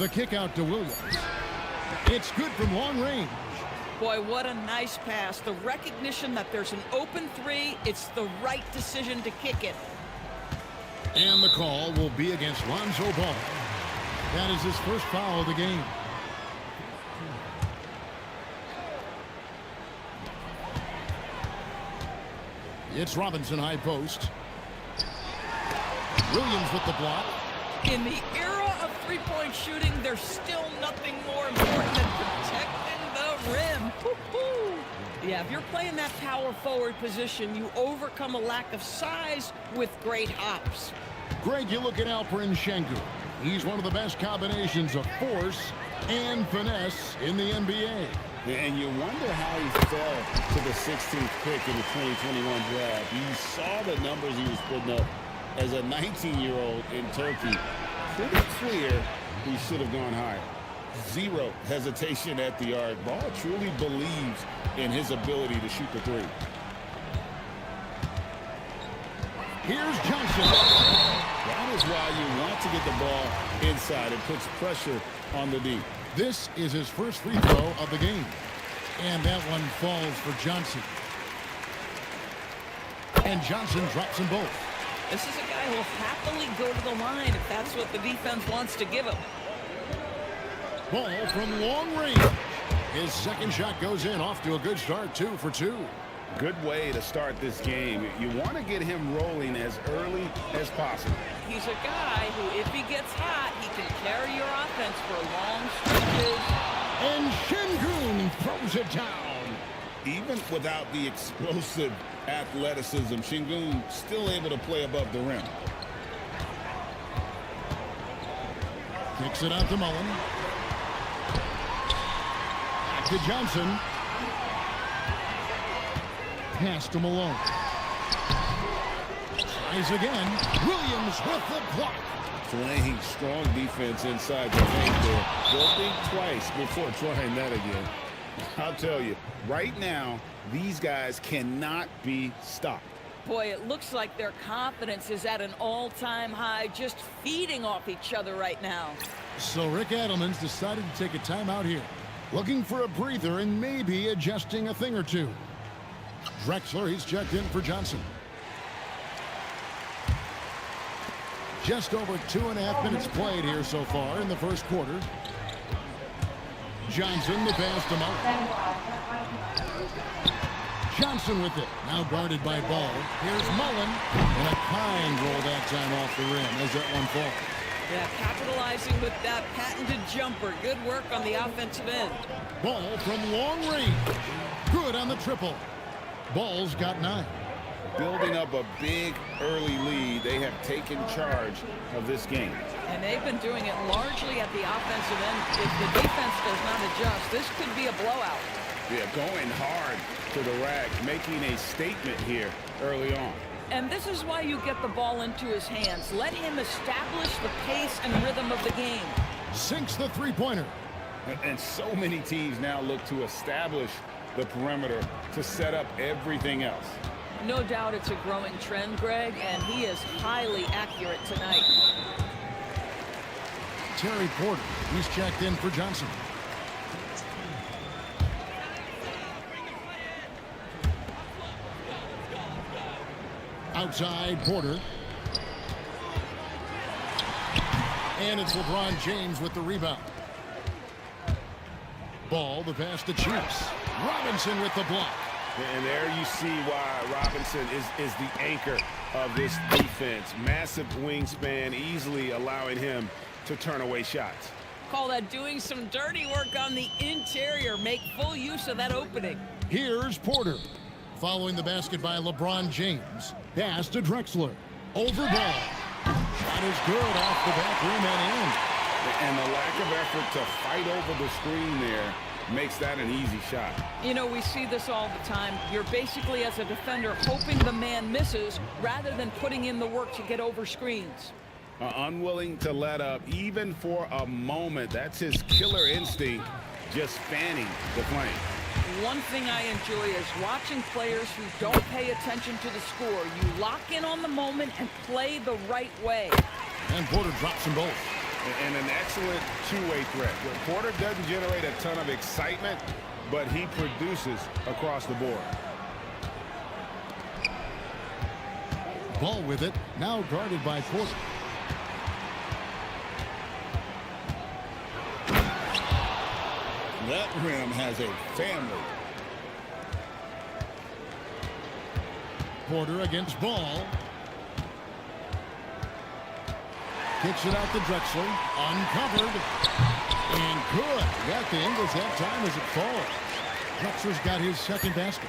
The kick out to Williams. It's good from long range. Boy, what a nice pass. The recognition that there's an open three, it's the right decision to kick it. And the call will be against Lonzo Ball. That is his first foul of the game. It's Robinson high post. Williams with the block. In the era of three-point shooting, there's still nothing more important than protecting the rim. Woo-hoo. Yeah, if you're playing that power forward position, you overcome a lack of size with great hops. Greg, you look at Alperen Sengun. He's one of the best combinations of force and finesse in the NBA. And you wonder how he fell to the 16th pick in the 2021 draft. You saw the numbers he was putting up as a 19-year-old in Turkey. Pretty clear he should have gone higher. Zero hesitation at the arc. Ball truly believes in his ability to shoot the three. Here's Johnson. That is why you want to get the ball inside. It puts pressure on the D. This is his first free throw of the game. And that one falls for Johnson. And Johnson drops them both. This is a guy who will happily go to the line if that's what the defense wants to give him. Ball from long range. His second shot goes in, off to a good start, 2 for 2. Good way to start this game. You want to get him rolling as early as possible. He's a guy who, if he gets hot, he can carry your offense for long stretches. And Sengun throws it down. Even without the explosive athleticism, Sengun still able to play above the rim. Kicks it out to Mullen. Back to Johnson. Pass to Malone. Tries again. Williams with the block. Playing strong defense inside the paint there. They'll think twice before trying that again. I'll tell you, right now, these guys cannot be stopped. Boy, it looks like their confidence is at an all-time high, just feeding off each other right now. So Rick Adelman's decided to take a timeout here. Looking for a breather and maybe adjusting a thing or two. Drexler, he's checked in for Johnson. Just over 2.5 minutes played here so far in the first quarter. Johnson, the pass to Mullen. Johnson with it. Now guarded by Ball. Here's Mullen. And a kind roll that time off the rim as that one falls. Yeah, capitalizing with that patented jumper. Good work on the offensive end. Ball from long range. Good on the triple. Ball's got 9. Building up a big early lead, they have taken charge of this game. And they've been doing it largely at the offensive end. If the defense does not adjust, this could be a blowout. Yeah, going hard to the rack, making a statement here early on. And this is why you get the ball into his hands. Let him establish the pace and rhythm of the game. Sinks the three-pointer. And so many teams now look to establish the perimeter to set up everything else. No doubt it's a growing trend, Greg, and he is highly accurate tonight. Terry Porter, he's checked in for Johnson. Outside, Porter. And it's LeBron James with the rebound. Ball, the pass to Chiefs. Robinson with the block. And there you see why Robinson is the anchor of this defense. Massive wingspan, easily allowing him to turn away shots. Call that doing some dirty work on the interior. Make full use of that opening. Here's Porter. Following the basket by LeBron James. Pass to Drexler. Over Ball. Shot is good off the back rim and in. And the lack of effort to fight over the screen there makes that an easy shot. You know, we see this all the time. You're basically, as a defender, hoping the man misses rather than putting in the work to get over screens. Unwilling to let up even for a moment. That's his killer instinct, just fanning the flame. One thing I enjoy is watching players who don't pay attention to the score. You lock in on the moment and play the right way. And Porter drops them both. and an excellent two-way threat. Porter doesn't generate a ton of excitement, but he produces across the board. Ball with it, now guarded by Porter. That rim has a family. Porter against Ball. Kicks it out to Drexler. Uncovered. And good. Got the Ingles that time as it falls. Drexler's got his second basket.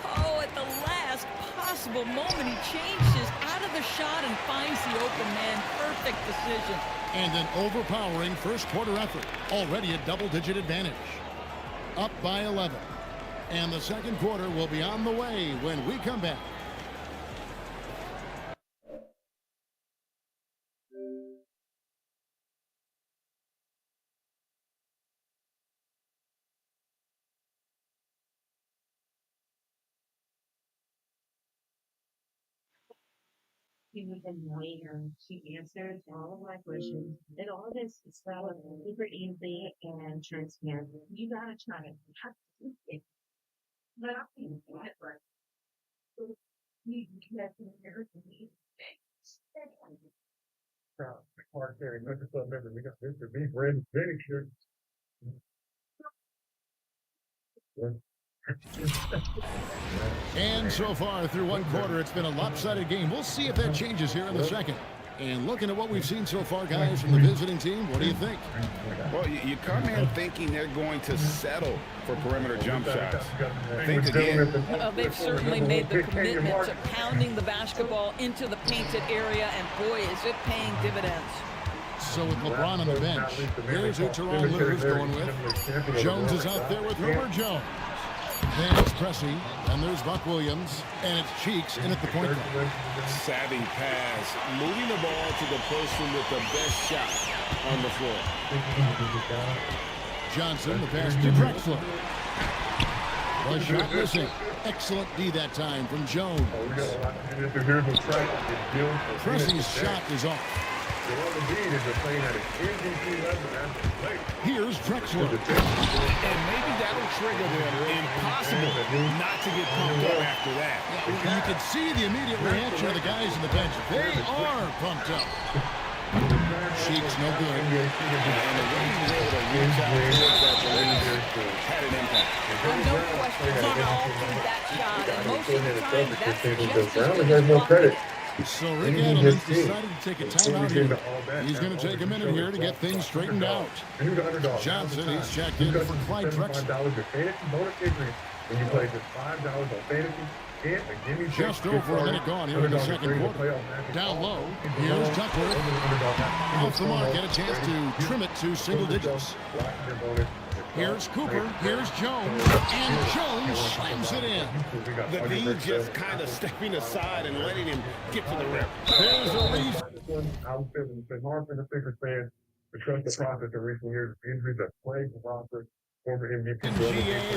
Oh, at the last possible moment, he changes out of the shot and finds the open man. Perfect decision. And an overpowering first quarter effort. Already a double-digit advantage. Up by 11. And the second quarter will be on the way when we come back. He was annoying her. She answered all of my questions. And all of this is valid, super easy and transparent. You gotta try it. You have to do it. But I can't do it right. So you have to inherit me. Mark there, look at the member. We got Mr. B. Brandon Phoenix here. And so far through one quarter, it's been a lopsided game. We'll see if that changes here in the second. And looking at what we've seen so far, guys, from the visiting team, what do you think? Well, you come in thinking they're going to settle for perimeter jump shots. Think again. They've certainly made the commitment to pounding the basketball into the painted area, and boy, is it paying dividends. So with LeBron on the bench, here's who Teron Lue's going with. Jones is out there with Herbert Jones. Then it's Pressey, and there's Buck Williams, and it's Cheeks in at the point guard. Savvy pass, moving the ball to the person with the best shot on the floor. Johnson, the pass to Drexler. The shot missing. Excellent D that time from Jones. Pressey's shot is off. Here's Drexler. And maybe that'll trigger them. Impossible not to get pumped up after that. You can see the immediate reaction of the guys in the bench. They are pumped up. Cheeks no good. And the way he was able to reach out towards that belief had an impact. No question about that shot, and most of the time, that's just as good. So Rick Adams decided to take a timeout here. He's going to take a minute here to get things straightened out. Johnson, he's checked in for Clyde Drexler. When you play just $5 on fantasy, just over a minute gone here in the second quarter. Down low, here's Duckworth. Off the mark, get a chance to trim it to single digits. Here's Cooper, here's Jones, and Jones slams it in. The D just kind of stepping aside and letting him get to the rim. There's a reason. It's been hard for the Sixers fans to trust the process in recent years. Injuries that plagued the roster. Former MVP. In GA,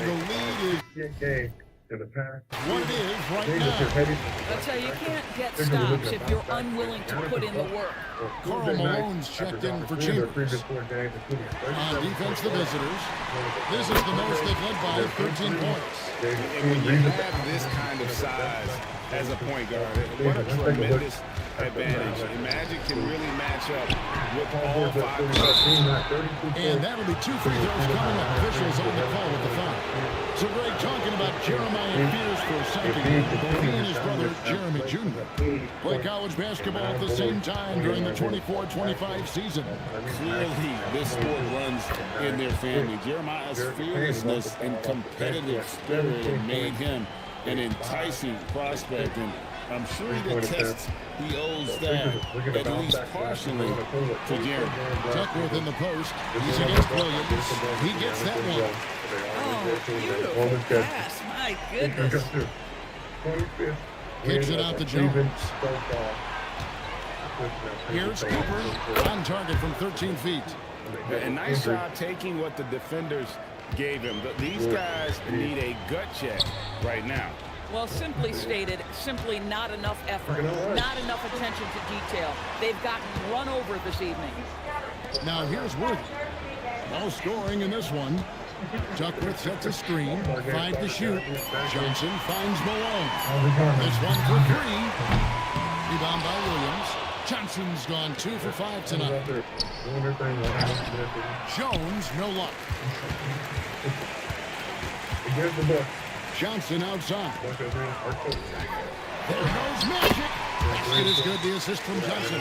the lead is game in the past. what it is right now. That's how you can't get stops if you're unwilling to put in the work. Karl Malone's checked in for Chambers. On defense, the visitors. This is the most they've led by 13 points. And when you have this kind of size as a point guard, what a tremendous advantage. And Magic can really match up with all five players. And that'll be 2 free throws coming up. Officials on the call with the foul. So Greg, talking about Jeremiah Fears for a second. Both he and his brother Jeremy Jr. play college basketball at the same time during the 24-25 season. Clearly, this sport runs in their family. Jeremiah's fearlessness and competitive spirit made him an enticing prospect, and I'm sure the test he owes that, at least partially, to Jeremy. Duckworth in the post. He's against Williams. He gets that one. Oh, beautiful pass. My goodness. Kicks it out to Jones. Here's Cooper on target from 13 feet. A nice job taking what the defenders gave him. These guys need a gut check right now. Well, simply stated, simply not enough effort, not enough attention to detail. They've gotten run over this evening. Now here's Worthy. No scoring in this one. Duckworth sets a screen. 5 to shoot. Johnson finds Malone. This one for 3. Rebound by Williams. Johnson's gone 2 for 5 tonight. Jones, no luck. Johnson outside. There goes Magic. It is good, the assist from Johnson.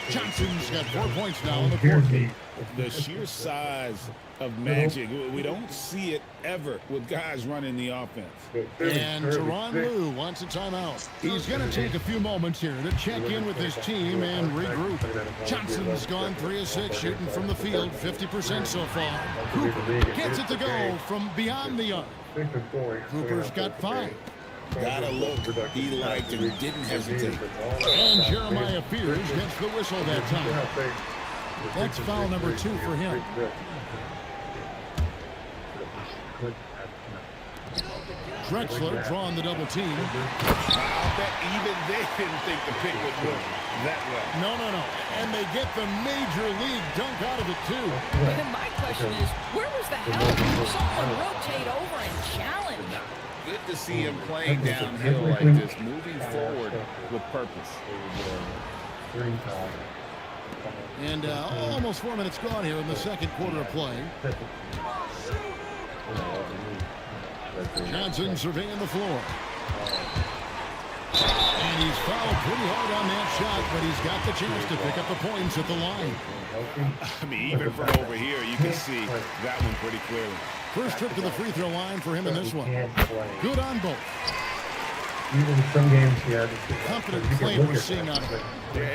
Johnson's got 4 points now in the quarter. The sheer size of Magic, we don't see it ever with guys running the offense. And Tyronn Lue wants a timeout. He's going to take a few moments here to check in with his team and regroup. Johnson's gone 3 of 6 shooting from the field, 50% so far. Cooper gets it to go from beyond the arc. Cooper's got 5. Got a look he liked and didn't hesitate. And Jeremiah Fears gets the whistle that time. That's foul number 2 for him. Drexler drawing the double team. I bet even they didn't think the pick would work that well. No. And they get the major league dunk out of it, too. And my question is, where was the help? Someone rotate over and challenge. Good to see him playing downhill like this, moving forward with purpose. And almost 4 minutes gone here in the second quarter of play. Johnson surveying the floor. And he's fouled pretty hard on that shot, but he's got the chance to pick up the points at the line. I mean, even from over here, you can see that one pretty clearly. First trip to the free throw line for him in this one. Good on both. Even some games, yeah. Confident play we're seeing out of it.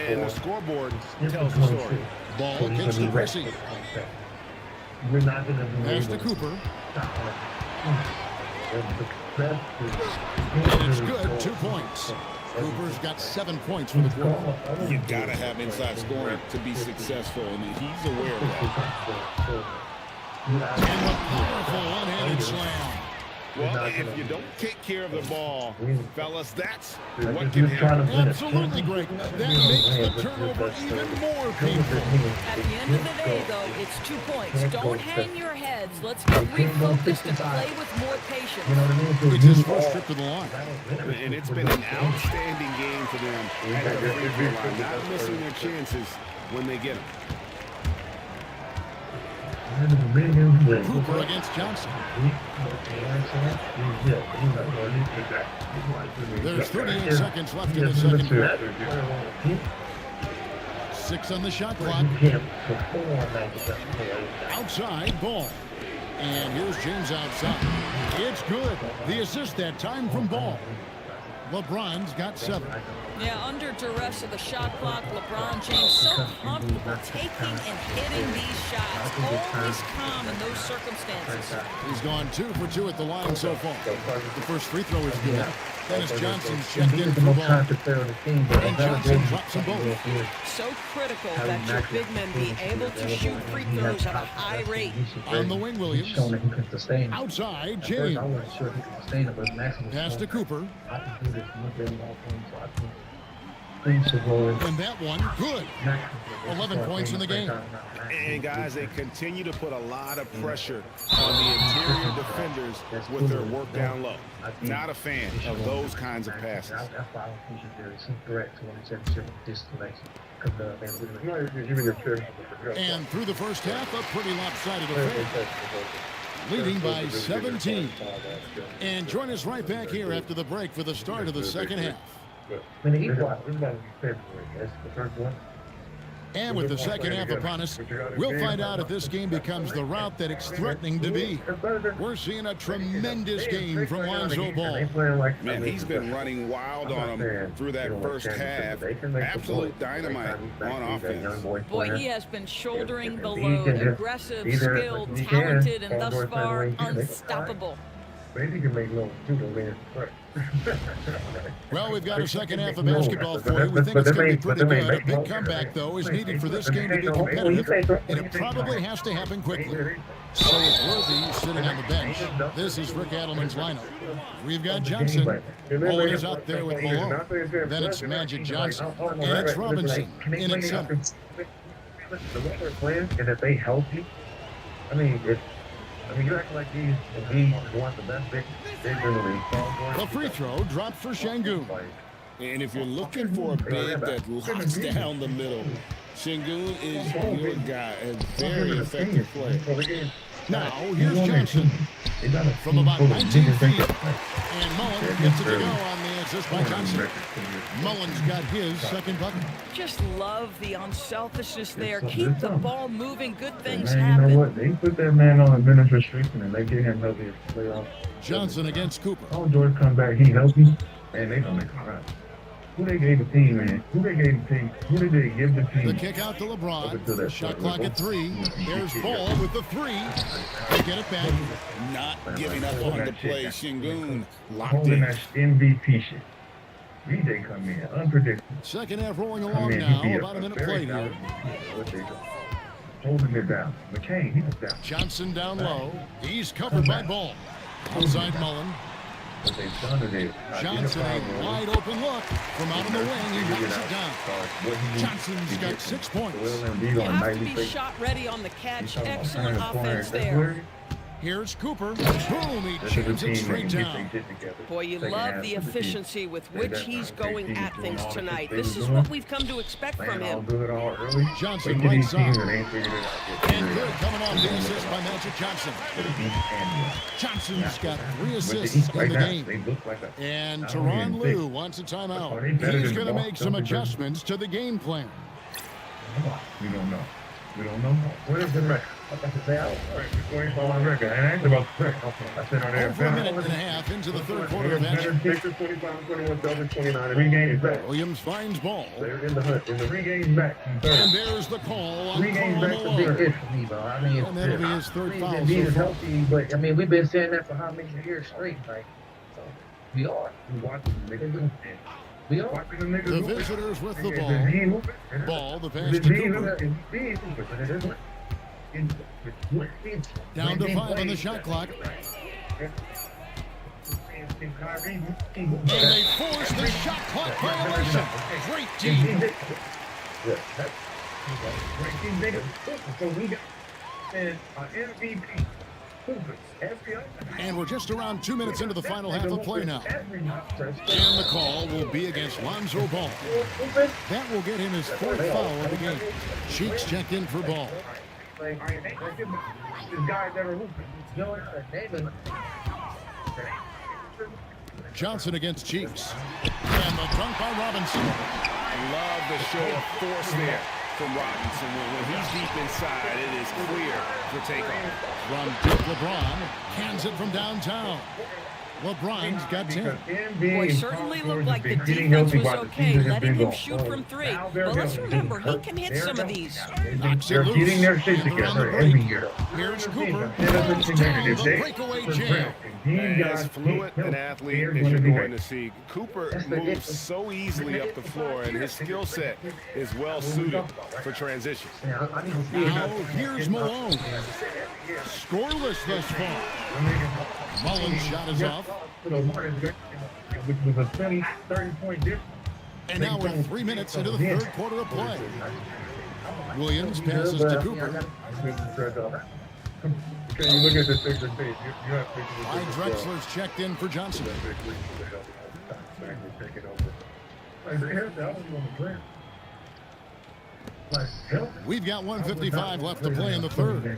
And the scoreboard tells the story. Ball gets to Pressing. You're not going to be Pass to Cooper. And it's good, 2 points. Cooper's got 7 points for the quarter. You gotta have inside scoring to be successful, and he's aware of that. And a powerful one-handed slam. Well, if you don't take care of the ball, fellas, that's what can happen. Absolutely great. That makes the turnover even more painful. At the end of the day, though, it's 2 points. Don't hang your heads. Let's get refocused and play with more patience. It's his first trip to the line. And it's been an outstanding game for them at the free throw line, not missing their chances when they get them. Cooper against Johnson. There's 38 seconds left in the second quarter. 6 on the shot clock. Outside, Ball. And here's James outside. It's good. The assist that time from Ball. LeBron's got 7. Yeah, under duress of the shot clock, LeBron James so comfortable taking and hitting these shots. Always calm in those circumstances. He's gone 2 for 2 at the line so far. The first free throw is good. Dennis Johnson's checked in for Ball. And Johnson drops them both. So critical that your big men be able to shoot free throws at a high rate. On the wing, Williams. Outside, James. Pass to Cooper. And that one, good. 11 points in the game. And guys, they continue to put a lot of pressure on the interior defenders with their work down low. Not a fan of those kinds of passes. And through the first half, a pretty lopsided affair. Leading by 17. And join us right back here after the break for the start of the second half. And with the second half upon us, we'll find out if this game becomes the route that it's threatening to be. We're seeing a tremendous game from Lonzo Ball. Man, he's been running wild on them through that first half. Absolute dynamite on offense. Boy, he has been shouldering the load. Aggressive, skilled, talented, and thus far unstoppable. Maybe you can make little Well, we've got a second half of basketball for you. We think it's going to be pretty good. A big comeback, though, is needed for this game to be competitive, and it probably has to happen quickly. So it's Worthy sitting on the bench. This is Rick Adelman's lineup. We've got Johnson. Owen is out there with Malone. Then it's Magic Johnson. And it's Robinson in at center. the way they're playing, and if they healthy, I mean, you act like these want the best big in the league. The free throw dropped for Şengün. And if you're looking for a big that locks down the middle, Şengün is your guy, a very effective player. Now, here's Johnson from about 19 feet. And Mullen gets it to go on the assist by Johnson. Mullen's got his second bucket. Just love the unselfishness there. Keep the ball moving. Good things You know happen. what? They put that man on a minutes restriction and they get him healthy playoff. Johnson against Cooper. Oh, George come back, he healthy, and they gonna make him run. Who they gave the team, man? Who they gave the team? Who did they give the team? The kick out to LeBron. Shot clock at 3. There's Ball with the 3. They get it back. Not giving up on the play. Şengün locked Holding in. that MVP shit. VJ come in, unpredictable. Second half rolling I along mean, now. he be About a minute played here. Holding it down. McCain, he was down. Johnson down low. He's covered by Ball. Outside Mullen. What they've done today. Johnson, a wide open look from out on the wing. He knocks it down. Johnson's got 6 points. You have to be shot ready on the catch. Excellent offense there. Here's Cooper. Boom, he jams it straight down. Boy, you love the efficiency with which he's going at things tonight. This is what we've come to expect from him. Johnson right side. And good coming off the assist by Magic Johnson. Johnson's got 3 assists in the game. And Tyronn Lue wants a timeout. He's going to make some adjustments to the game plan. We don't know. We don't know. Where's the record? I say, all right, before you fall on record. And I ain't about the record. I said on there. Over a minute and a half into the third quarter of action. 29, regain back. Williams finds Ball. They're in the hunt. In the regain back. And there's the call on Regain Karl back's a big Malone. hit for me, bro. I mean, And that'll be his third foul Embiid so is far. healthy, but I mean, we've been saying that for how many years straight, like, so we are. We watching the niggas. We are watching the niggas. The visitors with the ball. Ball, the pass to Cooper. Down to 5 on the shot clock. And they force the shot clock violation. Great D. So we got an MVP. And we're just around 2 minutes into the final half of play now. And the call will be against Lonzo Ball. That will get him his 4th foul of the game. Cheeks checked in for Ball. Johnson against Cheeks. And the dunk by Robinson. Love the show of force there from Robinson. When he's deep inside, it is clear for takeoff. From LeBron, cans it from downtown. LeBron's got 10. Boy, certainly looked like the defense was okay, letting him shoot from 3. But let's remember, he can hit some of these. Knocks They're it loose. getting their shit And around the together break. every year. Here's Cooper. Throws down the breakaway jam. As fluent an athlete as you're going to see, Cooper moves so easily up the floor, and his skill set is well suited for transition. Now here's Malone. Scoreless thus far. Mullen's shot is off. Which was a 30-point difference. And now we're 3 minutes into the third quarter of play. Williams passes to Cooper. Okay, you look at this picture, you have pictures. Clyde Drexler's checked in for Johnson. We've got 1:55 left to play in the third.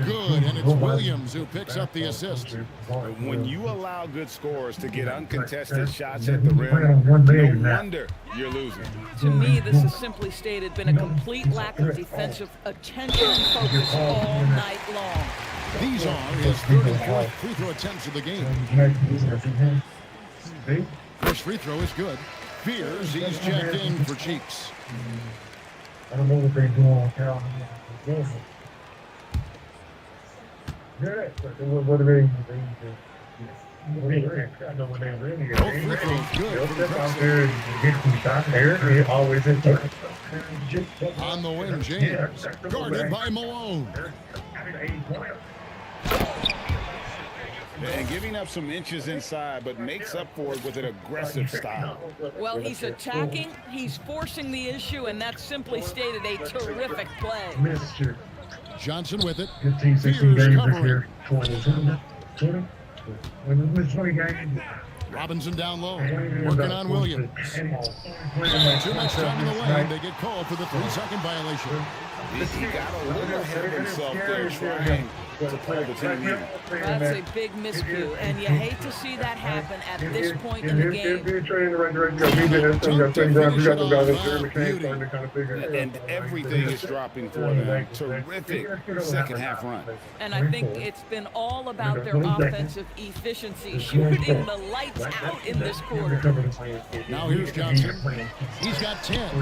Good, and it's Williams who picks up the assist. When you allow good scores to get uncontested shots at the rim, no wonder you're losing. To me, this has simply stated been a complete lack of defensive attention and focus all night long. These are his 34th free throw attempts of the game. First free throw is good. Fears he's checked in for Cheeks. I don't know what they're doing on Cal. What are they? I know when they really get Both free throws good for the out there and get some shots there. They always in there. On the wing, James. Guarded by Malone. And giving up some inches inside, but makes up for it with an aggressive style. Well, he's attacking, he's forcing the issue, and that's simply stated a terrific play. Mr. Johnson with it. 15, 16 Fears games this covering. year. 20. When it's 20 games. Robinson down low, working on Williams. Too much time in the lane. They get called for the 3-second violation. He got a little ahead of himself there trying to pull the team in. That's a big miscue, and you hate to see that happen at this point in the game. And everything is dropping for them. Terrific second half run. And I think it's been all about their offensive efficiency, shooting the lights out in this quarter. Now here's Johnson. He's got 10.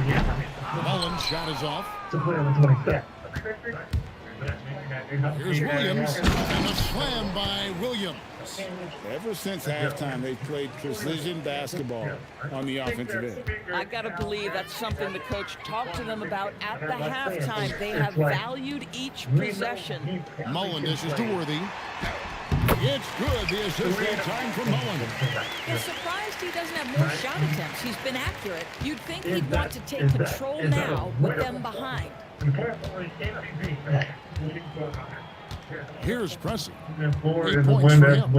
Mullins' shot is off. Here's Williams, and a slam by Williams. Ever since halftime, they've played precision basketball on the offensive end. I got to believe that's something the coach talked to them about at the halftime. They have valued each possession. Mullen dishes to Worthy. It's good. The assist that time for Mullen. I'm surprised he doesn't have more shot attempts. He's been accurate. You'd think he'd want to take control now with them behind. Here's Pressey. 8 8 points for him.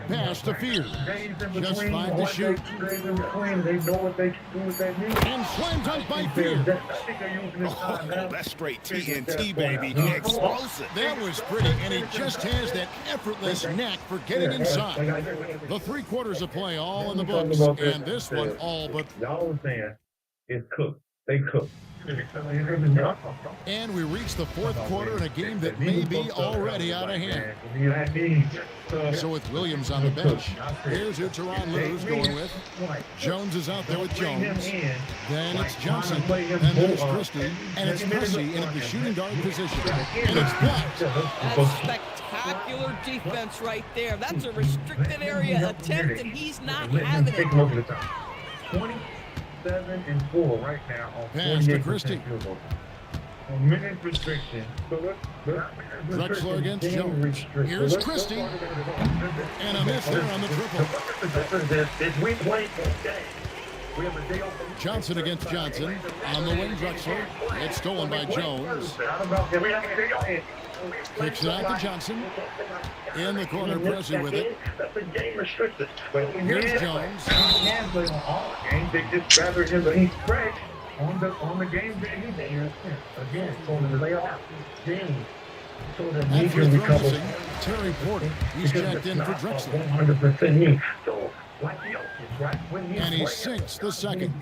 Pass to Fears. Just 5 to shoot. And slam dunk by Fears. Oh, that's straight TNT, baby. Explosive. That was pretty, and he just has that effortless knack for getting inside. The 3 quarters of play all in the books, and this one all but. Y'all was saying it's cooked. They cooked. And we reach the 4th quarter in a game that may be already out of hand. So with Williams on the bench, here's who Teron Lue's going with. Jones is out there with Jones. Then it's Johnson. Then there's Christie. And it's Pressey in at the shooting guard position. And it's blocked. That's spectacular defense right there. That's a restricted area attempt, and he's not having Take it. a look at the time. 27-4 right now on Pass to 48% Christie. field goal. A minute restriction. Drexler against Jones. Here's Christie. And a miss there on the triple. Johnson against Johnson. On the wing, Drexler. It's stolen by Jones. Kicks it out to Johnson. In the corner, Pressey with it. Here's Jones. They just rather him, but he's fresh on the game day. Again, so the layoff game. So that he After can the recover. missing, Terry Porter. He's checked in for Drexler. 100% me. So like the Oakland, right? When And he sinks the second.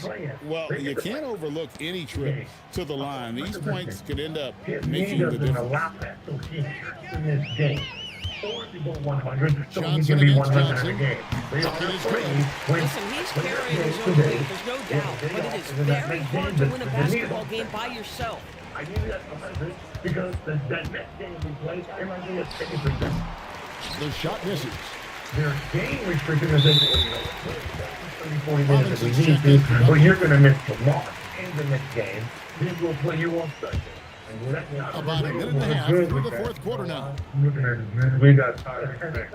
Well, you can't overlook any trip to the line. These points could end up His making knee the doesn't difference. allow that, so he hurts in this game. Or if you go 100, so he Johnson can be against 100 in Johnson. a game. They Bucket are is afraid good. when- Listen, he's carrying his own weight, there's no doubt, but it is very hard to win a basketball game by yourself. I knew that because that next game we played, everybody is taking for them. The shot misses. Their game restriction is 30, 40 minutes if we need to, but you're going to miss the mark in the next game. Then we'll play you on Sunday. About a minute and a half through the 4th quarter now. We got tired.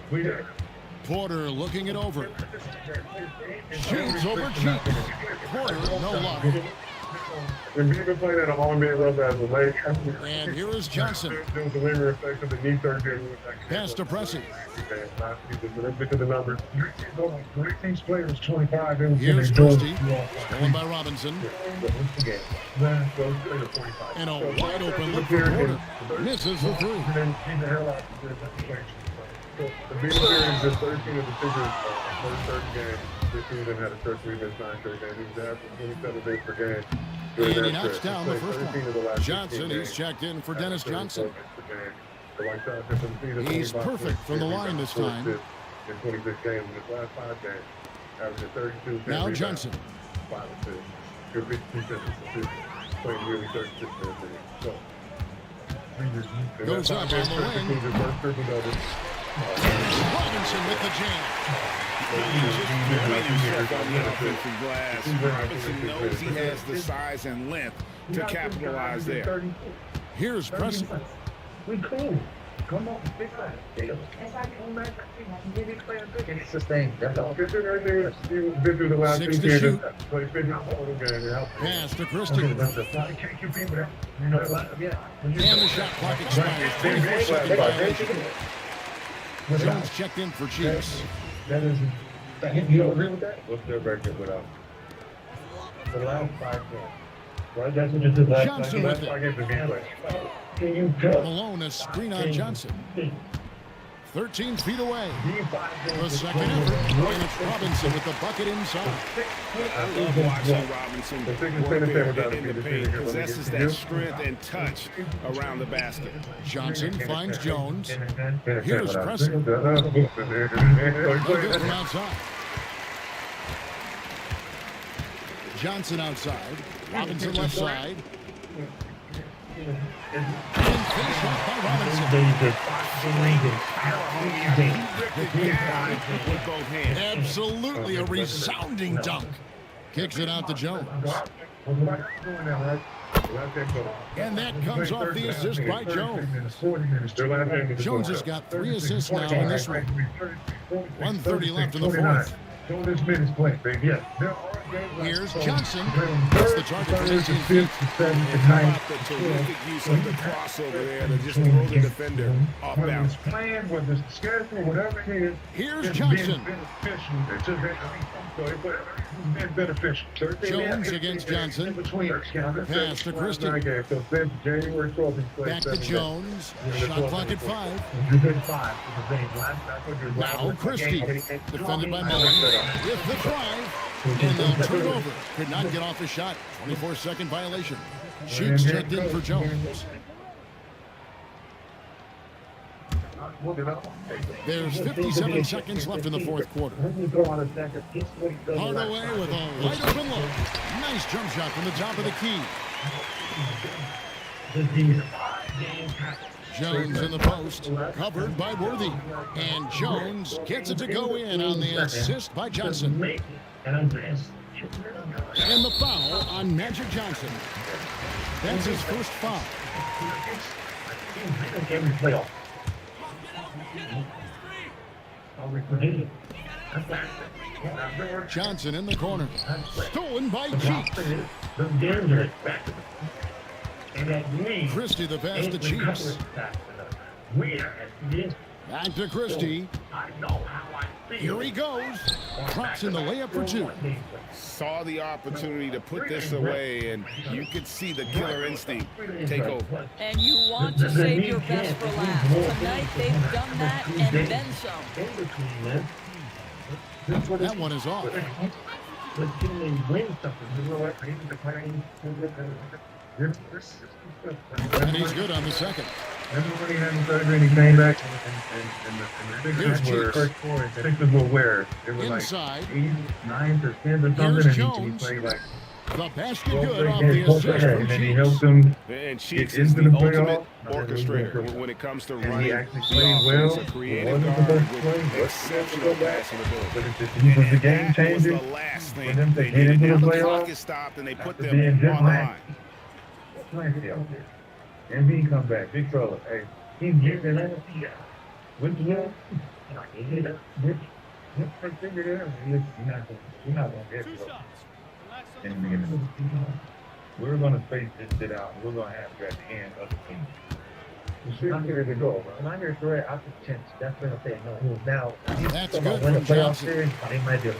We got Porter looking it over. Shoots over cheap. Porter, no luck. When people play that, I'm all being rubbed as a leg. And here is Johnson. There was a linear effect of the knee surgery. Pass to Pressey. Look at the numbers. 13 players, 25. Here's Christie. Stolen by Robinson. And a wide open look for Porter. Misses the three. The big series is 13 of the figures first 30 games. This season had a stretch we've been 9 straight games. He was averaging 27 days per game. And he knocks down the first one. Johnson, he's checked in for Dennis Johnson. He's perfect from the line this time. In 26 games in his last 5 games, averaging 32. Now Johnson. 5 assists. Good 52 assists. Playing really 36 minutes. So, Goes up on the wing. Robinson with the jam. Robinson knows he has the size and length to capitalize there. Here's Pressey. We cool. Come on, big time. It's like come back. Give me playing big. It's sustained. That's all. Been through right there. Been through the last 6 two to games. shoot. So it's been out all the game. Pass to Christie. You can't keep people that. You know, yeah. And the shot clock expires. 24-second violation. Jones checked in for Chiefs. That is. You don't agree with that? What's their record without? The last 5 games. Right, that's what you did last Johnson time. with Last it. 5 games of gameplay. Can you tell? Malone, a screen on Johnson. 13 feet away. The The second effort. And it's Robinson with the bucket inside. I love watching Robinson work there in the paint. Possesses that strength and touch around the basket. Johnson finds Jones. Here's Presser. No good from outside. Johnson outside. Robinson left side. And finished off by Robinson. With both hands. Absolutely a resounding dunk. Kicks it out to Jones. And that comes off the assist by Jones. Jones has got 3 assists now in this one. 1:30 left in the fourth. Here's Johnson. That's the target for 18 feet. How about the terrific use of the crossover there to just throw the defender off balance? Plan with the schedule, whatever it is. Here's Johnson. Beneficial. Jones against Johnson. Pass to Christie. Back to Jones. Shot clock at 5. Now Christie. Defended by Mullen. With the drive. And they'll turn over. Could not get off the shot. 24-second violation. Sheets checked in for Jones. There's 57 seconds left in the fourth quarter. Hardaway with a wide open look. Nice jump shot from the top of the key. Jones in the post, covered by Worthy. And Jones gets it to go in on the assist by Johnson. And the foul on Magic Johnson. That's his first foul. Johnson in the corner. Stolen by Cheeks. Christie the pass to Cheeks. Back to Christie. Here he goes. Drops in the layup for 2. Saw the opportunity to put this away, and you could see the killer instinct take over. And you want to save your best for last. Tonight they've done that and then some. That one is off. And he's good on the second. Everybody hadn't started, he came back, and the Here's big were Cheeks. sixes were where it was Inside. like 8, 9 or 10 or something, Here's and he Jones. played like The basket 12 good off straight the games, 12 assist ahead, from and then he Cheeks. helped them And get Cheeks is into the the ultimate playoff. orchestrator when it comes to And he running actually the played offense. well. A creative Wasn't the guard best player, with but exceptional passing ability. But he was the game That was changer. the last For thing them to they get needed. into Now the the clock playoffs, is stopped, and they put after them being on the just line. And he come back, big fella. Hey, he's getting it. Went to him. You're not gonna get it. In the beginning. We're gonna face this shit out. We're gonna have to at the end of the team. We're not here to go. When I hear threat, I could chance. That's when I say no. Now, That's good when the from playoff Johnson. series, they might do it.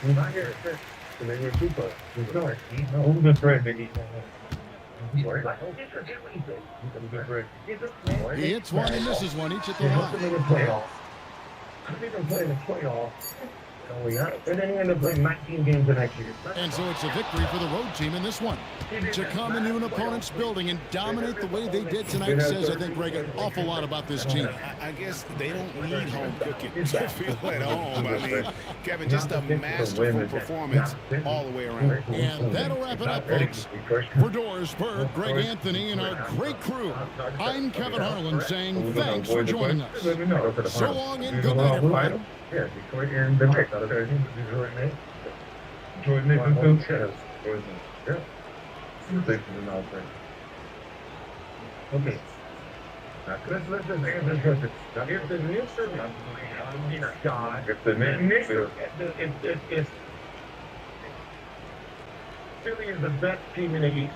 When I hear threat, so they were super. Who's the threat, Biggie? He He hits one and misses one each at the They line. helped them in the playoffs. I think they're playing the playoffs. And then he ended up playing 19 games the next year. And so it's a victory for the road team in this one. To come into an opponent's building and dominate the way they did tonight says, I think, Greg, an awful lot about this team. I guess they don't need home cooking to feel at home. I mean, Kevin, just a masterful performance all the way around. And that'll wrap it up, folks. For Doors, Berg, Greg Anthony, and our great crew, I'm Kevin Harlan saying thanks for joining us. So long and good night, everyone. Yeah, Detroit and the Knicks. Detroit Knicks. Detroit Knicks too. Yeah. Sixers and all that. Okay. Listen, man, listen. Now, if the Knicks are God, if the Knicks are, if Philly is the best team in the East,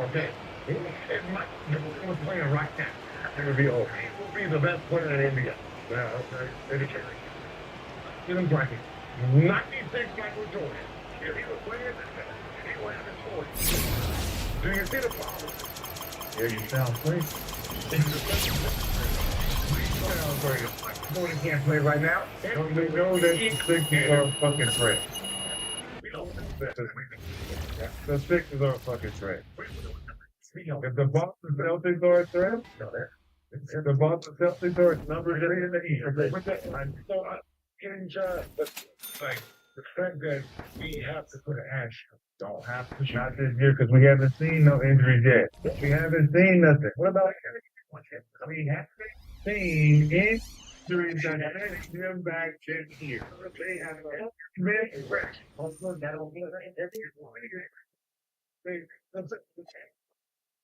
okay? It might, we're playing right now. It would be over. He will be the best player in the NBA. Yeah, okay. Get him bracket. 96 Michael Jordan. If he was playing, he would have his 40. Do you see the problem? Yeah, you sound crazy. Jordan can't play right now. Don't they know that the Sixers are a fucking threat? The Sixers are a fucking threat. If the Boston Celtics are a threat, if the Boston Celtics are number 3 in the East, so I'm getting just like the fact that we have to put an ash. Don't have to. Not this year because we haven't seen no injuries yet. We haven't seen nothing. What about we haven't seen injuries that set them back this year. They have been fresh. Also, that'll be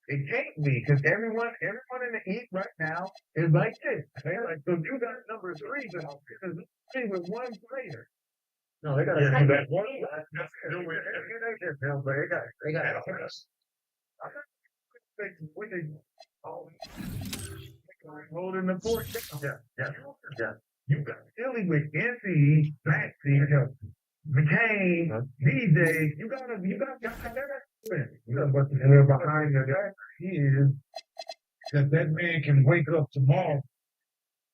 it can't be because everyone in the East right now is like this. They're like, so you got number 3 now because this with one player. No, they got to do that one. They got holding the fort. Yeah. You got Philly with NC, Maxey, McCain, DJ. You got what's behind the guy is that man can wake up tomorrow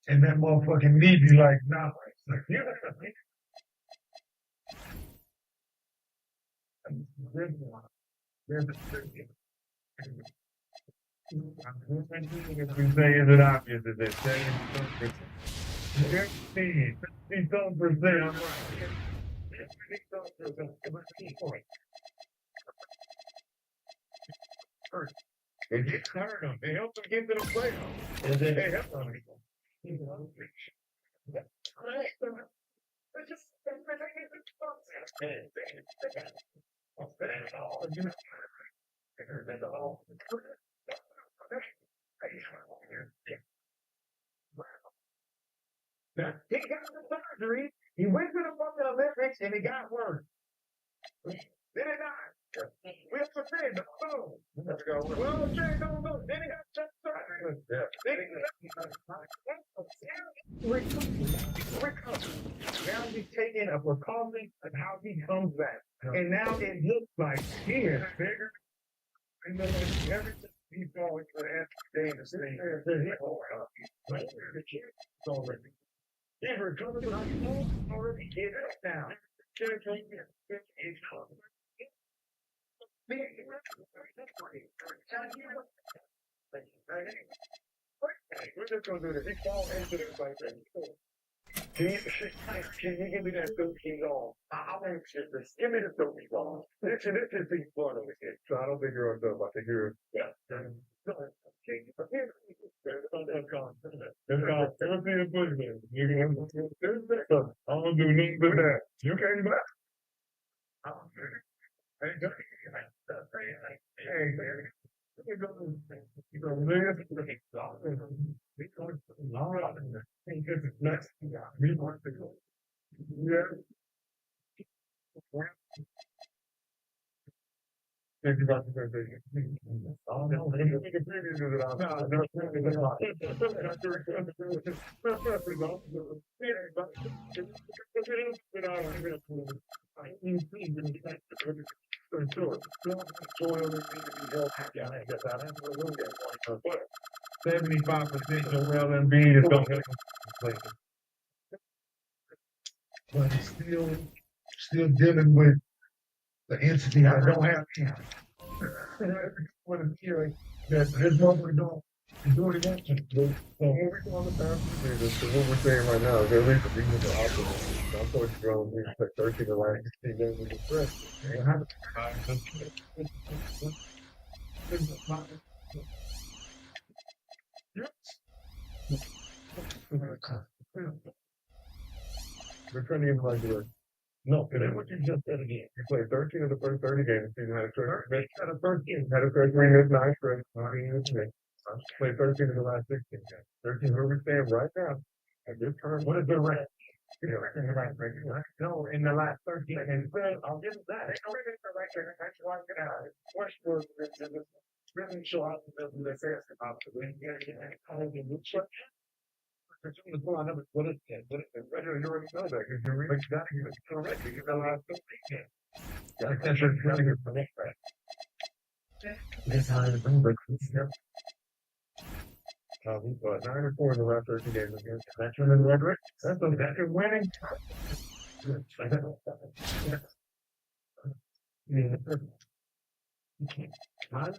and that motherfucking knee be like, nah. There's a we say is it obvious that they're saying 50% I'm right. 50%. They get hurt them. They help them get to the playoffs. And then they help them. Now, he got the surgery. He went to the fucking Olympics and it got worse. Did it not? We have to say, no. Well, okay, no. Then he got surgery. Then he got now he's taking a precaution of how he comes back. And now it looks like he is bigger. And then everything he's going to the day to say, never come to my phone already get it down. We're just going to do this. He fall into this like that. Can you give me that $13? I want this. Give me the $13. This is the part of it. So I don't think you're on stuff. I think you're, yeah. I don't do nothing but that. You can't back. Thank you about the presentation. Oh, no, they can make a preview of it. Sure. 75% Joel Embiid is going to play. But he's still dealing with the entity I don't have him. What a feeling that his mother don't do what he wants to do. So when we go on the bounce, so what we're saying right now is at least the reason the opposite. I'm supposed to go and like 13 to like 16 games with the press. We're trying to get like the no, it ain't what you just said again. You played 13 of the first 30 games. You had a first game. Had a first game. Had a first ring this night. First game this week. Played 13 of the last 16 games. 13 where we stand right now. At this current, what is the rank? In the last 13, right? No, in the last 13. And I'll give it that. They don't really right there. That's why I get out. Westbrook really show out the business they're saying about the way you get kind of new check. What is it? What is it? You already know that because you're really got to get it correct. You got a lot of things. That's just really good for that. This time, we got 9-4 in the last 13 games against Veteran and Redrick. That's a veteran winning. Yeah. You can't. What?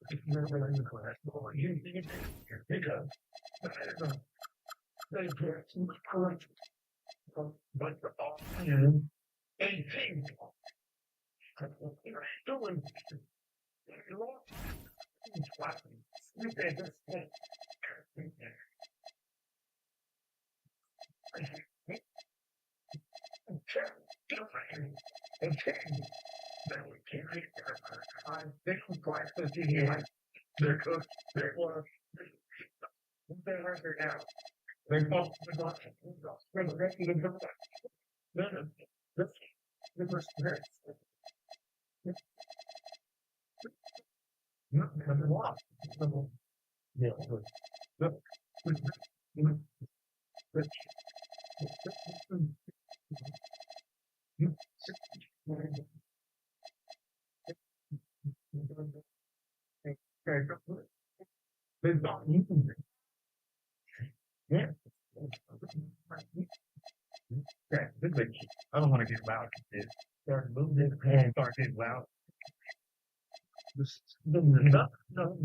If you're never in the class, you think it's your pickup. They put some correct. But the offhand 18. You're doing. You lost. You did this thing. They can class the GDI. They're cooked. They're what? They're right there now. They both the box. They're the rest of the box. This the spirits. Not coming off. Yeah. Yeah. I don't want to get loud. Start moving and start getting loud. No.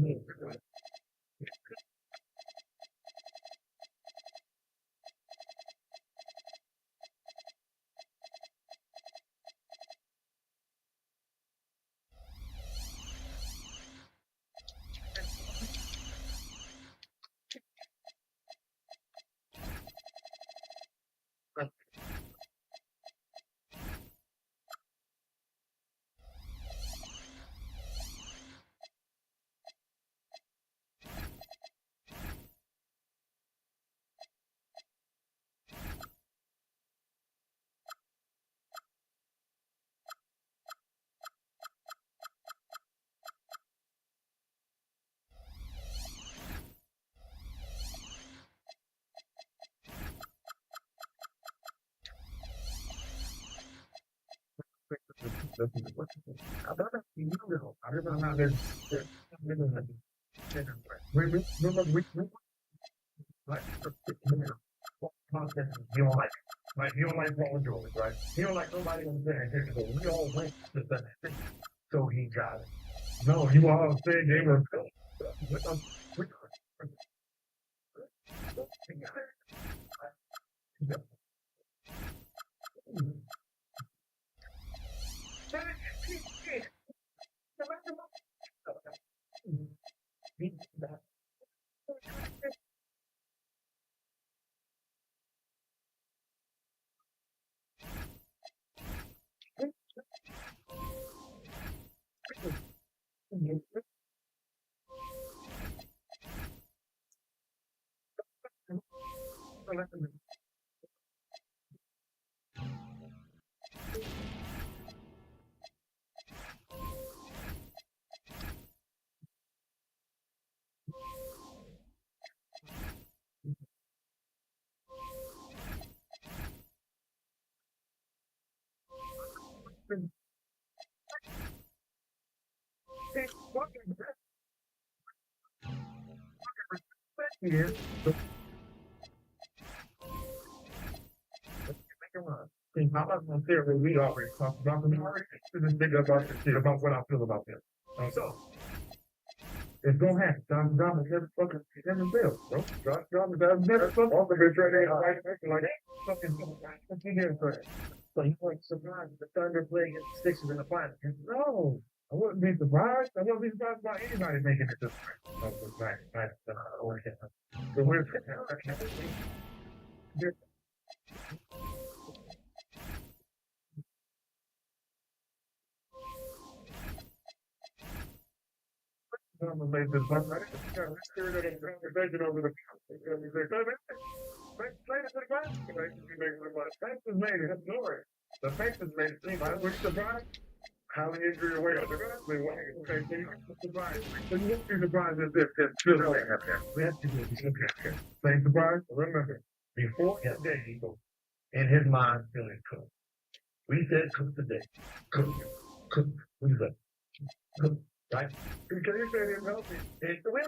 You don't like Paul George, right? You don't like nobody on there. We all went to the so he got it. No, you all said they were here. I'm not going to say what we already talked about. We already think about this shit, about what I feel about this. So, it's going to happen. John is never fucking, he's never built, bro. John is never fucking, all the bitch right there, right there, like, fucking, what's he here for? So he's like, surprised the Thunder playing against the Sixers in the finals. No, I wouldn't be surprised. I wouldn't be surprised about anybody making it this way. Oh, nice. So we're I'm gonna make this one. I didn't hear that conversation over the. Texas made it. Ignored. The Texas made it seem like we're surprised. Highly injury away. Okay, so you're surprised. So you won't be surprised if this still really happened. We have to do this. Same surprise. Remember, before his day, he goes in his mind feeling cook. We said cook today. Cook. Cook. What is that? Cook. Right? Because you said it's healthy. It's the way.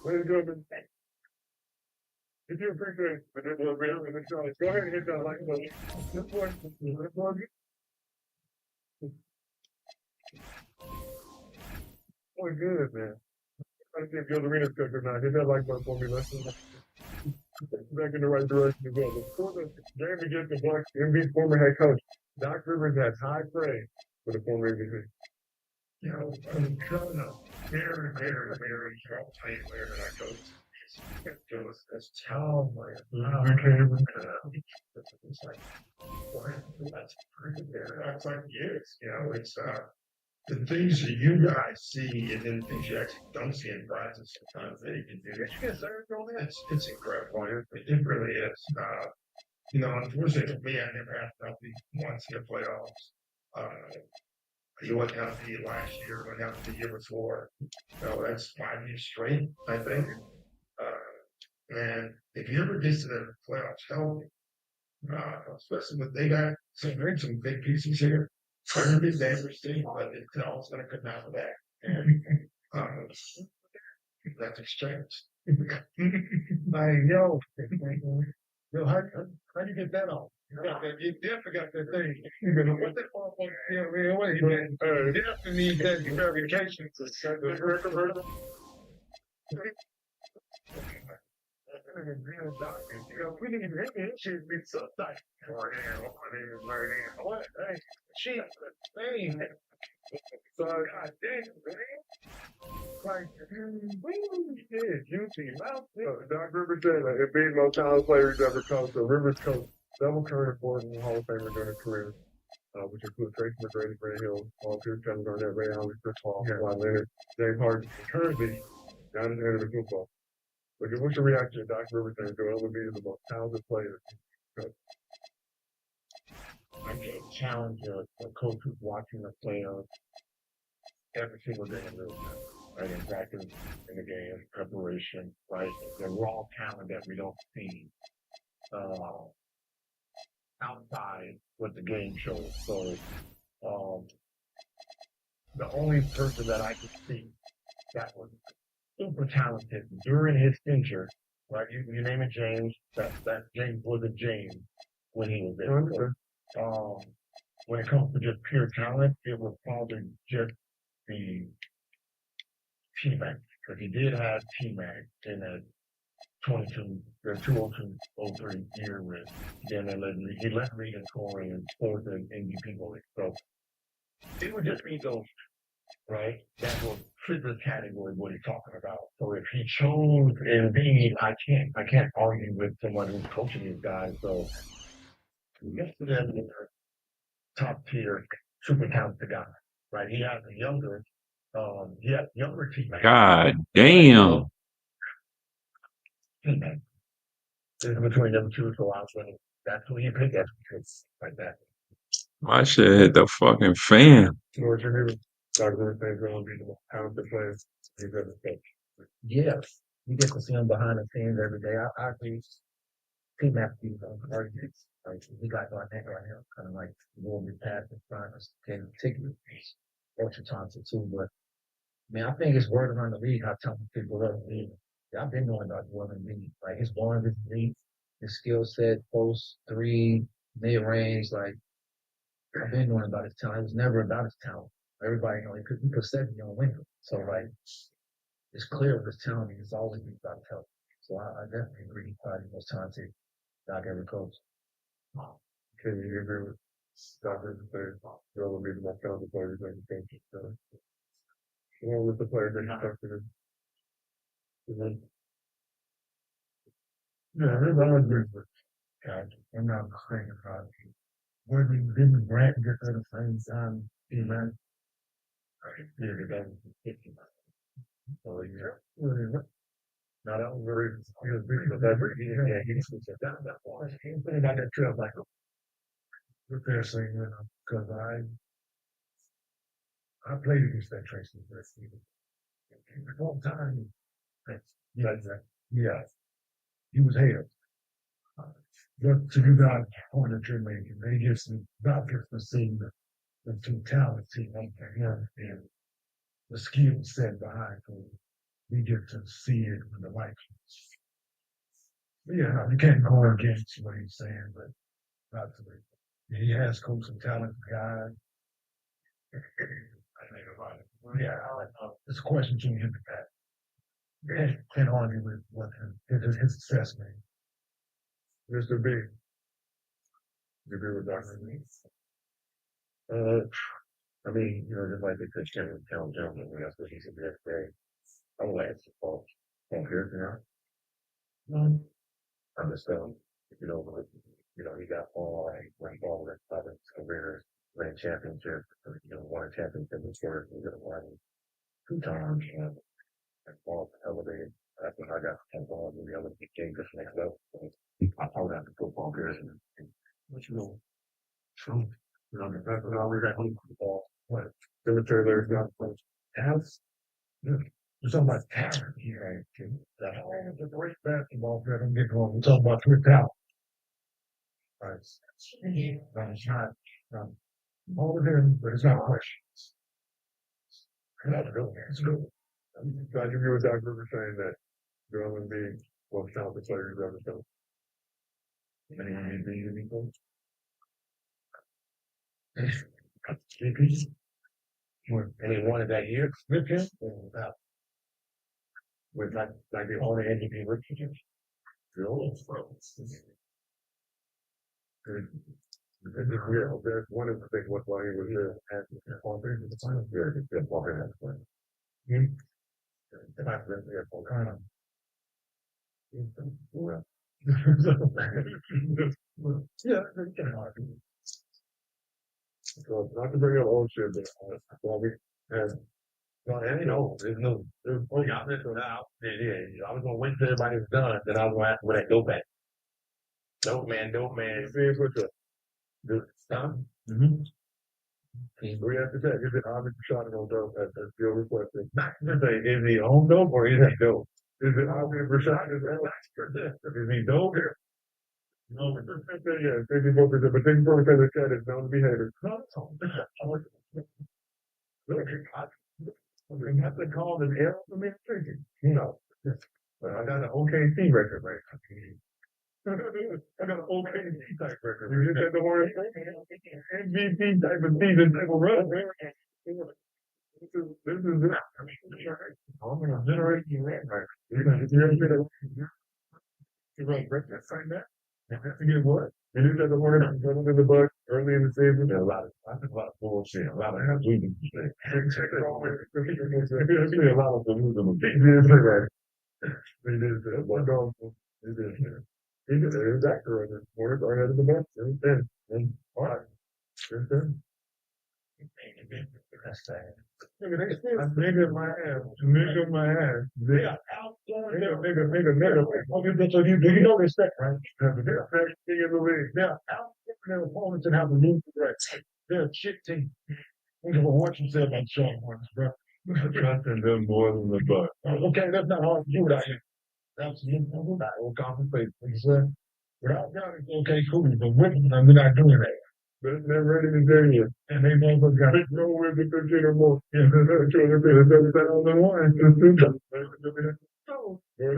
Way to go, man. If you appreciate it, but it will be over the show. Go ahead and hit that like button. This one. Oh, good, man. I see if Joe Arena's good or not. Hit that like button for me. Let's back in the right direction to go. Before the game against the Bucks, MVP's former head coach, Doc Rivers has high praise for the former MVP. You know, I'm coming up very, very, very strong play player that I coach. It's tall, man. It's like, boy, that's pretty good. That's like years. You know, it's the things that you guys see and then things you actually don't see in practice sometimes they can do. Yes, it's incredible. It really is. You know, unfortunately for me, I never had to be once in the playoffs. You went down to the last year, went down to the year before. So that's 5 years straight, I think. And if you ever get to the playoffs healthy, especially with they got some big pieces here. It's going to be dangerous team, but it's all going to come out of that. And that's exchange. Like, yo, how do you get that off? You definitely got that thing. What the fuck? You definitely need that verification to set the record. We didn't even hit it. It should be so tight. What? Hey, she, man. So, God damn, man. Like, yeah, juicy mouth. Doc Rivers said it being most talented players ever coached. So Rivers coached double current Important Hall of Famer during his career, which includes Tracy McGrady, Brad Hill, Paul Pierce, Kevin Garnett, Ray Allen, Chris Paul, Kawhi Leonard, James Harden, currently down in the end of the football. But what's your reaction to Doc Rivers and Joel Embiid, the most talented player? I get challenge a coach who's watching the players every single day in real time, right? In practice, in the game, preparation, right? The raw talent that we don't see outside what the game shows. So the only person that I could see that was super talented during his tenure, right? You name it James, that James wasn't James when he was there. So, when it comes to just pure talent, it was probably just the T-Mac, because he did have T-Mac in that 2002-03 year with then he led league in scoring and fourth in MVP voting. So it would just be those, right? That will fit the category what he's talking about. So if he chose Embiid, I can't argue with someone who's coaching these guys. So yes to them, they're top tier, super talented guy, right? He has a younger teammate. God damn. Teammate. Between them two, so I was like, that's who you pick as because like that. My shit hit the fucking fan. George, your name is Dr. Rivers going to be the most talented player he's ever coached. Yes, you get to see him behind the scenes every day. I agree. Team Matthews on arguments. Like he got Garnett right now, kind of like moving past the front and particularly Ultra Thompson too. But man, I think it's word around the league how talented people are in the league. Yeah, I've been knowing about Jordan Lee. Like his arm is elite, his skill set, post, three, mid range, like I've been knowing about his talent. It was never about his talent. Everybody, you know, he could set me on winner. So like it's clear with his talent, it's always been about his health. So I definitely agree he's probably the most talented Doc ever coached. Can you agree with Doc ever say Joe will be the most talented player he's ever coached? One with the player that he coached. Yeah, there's always been guys. I'm not saying about it. Where we didn't Grant get at the same time, man. Yeah, the guy was 50. So yeah. Not out very he was big, but that yeah, he just said that one. He put it on that trail like a repair thing, you know, because I played against that Tracy for a season. A long time. Yeah, yeah. He was hated. But to do that point that you're making, they just not just for seeing the totality of him and the skill set behind him. We get to see it with the light. Yeah, you can't go against what he's saying, but not to me. He has coached some talented guys. I think about it. Yeah, it's a question to him that. Can't argue with what his success made. Mr. B. You agree with Dr. B? I mean, you know, just like they could Cal Jones, I mean, that's what he said the other day. I would like to fall here now. I'm just you know, he got all right, went all that stuff in his career, ran championship, won a championship in sports, he's gonna win 2 times, and ball elevated. That's when I got 10 balls in the Olympic game just next up. I told that to football players and what you know. True. You know, that's what I always got home for the ball. What? Military there's not talent. We're talking about talent here, right? That's a great basketball player. Don't get wrong. We're talking about pure talent. Right. It's not all of them, but it's not questions. It's good. I agree with Dr. Rivers saying that Joel Embiid was talented player he's ever shown. Anyone be unique? And he wanted that year with him with like the only MVP rookie. There's one of the things why he was there at the conference in the final year. He did walk in that point. And I went there for kind of. Yeah, so not to bring up old shit, but we had and you know, there's only got this out. I was gonna wait till everybody was done, then I was gonna ask for that dope back. Dope man. See what the stuff. We have to check. Is it obviously shot on dope as still requested? Is he home dope or is he dope? Is it obvious Rashad is he dope? No, yeah, maybe both of them, but then probably say the chat is known behavior. I have to call an error for me thinking. No. But I got an OKC record, right? I got an OKC type record. You just had the word MVP type of season type of run. This is I'm gonna generate you right. You right, break that sign that. You know what? And you got the word in the book early in the season. A lot of bullshit. A lot of weeding. A lot of them. They did one dog. They did. He did it. It was accurate. Warriors are ahead of the best. And all right. That's sad. Nigga my ass. Nigga my ass. Nigga. So you know this stuff, right? They're the best thing in the league. They're out their opponents and have the new threat. They're a shit team. Think about what you said about Sean Marks, bro. Trusting them more than the Bucks. Okay, that's not hard to do without you. Absolutely. I will compensate. Without Giannis, okay, cool, but with him, we're not doing that. They're ready to do it. And they motherfuckers got it. No with the 15 or more. Yeah, they're trying to be the 2001. So, 2000,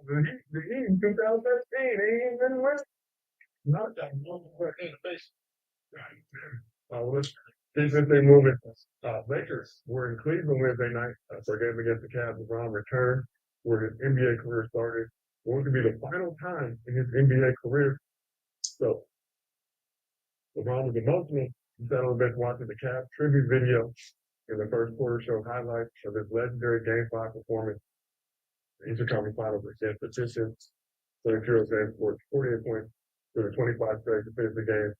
the Heat in 2013, they ain't been winning. Not that motherfucker in the face. Since they move it, Lakers were in Cleveland Wednesday night for a game against the Cavs. LeBron returned where his NBA career started. Going to be the final time in his NBA career. So, LeBron was emotional. He sat on the bench watching the Cavs tribute video in the first quarter showed highlights of his legendary Game 5 performance. The Eastern Conference Finals against the Pistons. So the Heroes had scored 48 points to the 25 straight to finish the game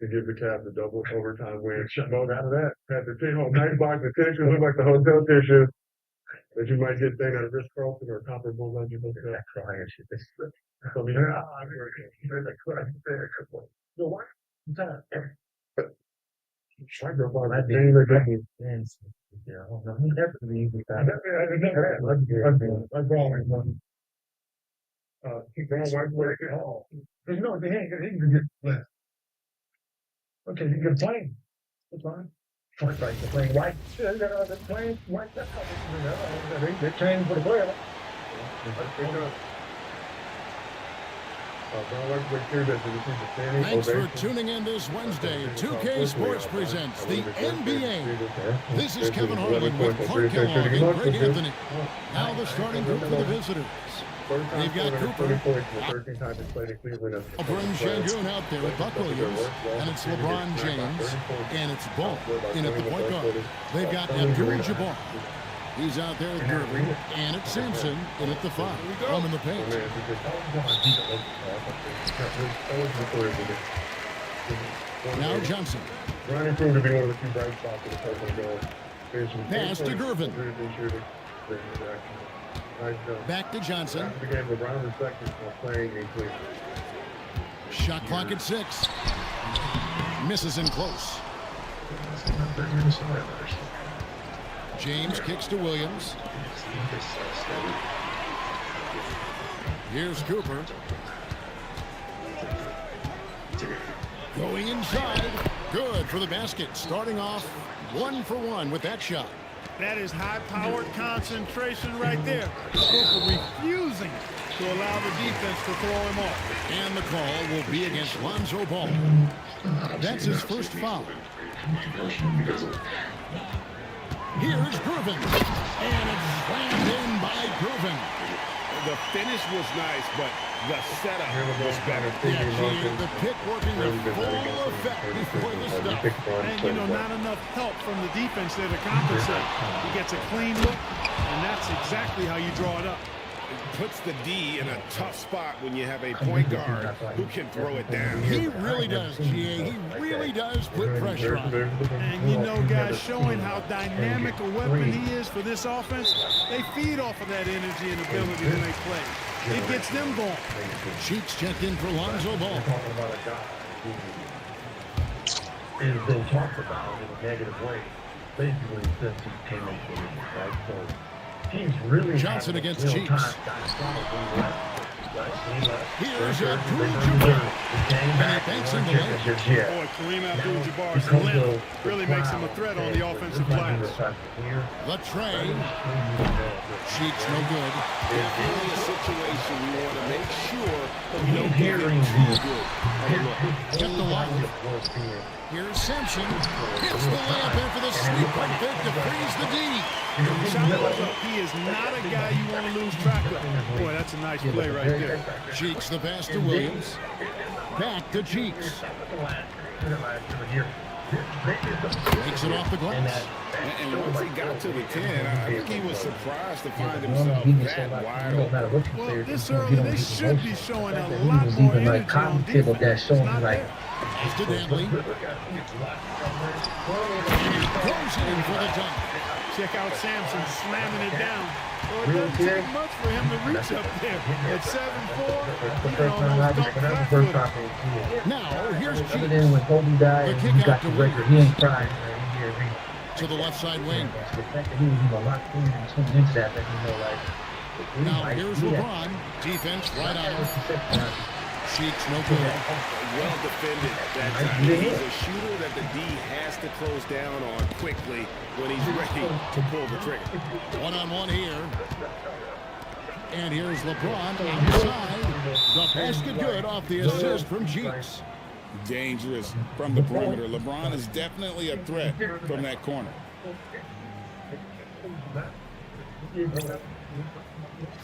to give the Cavs a double overtime win. Mode out of that. Had the nice box of tissues, look like the hotel tissues that you might get thing at a Ritz-Carlton or a comparable legend. Look at that crying shit. So, I mean, so why? Time. I go on that game again. Yeah, he definitely. I'm wrong. Keep going right where it all. You know, they ain't gonna get left. Okay, you can play. That's fine. Right, they're playing white. They're playing white. That's how they're training for the playoffs. Thanks for tuning in this Wednesday. 2K Sports presents the NBA. This is Kevin Harlan with Clark Kellogg and Greg Anthony. Now the starting group for the visitors. They've got Cooper, LeBron Şengün out there at Buck Williams, and it's LeBron James, and it's Ball in at the point guard. They've got Abdul-Jabbar. He's out there at Gervin, and it's Simpson in at the 5. Home in the paint. Now Johnson. Running proved to be one of the few bright spots in the first goal. Pass to Gervin. Back to Johnson. Shot clock at 6. Misses in close. James kicks to Williams. Here's Cooper. Going inside. Good for the basket. Starting off 1 for 1 with that shot. That is high-powered concentration right there. Cooper refusing to allow the defense to throw him off. And the call will be against Lonzo Ball. That's his first foul. Here's Gervin. And it's slammed in by Gervin. The finish was nice, but the setup was better. Yeah, the pick working in full effect before the stop. And, you know, not enough help from the defense there to compensate. He gets a clean look, and that's exactly how you draw it up. It puts the D in a tough spot when you have a point guard who can throw it down. He really does, GA. He really does put pressure on him. And, you know, guys, showing how dynamic a weapon he is for this offense, they feed off of that energy and ability to make plays. It gets them going. Cheeks checked in for Lonzo Ball. It's been talked about in a negative way, basically since he came into the league, right? So he's really Johnson against Cheeks. Here's Abdul-Jabbar. And he banks in the lane. Boy, Kareem Abdul-Jabbar's length really makes him a threat on the offensive glass. The tray. Cheeks no good. Definitely a situation you want to make sure you don't get good. Get the line. Here's Simpson. Hits the layup in for the sweep right there to freeze the D. He is not a guy you want to lose track of. Boy, that's a nice play right there. Cheeks the pass to Williams. Back to Cheeks. Makes it off the glass. And once he got to the 10, I think he was surprised to find himself that wide open. Well, this early, they should be showing a lot more energy on defense. It's not there. Pass to Dantley. Goes in for the dunk. Check out Sampson slamming it down. Well, it doesn't take much for him to reach up there. At 7'4", he can almost dunk flat-footed. Now, here's Cheeks. When Kobe died, The kick he out got to the record. He ain't crying. To the left side wing. The fact that he was a lot cleaner than 20 inches that, you know, like, Now here's LeBron. Defense right on him. Cheeks no good. Well defended that time. He's a shooter that the D has to close down on quickly when he's ready to pull the trigger. One-on-one here. And here's LeBron outside. The basket good off the assist from Cheeks. Dangerous from the perimeter. LeBron is definitely a threat from that corner.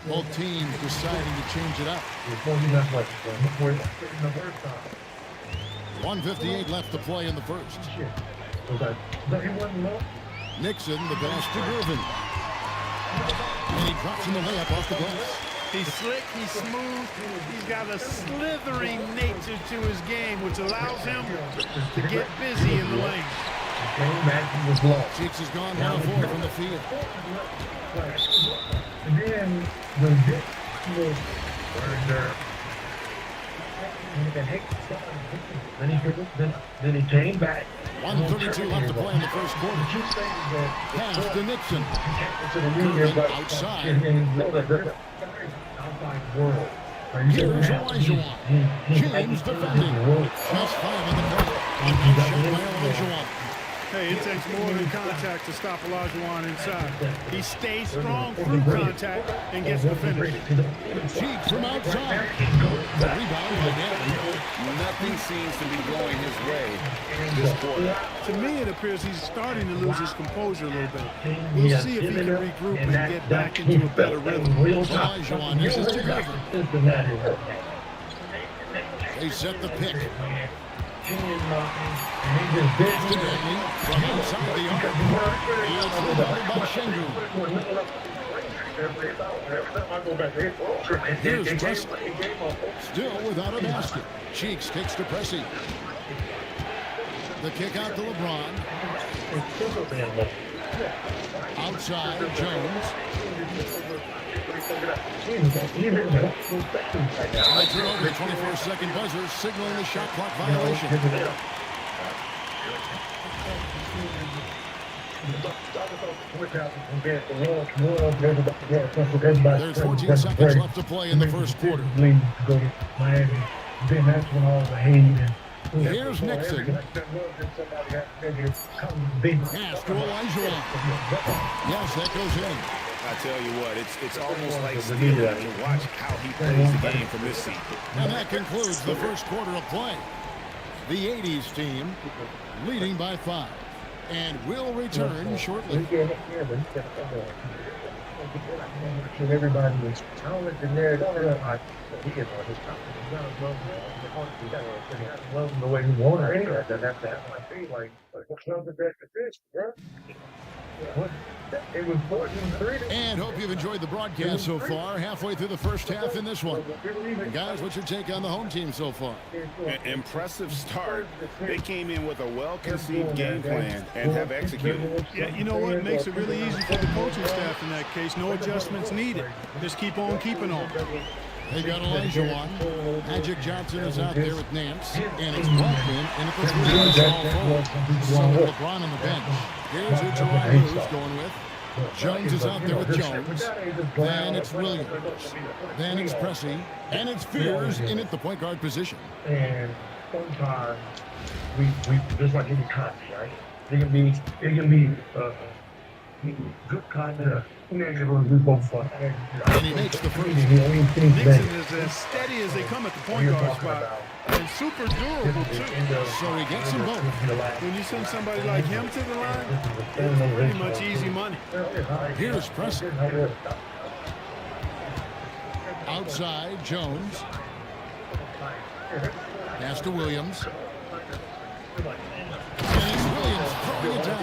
Both teams deciding to change it up. 1:58 left to play in the first. Nixon, the pass to Griffin. And he drops in the layup off the glass. He's slick, he's smooth, he's got a slithering nature to his game, which allows him to get busy in the lane. Cheeks has gone 1 of 4 from the field. And then the then he came back. 1:32 left to play in the first quarter. Pass to Nixon. Griffin outside. Here's Olajuwon. James defending. Just 5 in the court. Shot by Olajuwon. Hey, it takes more than contact to stop Olajuwon inside. He stays strong through contact and gets the finish. Cheeks from outside. The rebound by Dantley. Nothing seems to be going his way this quarter. To me, it appears he's starting to lose his composure a little bit. We'll see if he can regroup and get back into a better rhythm. Olajuwon, this is to Griffin. They set the pick. Pass to Dantley from inside the arc. It's rebounded by Şengün. Here's Presley. Still without a basket. Cheeks kicks to Pressey. The kick out to LeBron. Outside, Jones. I turn over the 24-second buzzer, signaling the shot clock violation. There's 14 seconds left to play in the first quarter. Here's Nixon. Pass to Olajuwon. Yes, that goes in. I tell you what, it's almost like stealing to watch how he plays the game from this seat. And that concludes the first quarter of play. The 80s team leading by 5. And will return shortly. Everybody was the way he wanted anyway. That's I feel like what's up with that fish, bro? It was 14-3. And hope you've enjoyed the broadcast so far. Halfway through the first half in this one. Guys, what's your take on the home team so far? Impressive start. They came in with a well-conceived game plan and have executed. Yeah, you know what makes it really easy for the coaching staff in that case? No adjustments needed. Just keep on keeping on. They got Olajuwon. Magic Johnson is out there with Nance. And it's Blackman in at the 3. Small forward. So LeBron on the bench. Here's who Toronto's going with. Jones is out there with Jones. Then it's Williams. Then it's Pressey. And it's Fears in at the point guard position. And sometimes we just like any country, right? It can be good content. And he makes the first. Nixon is as steady as they come at the point guard spot. And super durable, too. So he gets them both. When you send somebody like him to the line, it's pretty much easy money. Here's Preston. Outside, Jones. Pass to Williams. And it's Williams throwing it down.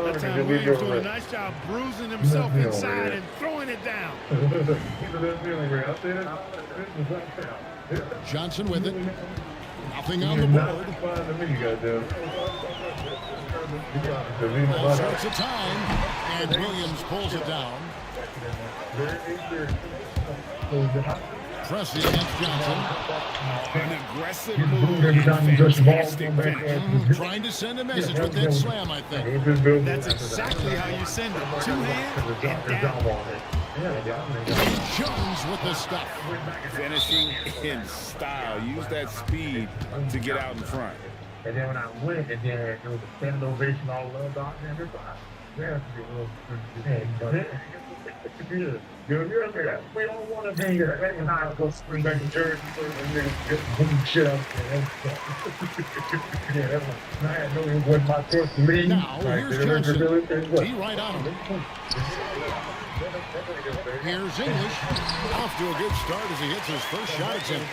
That time Williams doing a nice job bruising himself inside and throwing it down. Johnson with it. Nothing on the board. All sorts of time. And Williams pulls it down. Pressey against Johnson. An aggressive move. Fantastic finish. Trying to send a message with that slam, I think. That's exactly how you send it. Two hands and down. Jones with the stuff. Finishing in style. Use that speed to get out in front. And then when I went, and then it was a standing ovation, all love, dog, man, there's we don't want to be here. And I'll go spring back to Jersey and then get shit up. Yeah, that was, I know it wasn't my first league. Now, here's Johnson. He right on him. Here's English. Off to a good start as he hits his first shot attempt.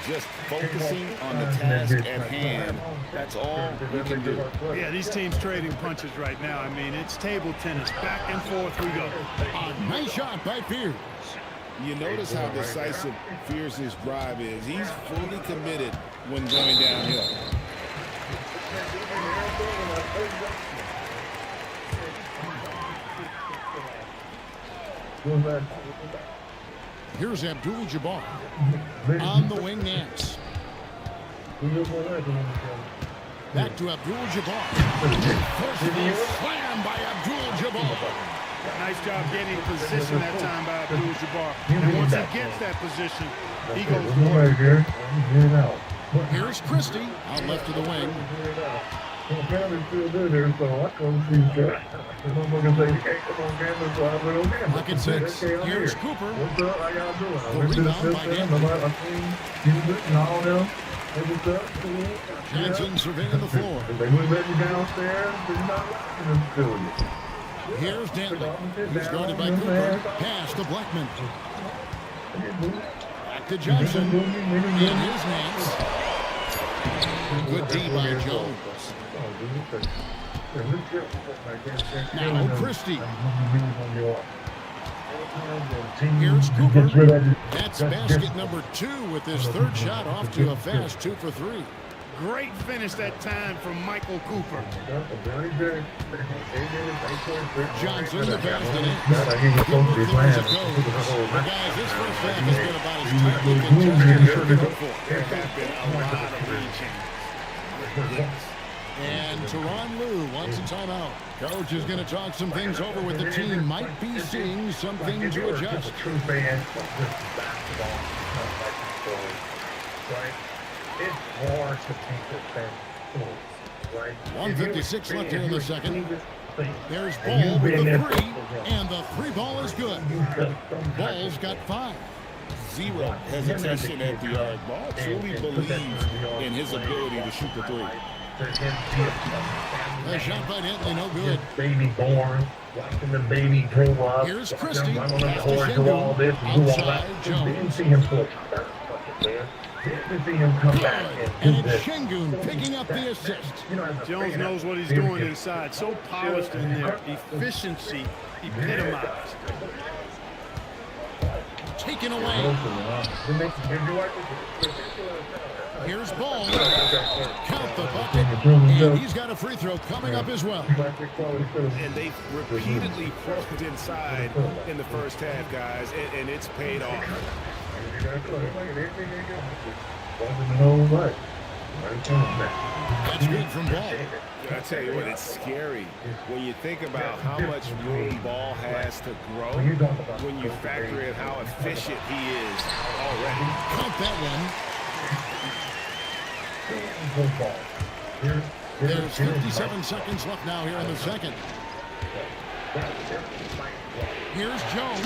Just focusing on the task at hand. That's all we can do. Yeah, these teams trading punches right now. I mean, it's table tennis. Back and forth we go. A nice shot by Fears. You notice how decisive Fears' drive is. He's fully committed when going downhill. Here's Abdul-Jabbar. On the wing, Nance. Back to Abdul-Jabbar. First slam by Abdul-Jabbar. Nice job getting position that time by Abdul-Jabbar. And once he gets that position, he goes for it. Here's Christie. Out left to the wing. Pocket six. Here's Cooper. The rebound by Dantley. Johnson surveying the floor. Here's Dantley. He's guarded by Cooper. Pass to Blackman. Back to Johnson. In his hands. Good D by Jones. Now Christie. Here's Cooper. That's basket number 2 with his third shot off to a fast 2 for 3. Great finish that time from Michael Cooper. Johnson, the pass to Nance. But guys, this first half has been about as tightly contested as you can hope for. There have been a lot of lead changes. And Tyronn Lue wants a timeout. Coach is going to talk some things over with the team. Might be seeing something to adjust. It's hard to take the fence. 1:56 left here in the second. There's Ball with the 3, and the 3 ball is good. Ball's got 5. Zero hesitation at the arc. Ball truly believes in his ability to shoot the 3. A shot by Dantley, no good. Baby born, watching the baby grow up. Here's Christie. I'm on the court, do all this, do all that. Outside Jones. Didn't see him push. Didn't see him come back And and do it's this. Şengün picking up the assist. Jones knows what he's doing inside. So polished in there. Efficiency epitomized. Taken away. Here's Ball. Count the bucket. And he's got a free throw coming up as well. And they repeatedly pushed inside in the first half, guys, and it's paid off. That's good from Ball. I tell you what, it's scary when you think about how much room Ball has to grow when you factor in how efficient he is already. Count that one. There's 57 seconds left now here in the second. Here's Jones.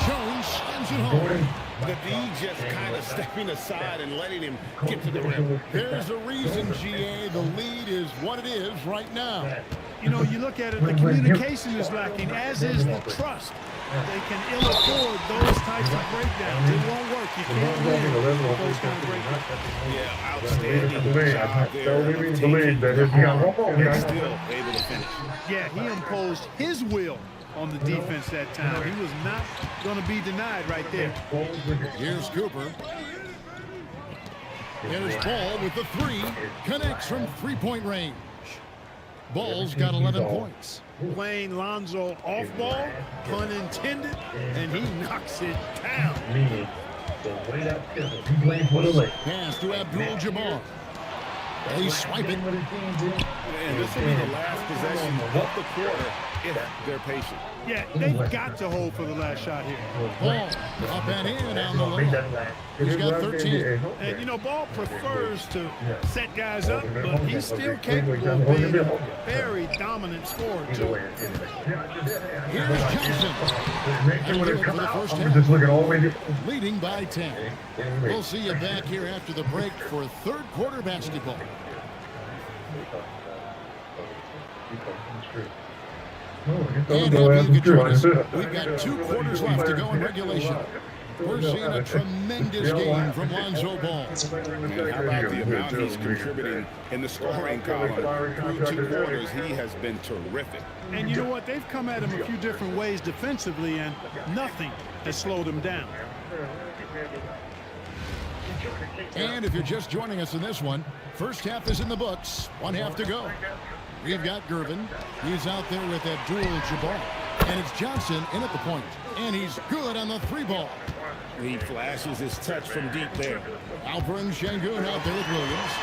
Jones slams it home. The D just kind of stepping aside and letting him get to the rim. There's a reason, GA, the lead is what it is right now. You know, you look at it, the communication is lacking, as is the trust. They can ill afford those types of breakdowns. It won't work. You can't win with those kind of breakdowns. Yeah, outstanding job there. And still able to finish. Yeah, he imposed his will on the defense that time. He was not going to be denied right there. Here's Cooper. There's Ball with the 3. Connects from three-point range. Ball's got 11 points. Playing Lonzo off ball, pun intended, and he knocks it down. Pass to Abdul-Jabbar. They swipe it. And this will be the last possession of the quarter if they're patient. Yeah, they've got to hold for the last shot here. Ball up and in on the low. He's got 13. And, you know, Ball prefers to set guys up, but he's still capable of being a very dominant scorer, too. Here's Johnson. That'll do it for the first half. Leading by 10. We'll see you back here after the break for third quarter basketball. And happy you could join us. We've got 2 quarters left to go in regulation. We're seeing a tremendous game from Lonzo Ball. And how about the amount he's contributing in the scoring column? Through 2 quarters, he has been terrific. And you know what? They've come at him a few different ways defensively, and nothing has slowed him down. And if you're just joining us in this one, first half is in the books. 1 half to go. We've got Gervin. He's out there with Abdul-Jabbar. And it's Johnson in at the point. And he's good on the 3-ball. He flashes his touch from deep there. Alperen Şengün out there with Williams.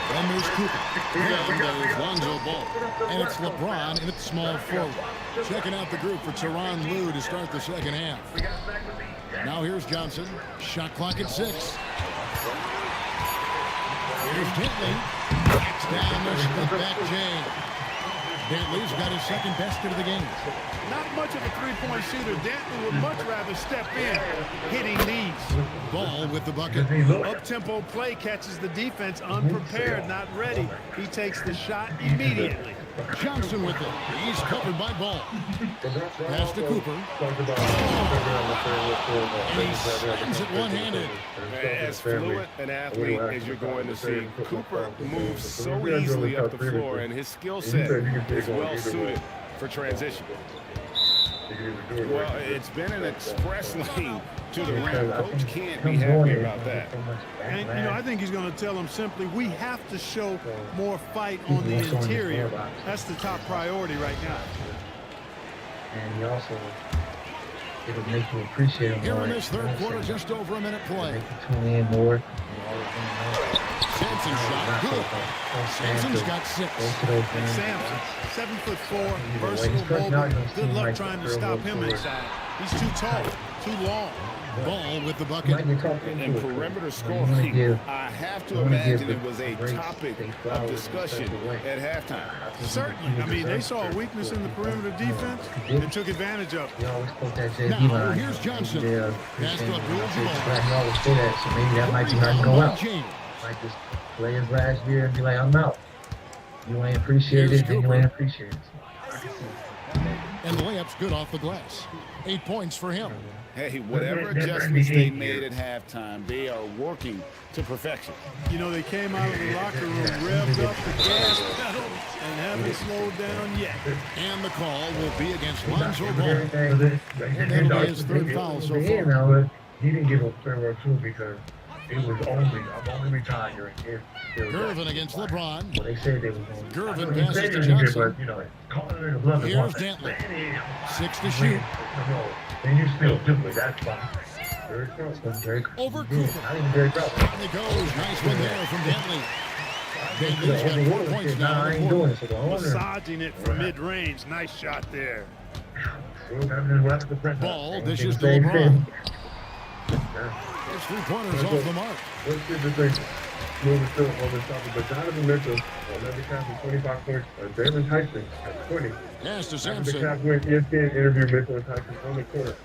Then there's Cooper. Then there's Lonzo Ball. And it's LeBron in at small forward. Checking out the group for Tyronn Lue to start the second half. Now here's Johnson. Shot clock at 6. Here's Dentley. Backs down the split back James. Dentley's got his second basket of the game. Not much of a three-point shooter. Dentley would much rather step in, hitting these. Ball with the bucket. Up-tempo play catches the defense unprepared, not ready. He takes the shot immediately. Johnson with it. He's covered by Ball. Pass to Cooper. And he slams it one-handed. As fluent an athlete as you're going to see, Cooper moves so easily up the floor, and his skill set is well suited for transition. Well, it's been an express lane to the rim. Coach can't be happy about that. And, you know, I think he's going to tell them simply, we have to show more fight on the interior. That's the top priority right now. And he also, it'll make you appreciate him Here more. in this third quarter, just over a minute play. Make you tune in more. Sampson's shot good. Sampson's got 6. Sampson, 7'4", versatile, mobile. Good luck trying to stop him inside. He's too tall, too long. Ball with the bucket. And perimeter scoring, I have to imagine it was a topic of discussion at halftime. Certainly. I mean, they saw a weakness in the perimeter defense and took advantage of it. Now, here's Johnson. Pass to Abdul-Jabbar. So maybe that might be not go out. Might just play his last year and be like, I'm out. You ain't appreciated, then you ain't appreciated. And the layup's good off the glass. 8 points for him. Hey, whatever adjustments they made at halftime, they are working to perfection. You know, they came out of the locker room, revved up the gas pedal, and haven't slowed down yet. And the call will be against Lonzo Ball. That'll be his 3rd foul so far. He didn't give a farewell too because it was I'm only retiring if Gervin against LeBron. Well, they said they were going to. Gervin passes to Johnson. But, you know, calling it a bluff. Here's Dentley. 6 to shoot. And you still do it. That's fine. Over Cooper. And it goes. Nice one there from Dentley. Dentley's got 4 points now on the board. Massaging it from mid-range. Nice shot there. Ball dishes to LeBron. His 3-pointers off the mark. Let's get the thing. Moving still on the top of the Donovan Mitchell, 11 times with 25 points. Darren Tyson at 20. Pass to The Sampson. Capwin ESPN interview Mitchell and Tyson on the court.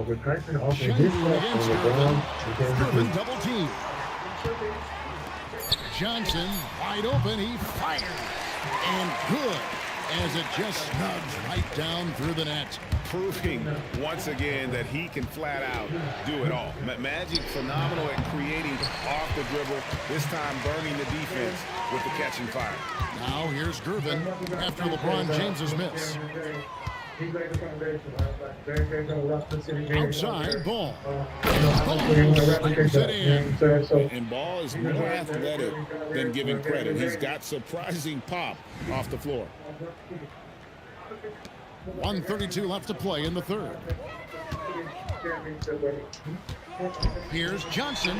With Tyson offering his shot on LeBron. Gervin double team. Johnson wide open. He fires. And good as it just snugs right down through the net. Proving once again that he can flat out do it all. Magic phenomenal at creating off the dribble, this time burning the defense with the catching fire. Now here's Gervin after LeBron James's miss. Outside Ball. Slams it in. And Ball is more athletic than giving credit. He's got surprising pop off the floor. 1:32 left to play in the third. Here's Johnson.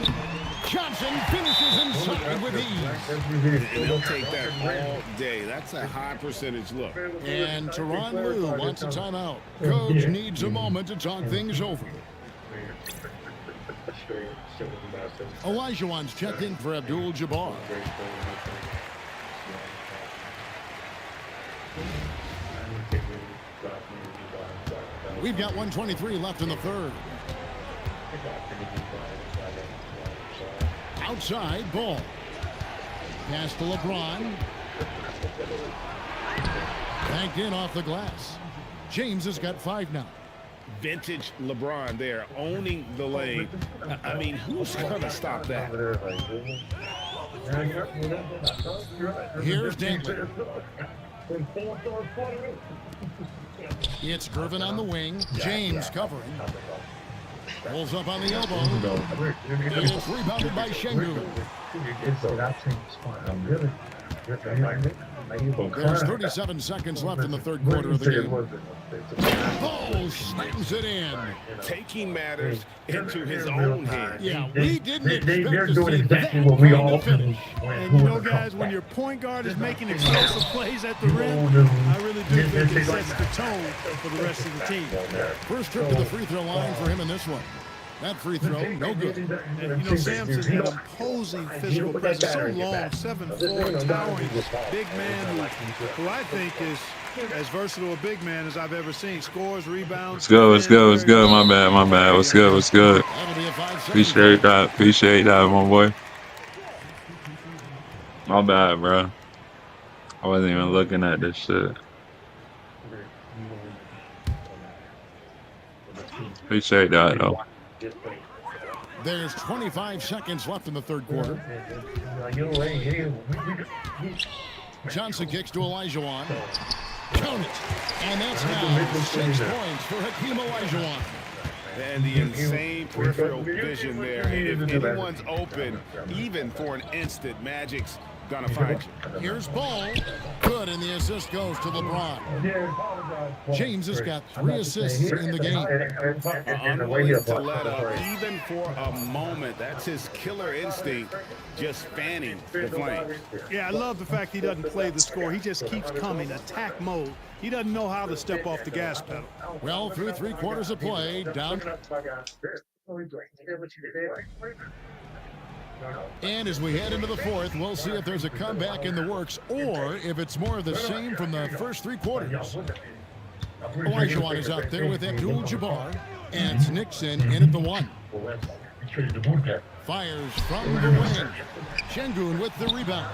Johnson finishes inside. wide with ease. And they'll take that all day. That's a high percentage look. And Tyronn Lue wants a timeout. Coach needs a moment to talk things over. Olajuwon's checked in for Abdul-Jabbar. We've got 1:23 left in the third. Outside, ball. Pass to LeBron. Banked in off the glass. James has got 5 now. Vintage LeBron there, owning the lane. I mean, who's going to stop that? Here's Dantley. It's Gervin on the wing. James covering. Pulls up on the elbow. It's rebounded by Şengün. There's 37 seconds left in the third quarter of the game. Oh, slams it in. Taking matters into his own hands. Yeah, we didn't expect They're to doing see exactly that what we kind all of finish. And you know, guys, when your point guard is making explosive plays at the rim, I really do think it sets the tone for the rest of the team. First trip to the free throw line for him in this one. That free throw, no good. And, you know, Sampson's an imposing physical presence, so long, 7'4", towering, big man who I think is as versatile a big man as I've ever seen. Scores, rebounds. Let's go. My bad. What's good? That'll be a 5-second. Appreciate that, my boy. My bad, bro. I wasn't even looking at this shit. Appreciate that, though. There's 25 seconds left in the third quarter. Johnson kicks to Olajuwon. Count it. And that's now 6 points for Hakeem Olajuwon. And the insane peripheral vision there. If anyone's open, even for an instant, Magic's gonna find you. Here's Ball. Good, and the assist goes to LeBron. James has got 3 assists in the game. Unwilling to let up, even for a moment. That's his killer instinct, just fanning the flames. Yeah, I love the fact he doesn't play the score. He just keeps coming, attack mode. He doesn't know how to step off the gas pedal. Well, through 3 quarters of play, down. And as we head into the fourth, we'll see if there's a comeback in the works or if it's more of the same from the first 3 quarters. Olajuwon is out there with Abdul-Jabbar, and it's Nixon in at the 1. Fires from the wing. Şengün with the rebound.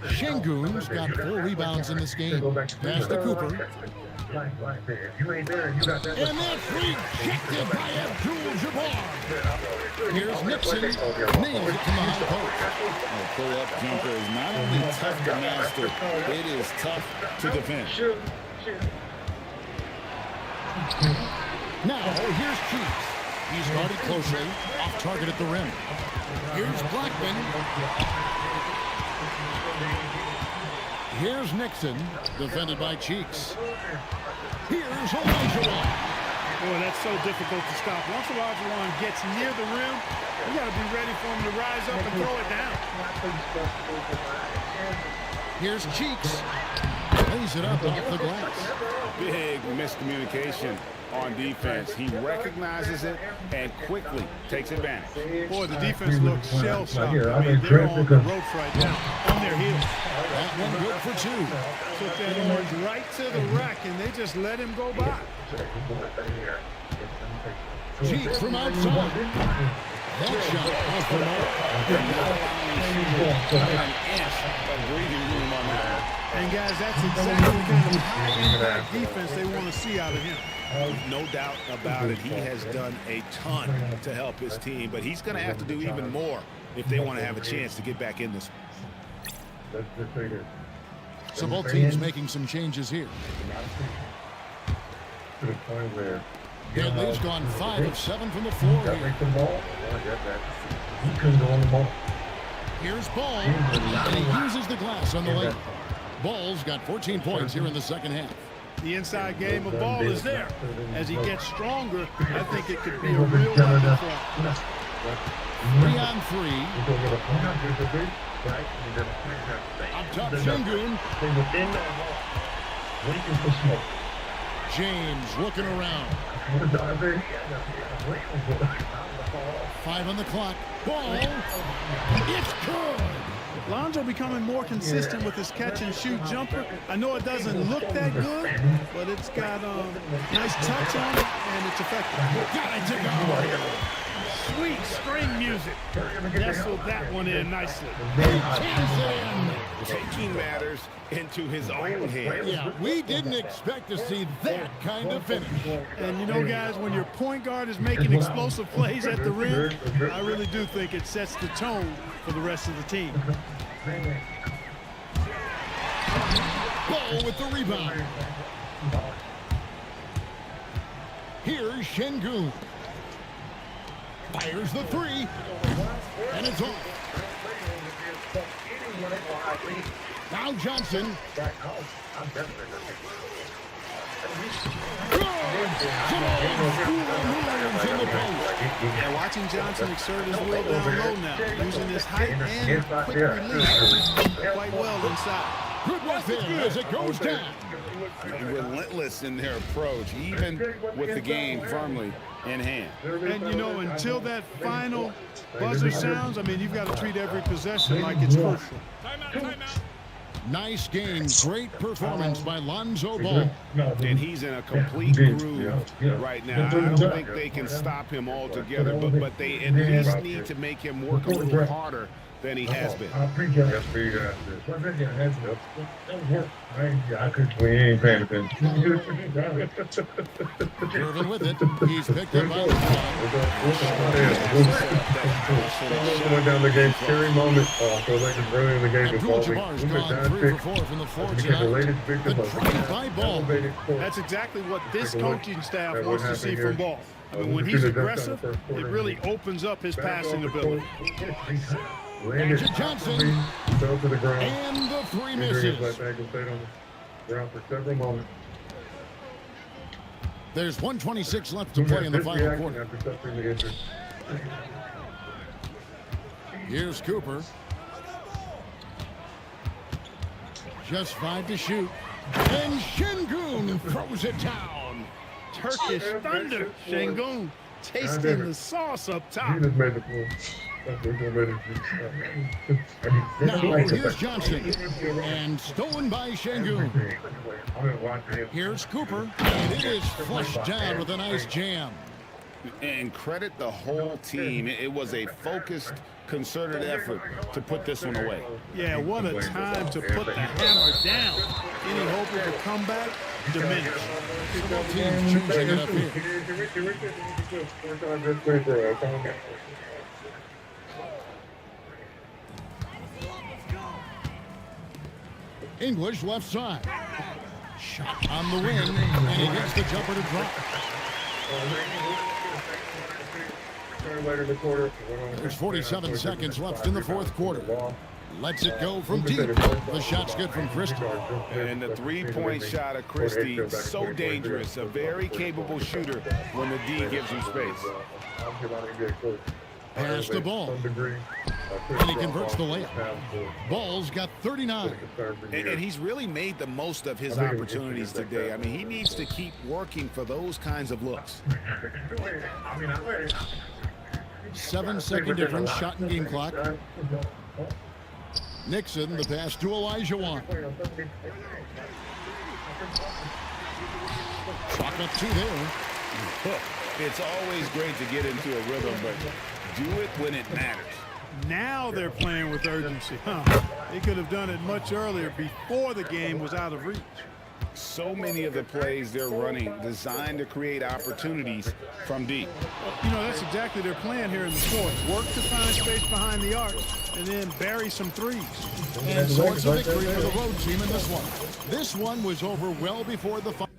Şengün's got 4 rebounds in this game. Pass to Cooper. And that's rejected by Abdul-Jabbar. Here's Nixon. Nails it from the high post. A pull-up jumper is not only tough to master, it is tough to defend. Now, here's Cheeks. He's guarded closely, off target at the rim. Here's Blackman. Here's Nixon, defended by Cheeks. Here's Olajuwon. Boy, that's so difficult to stop. Once Olajuwon gets near the rim, you got to be ready for him to rise up and throw it down. Here's Cheeks. Lays it up off the glass. Big miscommunication on defense. He recognizes it and quickly takes advantage. Boy, the defense looks shell-shocked. I mean, they're on the ropes right now, on their heels. That one good for 2. Took that orange right to the rack, and they just let him go by. Cheeks from outside. That shot off the mark. And guys, that's exactly the kind of high-impact defense they want to see out of him. No doubt about it. He has done a ton to help his team, but he's going to have to do even more if they want to have a chance to get back in this one. So both teams making some changes here. Bentley's gone 5 of 7 from the floor here. Here's Ball, and he uses the glass on the lane. Ball's got 14 points here in the second half. The inside game of Ball is there. As he gets stronger, I think it could be a real weapon for him. 3 on 3. Up top, Şengün. James looking around. 5 on the clock. Ball. It's good. Lonzo becoming more consistent with his catch-and-shoot jumper. I know it doesn't look that good, but it's got nice touch on it, and it's effective. Got it to go. Sweet string music. Nestled that one in nicely. Taking matters into his own hands. Yeah, we didn't expect to see that kind of finish. And you know, guys, when your point guard is making explosive plays at the rim, I really do think it sets the tone for the rest of the team. Ball with the rebound. Here's Şengün. Fires the 3. And it's off. Now Johnson. Yeah, watching Johnson exert his will down low now, using his height and quick release quite well inside. Good work there as it goes down. Relentless in their approach, even with the game firmly in hand. And, you know, until that final buzzer sounds, I mean, you've got to treat every possession like it's crucial. Nice game. Great performance by Lonzo Ball. And he's in a complete groove right now. I don't think they can stop him altogether, but they at least need to make him work a little harder than he has been. We ain't paying attention. Irvin with it. He's picked up by Went down the game, scary moment. So they can run in the game. Abdul-Jabbar's gone 3 for 4 from the floor tonight. The drive by Ball. That's exactly what this coaching staff wants to see from Ball. I mean, when he's aggressive, it really opens up his passing ability. Magic Johnson. Fell to the ground. And the 3 Misses. misses. Stayed on the ground for several moments. There's 1:26 left to play in the final quarter. Here's Cooper. Just 5 to shoot. And Şengün throws it down. Turkish thunder. Şengün tasting the sauce up top. He just made the move. Now here's Johnson. And stolen by Şengün. Here's Cooper. And it is flushed down with a nice jam. And credit the whole team. It was a focused, concerted effort to put this one away. Yeah, what a time to put the hammer down. Any hope of a comeback diminished. Both teams changing it up here. English left side. Shot on the wing, and he gets the jumper to drop. There's 47 seconds left in the fourth quarter. Lets it go from deep. The shot's good from Christie. And the three-point shot of Christie, so dangerous. A very capable shooter when the D gives him space. Pass the ball. And he converts the layup. Ball's got 39. And he's really made the most of his opportunities today. I mean, he needs to keep working for those kinds of looks. 7-second difference, shot and game clock. Nixon, the pass to Olajuwon. Clock up 2 there. It's always great to get into a rhythm, but do it when it matters. Now they're playing with urgency. They could have done it much earlier before the game was out of reach. So many of the plays they're running designed to create opportunities from deep. You know, that's exactly their plan here in the fourth. Work to find space behind the arc and then bury some threes. And so it's a victory for the road team in this one. This one was over well before the final.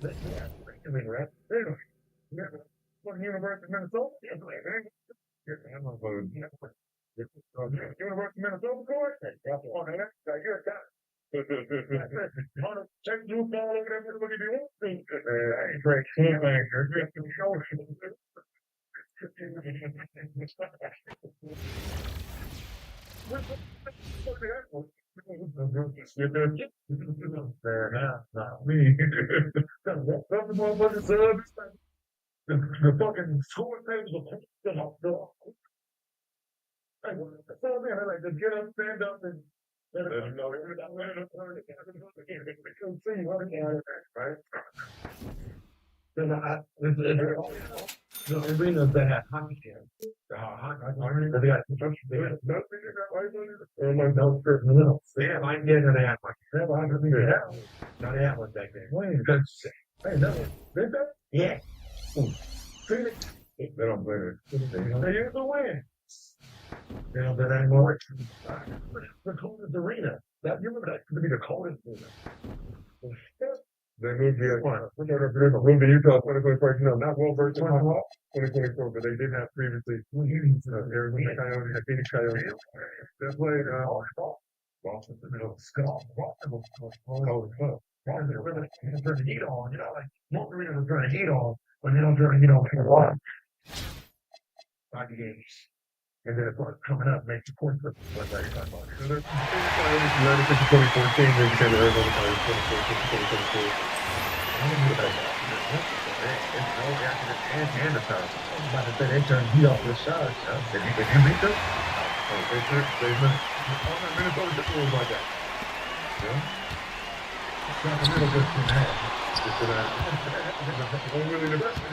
University of Minnesota. University of Minnesota court. You're done. Check you ball over there. Look at you. Frank Can't The fucking score page was like just get up, stand up, and right? The arenas that have hockey cams. They got construction. They got no. They have I get and they have like now they have one back there. Hey, no, they better. Yeah. Phoenix. They don't play it. They use the win. You know, that ain't more. The coldest arena. That you remember that could be the coldest arena. They moved the moved to Utah 2024. No, not Wilbur 2024, but they did have previously Arizona Coyotes, Phoenix Coyotes. They played Boston, the middle of Scott. Boston really turn the heat on. You know, like most arenas are turning the heat on, but they don't turn the heat on for a while. 5 games. And then it starts coming up, makes the court trip. Like you're talking about. So there's 2014, they became the Arizona Coyotes 2014. And the time. I'm about to say they turned heat off the side. Did you beat them? Minnesota just was like that. Yeah. Sacramento just didn't have. Really the best.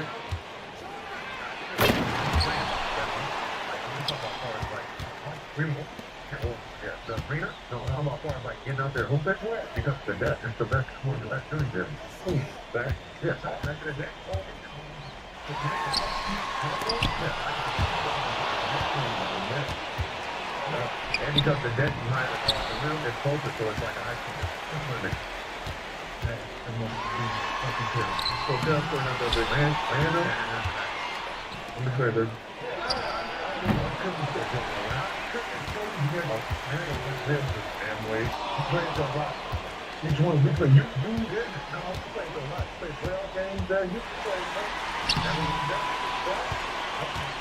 Yeah, the arena. No, how about far like getting out there? Who's that? Because the best. It's the best score in the last 30 years. Back. Yes, back in the day. And because the deck behind the rim is closer, so it's like a high school. So just for another man, let me say this. Each one we play you do this. No, we play a lot. We play 12 games there. You play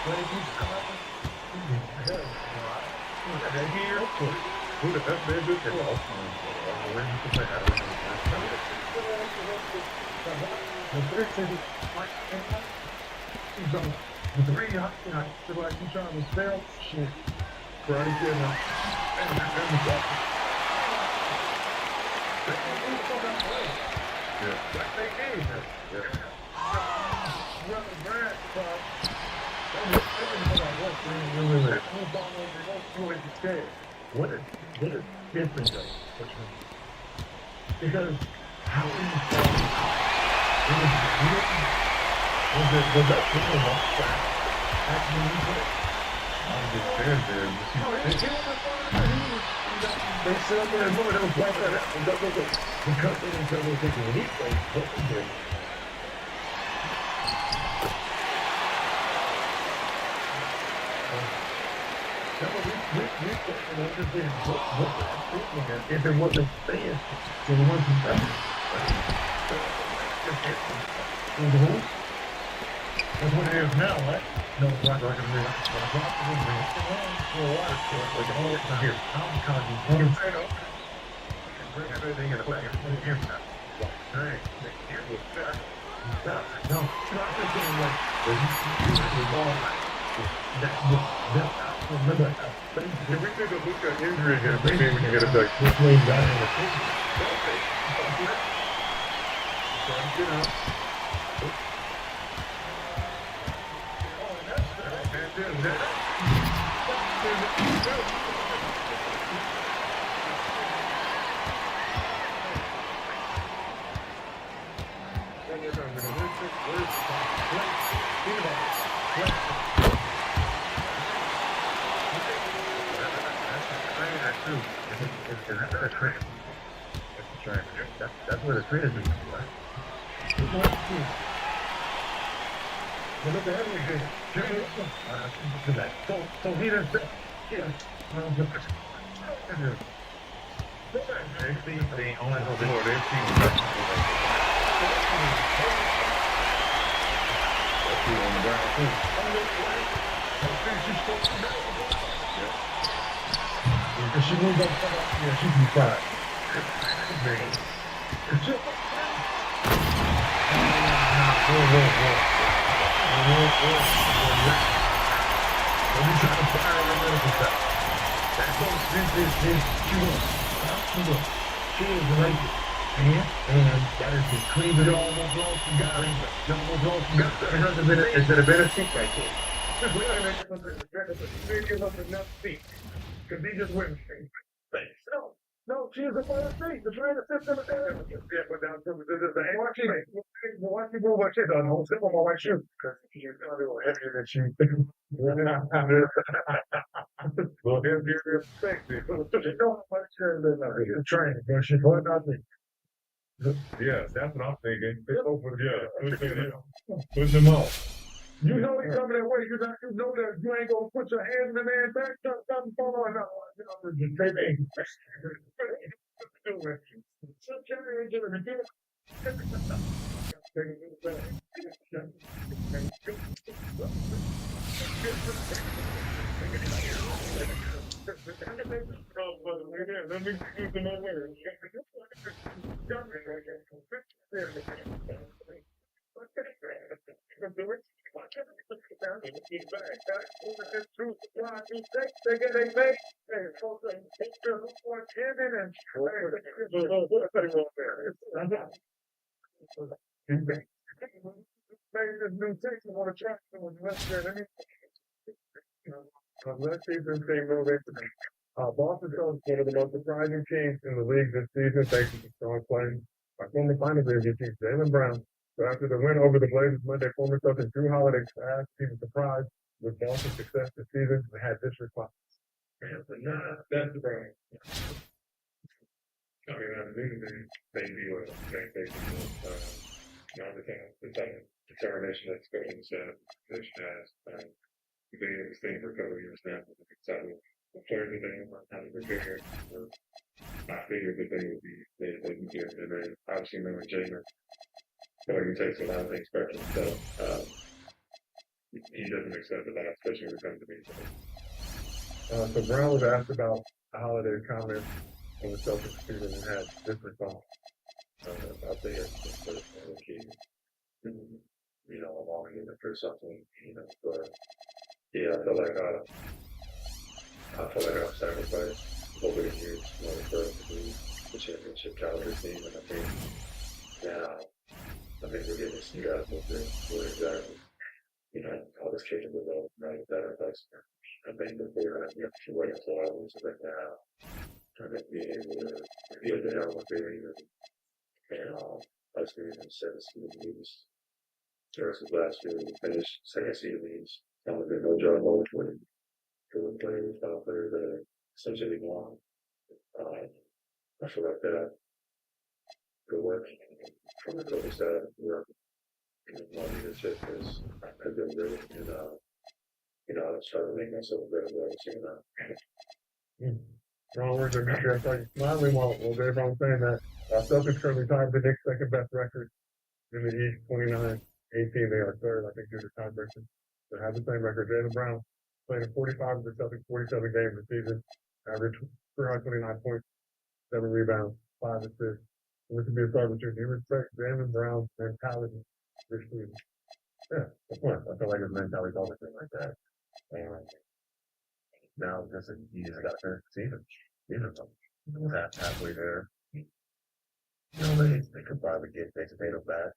play each conference. Here, who the best man do it all? When you can play out of the three, you know, feel like you trying to spell shit. Karate Kid, and yeah. Like they did. Yeah. What is different though? Because how do you was that actually they sit up there and move it and play that out and don't look because they didn't tell me taking a heat play. What they did. If it wasn't fans, so it wasn't fans. That's what it is now, right? No, it's not going to be. Here, I'm talking. Bring everything in the back. No, it's not just being like remember, if we take a look at injury here, maybe we can get it back. This way down in the pitch. Get out. That's where the trade is. So he doesn't. They only hold the Because she moved up, yeah, she'd be fine. Let me try to fire the medical stuff. That's what she was elected. And that is the clean it all the blows from God. No more blows from God. It's been a seat right there. We gotta make it look enough seat. Because he just went straight. No, she is a fire seat. The trainer sits in the bed. Yeah, but down to the watch me move my shit on. I'll sit on my white shoe. Because he is a little heavier than she. Well, here's sexy. No, much the trainer. But she going out there. Yeah, that's what I'm thinking. Push him off. You know he's coming that way. You know that you ain't gonna put your hand in the man's back. Something fall on. No, just take it. Let me use the words. Let's see if this thing moves into me. Boston Celtics, one of the most surprising teams in the league this season, thanks to strong play by former finals MVP Jaylen Brown. So after the win over the Blazers Monday, former Celtics Drew Holiday asked he was surprised with Boston's success this season. They had this response. That's the Brown. I mean, I knew they do it. They do the determination that Scotland said this has. They staying for a couple of years now. So the players that they have to prepare for, I figured that they would be, they can get, and then obviously knowing Jaylen, he takes a lot of things back from himself. He doesn't accept a lot, especially when it comes to me. So Brown was asked about Holiday's comments on the Celtics season and had this response. I think it's the key, along in it for something, but yeah, I feel like I've sacrificed over the years, for the championship caliber team, and I think now, we're getting to see guys where exactly, all this capable of, right, that advice. I think that they're going to have to wait until I lose it now, trying to be able to be able to help with their and us being in 17 leagues versus last year, we finished second seed leagues. There's no Joe Moe winning. Good players, players that are essentially long. I feel like that good work from the coaching staff. My leadership has been great, and I was trying to make myself better than I've seen that. Wrong words are good. I saw you smiling while Dave Brown saying that. Celtics currently tied the Knicks' second best record in the East, 29-18. They are third, I think, due to tiebreakers. They have the same record. Jaylen Brown played in 45 of the Celtics' 47 games this season, averaged 329 points, 7 rebounds, 5 assists. This would be a start with you. Do you respect Jaylen Brown's mentality this season? Yeah, of course. I feel like his mentality is always been like that. And now you just got to finish the season. Halfway there. They could probably get Jason Tatum back.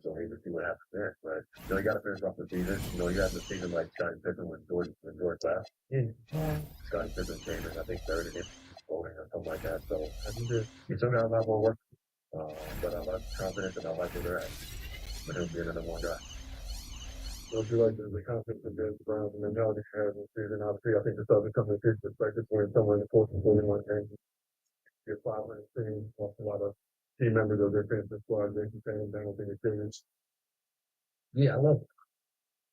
So maybe see what happens there. But you got to finish off the season. You have the season like Scottie Pippen when George left. Scottie Pippen came in, I think, third in voting or something like that. So I think you still got a lot more work. But I'm confident that I like where they're at. But he'll be another one guy. Don't you like the confidence of Jaylen Brown's mentality he has this season? Obviously, I think the Southern Company is expected to win somewhere in the 4th and 41 games. Get 500 teams, lost a lot of team members of their defensive squad. Jason Tatum, I don't think it's serious. Yeah, I love it.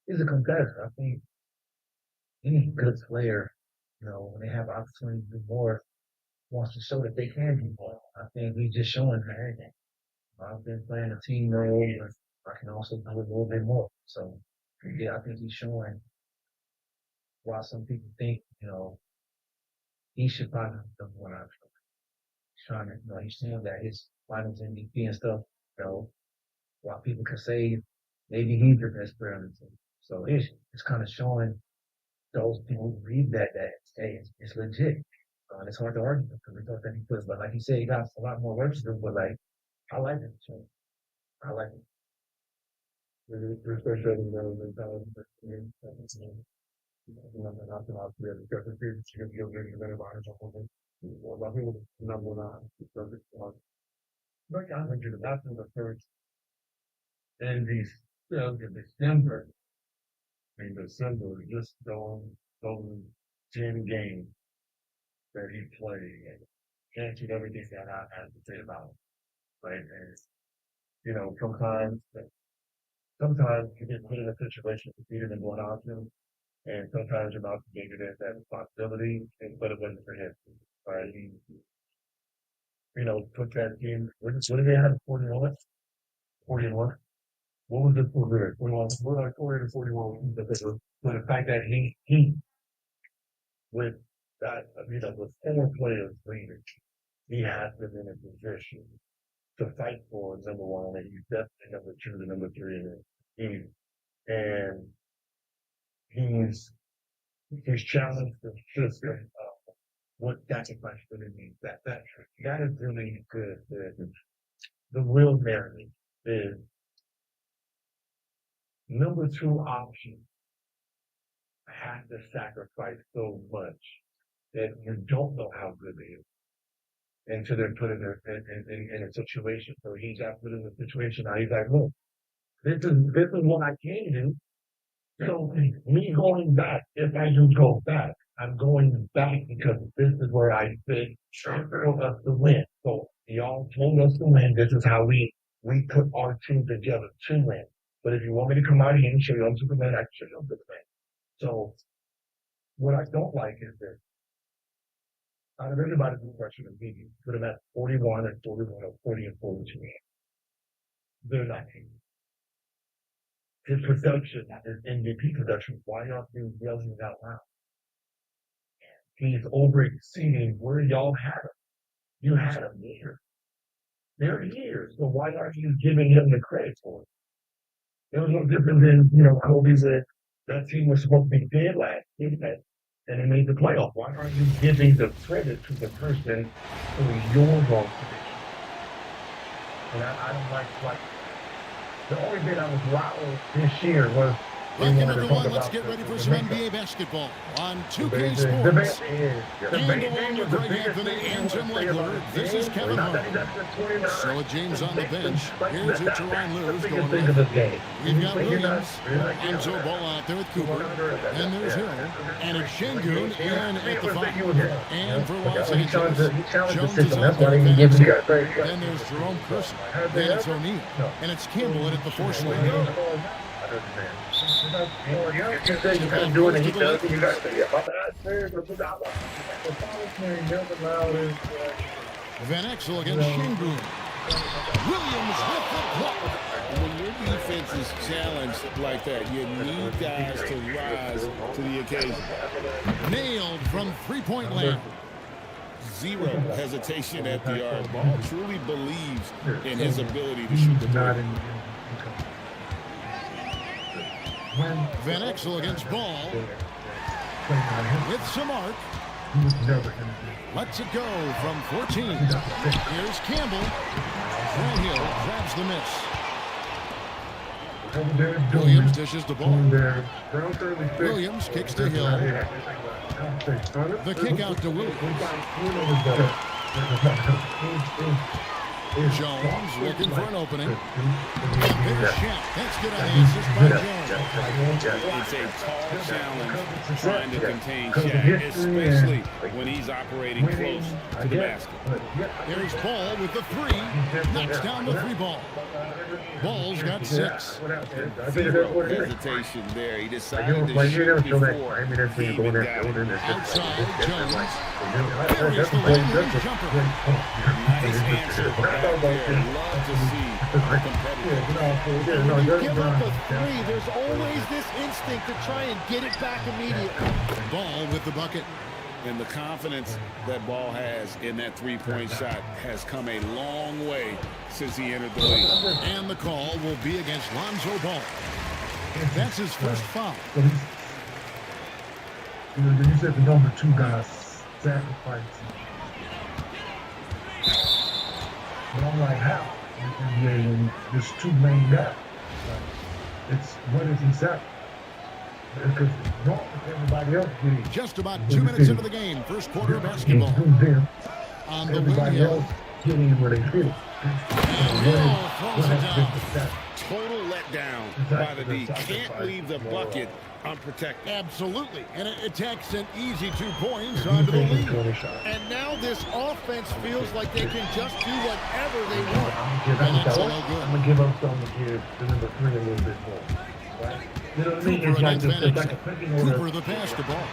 He's a competitor. I think any good player, when they have opportunity to do more, wants to show that they can do more. I think he's just showing everything. I've been playing a team role, but I can also do a little bit more. So, yeah, I think he's showing why some people think, he should probably have one out. Trying to, he's saying that his finals MVP and stuff, while people can say maybe he's the best player on the team. So it's kind of showing those people who read that hey, it's legit. And it's hard to argue because we thought that he was, but like you said, he got a lot more work to do. But like, I like it. So I like it. And December, December, just those 10 games that he played, and can't keep everything that I had to say about him. Right? And, sometimes you get put in a situation to beat him and going out to him, and sometimes you're not bigger than that responsibility, but it wasn't for him. Right? He, put that team, what did they have, 41? 41? What was the full record? 41, we're like 40 to 41. But the fact that he with that, with 4 players leading, he has been in a position to fight for number 1, and he's definitely number 2 to number 3 in the team. And he's challenged the system of what sacrifice really means. That is really good. The real narrative is number 2 option has to sacrifice so much that you don't know how good they is until they're put in a situation. So he got put in a situation. Now he's like, look, this is what I can do. So me going back, if I do go back, I'm going back because this is where I fit for us to win. So y'all told us to win. This is how we put our team together to win. But if you want me to come out here and show you I'm Superman, I can show you I'm Superman. So what I don't like is this. Out of everybody's question of media, put them at 41 and 41 or 40 and 42. They're not here. His production, his MVP production, why aren't you yelling it out loud? He's over exceeding where y'all had him. You had him here. They're here. So why aren't you giving him the credit for it? It was no different than, Kobe said that team was supposed to be dead last year and they made the playoff. Why aren't you giving the credit to the person who is your wrong position? And I don't like the only bit I was riled this year was Welcome everyone, let's get ready for some NBA basketball on 2K Sports. And along with Greg Anthony and Jim Legler, this is Kevin Hart. So with James on the bench, here's who Teron Lewis going with. We've got Williams and Joe Ball out there with Cooper. And there's Hill. And it's Şengün in at the 5. And for Los Angeles, Jones is out there with Then there's Jerome Kersen. Then it's O'Neal. And it's Campbell in at the 4 slot. Van Exel against Şengün. Williams with the block. When your defense is challenged like that, you need guys to rise to the occasion. Nailed from 3-point land. Zero hesitation at the arc. Ball truly believes in his ability to shoot the ball. Van Exel against Ball. With some arc. Lets it go from 14. Here's Campbell. Hill grabs the miss. Williams dishes the ball. Williams kicks to Hill. The kick out to Williams. Jones looking for an opening. There's Shaq. That's good on the assist by Jones. It's a tall challenge trying to contain Shaq, especially when he's operating close to the basket. There's Ball with the 3. Knocks down the 3 ball. Ball's got 6. Zero hesitation there. He decided to shoot before he even got it. Outside, Jones. There's the long-range jumper. Nice answer back there. Love to see the competitive. When you give up a 3, there's always this instinct to try and get it back immediately. Ball with the bucket. And the confidence that Ball has in that three-point shot has come a long way since he entered the league. And the call will be against Lonzo Ball. That's his first foul. You said the number 2 guy sacrificing. But I'm like, how? And there's 2 main guys. It's what is he sacrificing? Because everybody else getting. Just about 2 minutes into the game, first quarter of basketball. On the wing, Hill. Getting where they fit. Hill throws it down. Total letdown by the D. Can't leave the bucket unprotected. Absolutely. And it takes an easy 2 points onto the lead. And now this offense feels like they can just do whatever they want. I'm going to give up something to give the number 3 a little bit more. Right? You know what I mean? Cooper It's like a picking order. Cooper the basketball.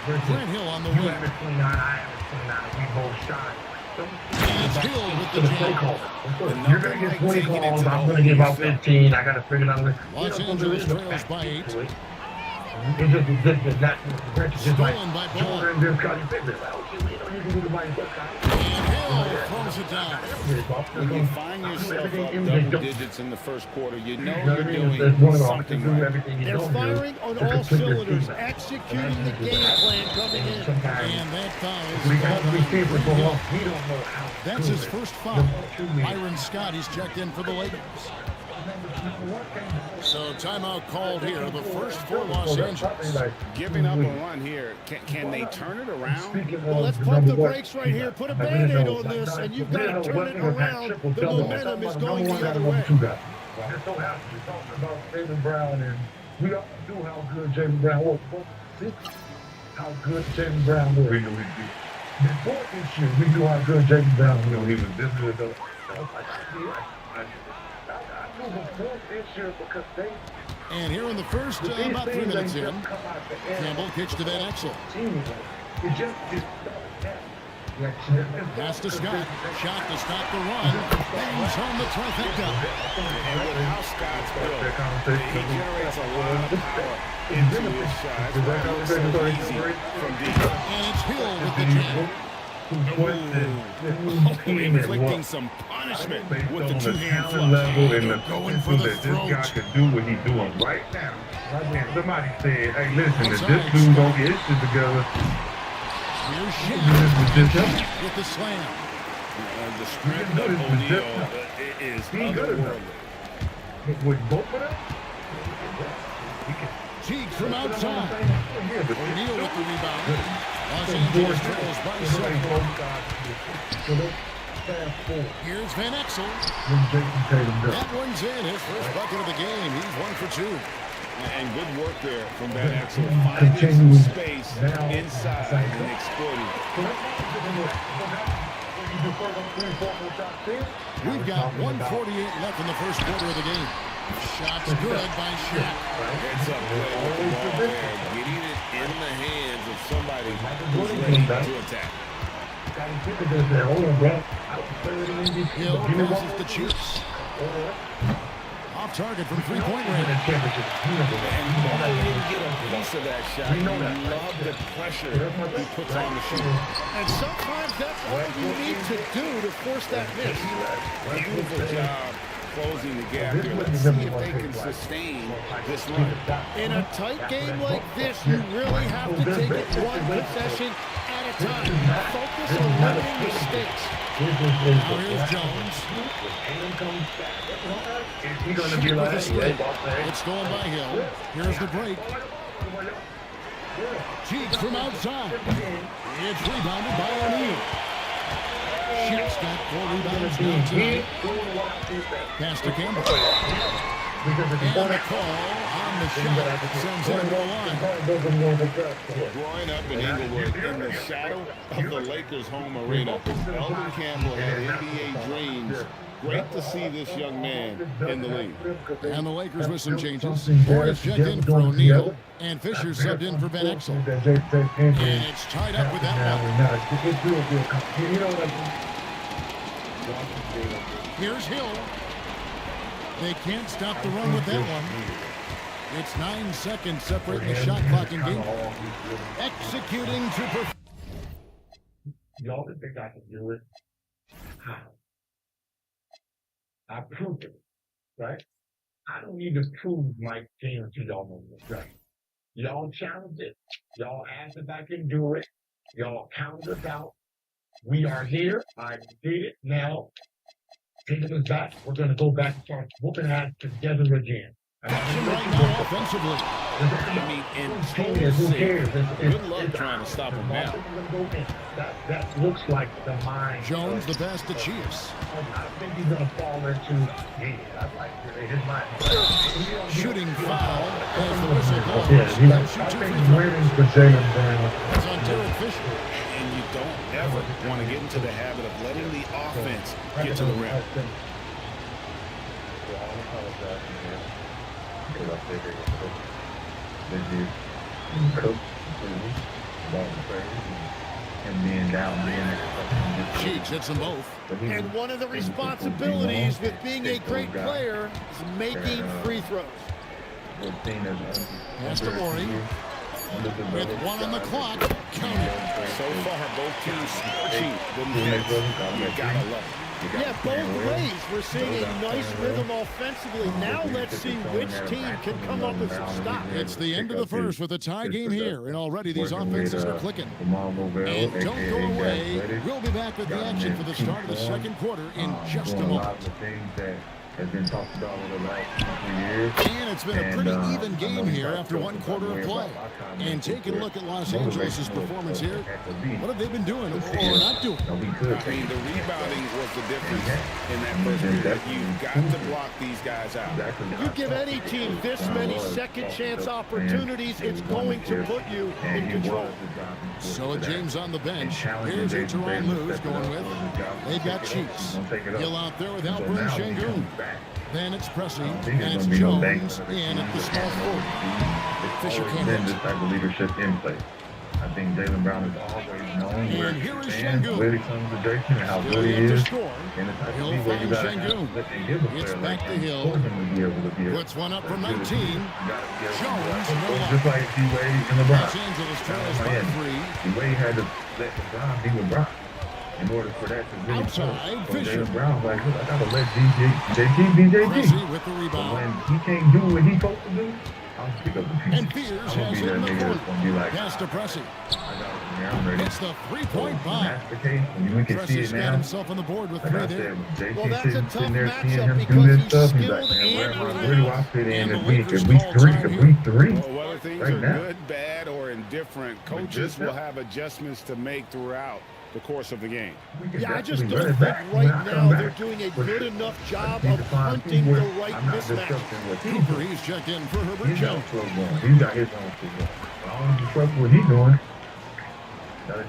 Grant Hill on the wing. You average 29, I average 29. We both shot. And it's Hill with the jam. You're going to get 20 calls. I'm going to give out 15. I got to figure it out. Los Angeles trails by 8. It's just not Stolen by Ball. Jordan, this guy, you figure it out. You can do the right stuff. And Hill throws it down. When you find yourself up double digits in the first quarter, you know you're doing something right. They're firing on all cylinders, executing the game plan coming in. And that foul We is got called to be on for Hill. long. We don't know how. That's his first foul. Byron Scott, he's checked in for the Lakers. So timeout called here, the first for Los Angeles. Giving up a run here, can they turn it around? Well, let's pump the brakes right here. Put a Band-Aid on this, and you've got to turn it around. The momentum is going the other way. It so happens we're talking about Jaylen Brown, and we all do how good Jaylen Brown was. How good Jaylen Brown was. We knew he'd be. Before this year, we knew how good Jaylen Brown was. He was this good, though. I knew before this year because they. And here in the first, about 3 minutes in, Campbell kicks to Van Exel. Pass to Scott. Shot to stop the run. Bangs home the trifecta. And with how Scott's built, he generates a lot of power into his shot. It's so easy from deep. And it's Hill with the jam. Inflicting some punishment with the two-hand flush. Going for the throat. This guy can do what he's doing right now. Somebody said, hey, listen, if this dude don't get his shit together, here's Shaq with the slam. The strength of O'Neal is otherworldly. With both of them? Teague from outside. O'Neal with the rebound. Los Angeles trails by 7. Here's Van Exel. That one's in. His first bucket of the game. He's 1 for 2. And good work there from Van Exel. Finding some space inside and exploiting. We've got 1:48 left in the first quarter of the game. Shots good by Shaq. Heads up play with the ball there. Getting it in the hands of somebody who's ready to attack. Hill passes the Chiefs. Off target from three-point range. And Ball didn't get a piece of that shot. You love the pressure he puts on the shooter. And sometimes that's all you need to do to force that miss. Beautiful job closing the gap here. Let's see if they can sustain this run. In a tight game like this, you really have to take it one possession at a time. Focus on limiting mistakes. Now here's Jones. Shoot with a straight. It's stolen by Hill. Here's the break. Teague from outside. It's rebounded by O'Neal. Shaq's got 4 rebounds now tonight. Pass to Campbell. And the call on the shot sends him to the line. Growing up in Inglewood, in the shadow of the Lakers' home arena, Elden Campbell had NBA dreams. Great to see this young man in the league. And the Lakers with some changes. Morris checked in for O'Neal, and Fisher subbed in for Van Exel. And it's tied up with that one. Here's Hill. They can't stop the run with that one. It's 9 seconds separating the shot clock and game. Executing to perfection. Y'all think I can do it? How? I proved it, right? I don't need to prove my game to y'all no more, right? Y'all challenged it. Y'all asked if I can do it. Y'all counted us out. We are here. I did it. Now, taking us back, we're going to go back and start whooping ass together again. Action right now offensively. I mean, in total sake, good luck trying to stop him now. That looks like the mind. Jones, the pass to Chiefs. I think he's going to fall into, I like his mind. Shooting foul as the whistle blows. Yeah, I think he's winning for Jalen Brown. It's on Derek Fisher. And you don't ever want to get into the habit of letting the offense get to the rim. Cheeks hits them both. And one of the responsibilities with being a great player is making free throws. Pass to Morey. With one on the clock, count it. So far, both teams scorching the Nets. You gotta love it. Yeah, both ways. We're seeing a nice rhythm offensively. Now let's see which team can come up with some stops. It's the end of the first with a tie game here, and already these offenses are clicking. And don't go away. We'll be back with the action for the start of the second quarter in just a moment. Has been talked about over the last 2 years. And it's been a pretty even game here after one quarter of play. And taking a look at Los Angeles' performance here, what have they been doing or not doing? I mean, the rebounding was the difference in that first period. You've got to block these guys out. You give any team this many second chance opportunities, it's going to put you in control. So James on the bench. Here's who Teron Lue's going with. They've got Chiefs. Hill out there with Alperen Şengün. Then it's Pressey, and it's Jones in at the small forward. Fisher came in. This type of leadership in place. I think Jaylen Brown is always known where he stands, where he comes to Jason, and how good he is. And the type of league where you got to let them give a player like him for him to be able to be puts one up from 19. Jones, just like D-Wade and LeBron. Los Angeles trails by 3. D-Wade had to let LeBron be LeBron. In order for that to really outside, Fisher. Brown, like, look, I gotta let JT be JT. With the rebound. When he can't do what he's supposed to do, I'll pick up the piece. And Fears has it in the corner. Pass to Pressey. It's the three-point bomb. That's the case. We can see it Pressey's now. got himself on the board with 3 there. Well, that's a tough matchup because he's skilled and where do I fit in if we 3? Well, whether things are good, bad, or indifferent, coaches will have adjustments to make throughout the course of the game. Yeah, I just don't think right now they're doing a good enough job of hunting the right mismatch. Cooper, he's checked in for Herbert Jones. He's got his own football. I don't trust what he's doing.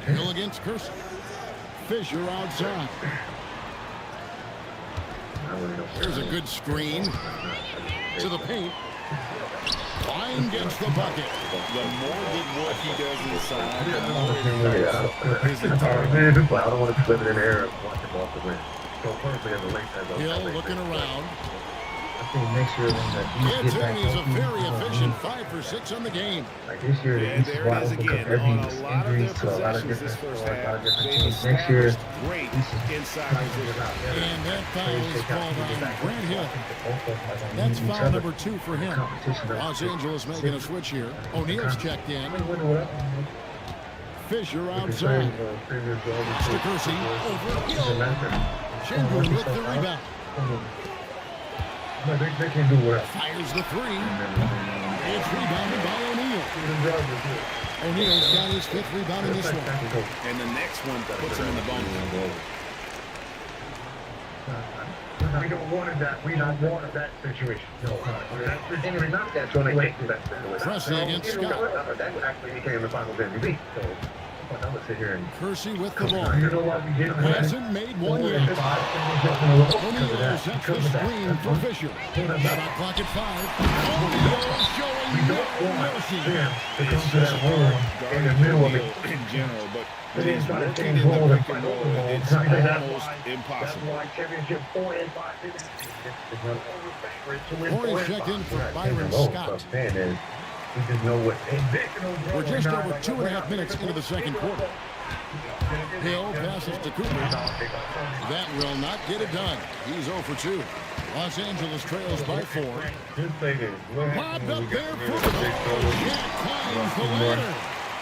Hill against Kersey. Fisher outside. Here's a good screen to the paint. Line gets the bucket. The more good work he does inside, the more I don't want to flip it in the air and watch him off the rim. So personally, as a late Hill looking around. I think next year when D'Antoni's a very efficient 5 for 6 on the game. Like this year, and there it is again. On a lot of their possessions this first half, they established great inside position. And that foul is called on Grant Hill. That's foul number 2 for him. Los Angeles making a switch here. O'Neal's checked in. Fisher outside. To Kersey over Hill. Şengün with the rebound. No, they can't do what. Fires the 3. It's rebounded by O'Neal. O'Neal's got his 5th rebound in this one. And the next one puts him in the bonus. We don't want that. We don't want that situation. No, that's not that. So they take that situation. Pressey against Scott. That actually became the finals MVP. So I'm gonna sit here and Kersey with the ball. You know what we did? Hasn't made one yet. O'Neal sets the screen for Fisher. Shot clock at 5. O'Neal showing no mercy. To come to that hole in the middle of it In general, but when when he's working in the pick and roll, it's almost impossible. That's why championship 4 and 5. Morey's checked in for Byron Scott. We just know what We're just over 2.5 minutes into the second quarter. Hill passes to Cooper. That will not get it done. He's 0 for 2. Los Angeles trails by 4. Lobbed up there for the goal. Jack climbs the ladder.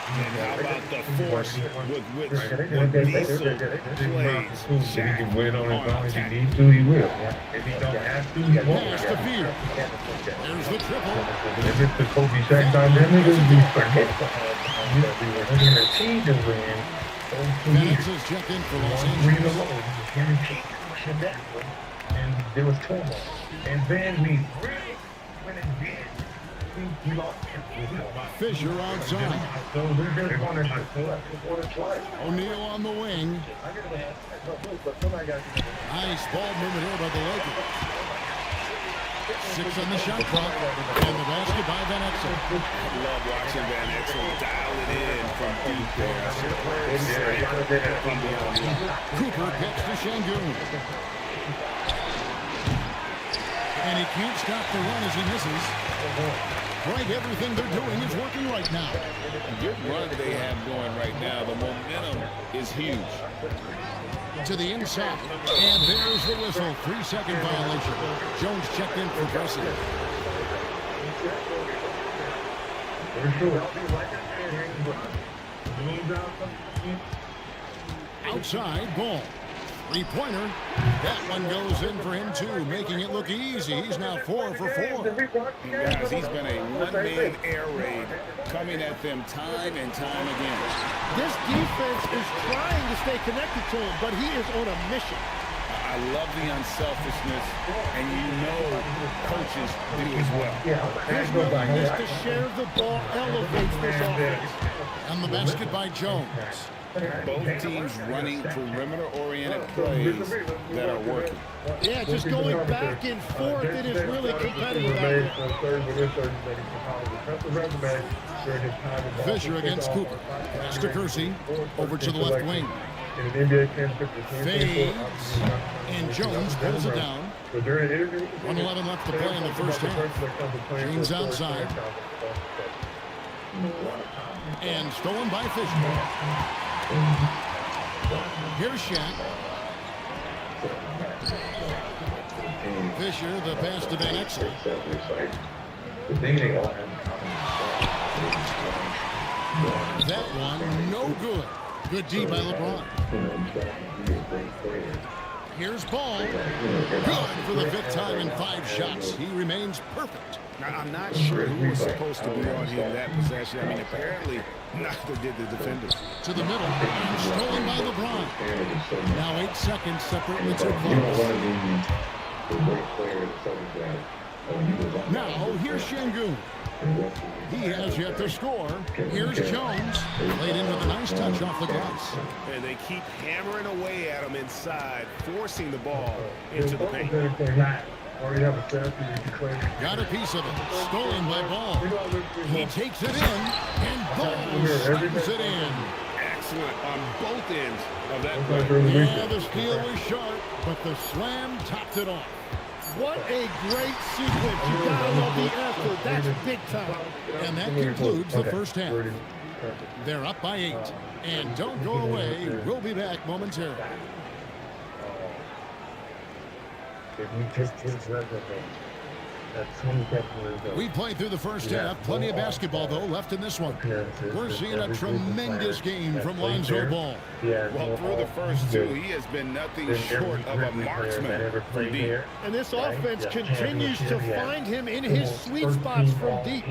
And how about the force with which Diesel plays He can win on his own if attack? he needs to, he will. If he don't have to, he won't. Pass to Field. There's the triple. If it's the Kobe Shaq dynamic, it'll be forgetful. We're going to team to win. Phoenix is checked in for Los Angeles. And there was turmoil. And then we really went and did. We lost him. Fisher outside. So we're going to want to twice. O'Neal on the wing. Nice ball movement here by the Lakers. 6 on the shot clock. And the basket by Van Exel. I love watching Van Exel dial it in from deep there. Cooper gets to Şengün. And he can't stop the run as he misses. Right, everything they're doing is working right now. The good run they have going right now, the momentum is huge. To the inside. And there's the whistle. 3-second violation. Jones checked in for pressing. Outside ball. 3-pointer. That one goes in for him too, making it look easy. He's now 4 for 4. Guys, he's been a one-man air raid coming at them time and time again. This defense is trying to stay connected to him, but he is on a mission. I love the unselfishness, and you know coaches do as well. His willingness to share the ball elevates this offense. And the basket by Jones. Both teams running perimeter-oriented plays that are working. Yeah, just going back and forth, it is really competitive out there. Fisher against Cooper. Pass to Kersey. Over to the left wing. Fades. And Jones pulls it down. 1:11 left to play in the first half. James outside. And stolen by Fisher. Here's Shaq. Fisher, the pass to Van Exel. That one, no good. Good D by LeBron. Here's Ball. Good for the 5th time in 5 shots. He remains perfect. Now, I'm not sure who was supposed to be on him that possession. I mean, apparently neither did the defenders. To the middle. And stolen by LeBron. Now 8 seconds separate the two clubs. Now here's Şengün. He has yet to score. Here's Jones. Played in with a nice touch off the glass. And they keep hammering away at him inside, forcing the ball into the paint. Got a piece of it. Stolen by Ball. He takes it in, and Ball slams it in. Excellent on both ends of that play. Yeah, the steal was sharp, but the slam topped it off. What a great sequence. You gotta love the effort. That's big time. And that concludes the first half. They're up by 8. And don't go away. We'll be back momentarily. We played through the first half. Plenty of basketball, though, left in this one. We're seeing a tremendous game from Lonzo Ball. Well, through the first 2, he has been nothing short of a marksman from deep. And this offense continues to find him in his sweet spots from deep.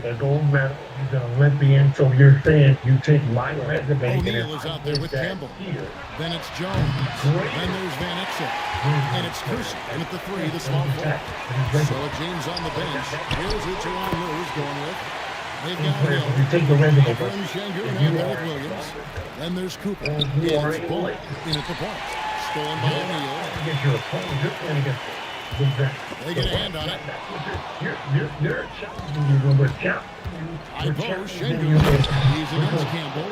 A gold medal. He's an Olympian, so you're saying you take my resume. O'Neal is out there with Campbell. Then it's Jones. Then there's Van Exel. And it's Kersey. And at the 3, the small forward. So James on the bench. Here's who Teron Lewis going with. They've got Hill. You take the resume. And Şengün out there with Williams. Then there's Cooper. It's Ball in at the point. Stolen by O'Neal. They get a hand on it. I pose Şengün. He's against Campbell.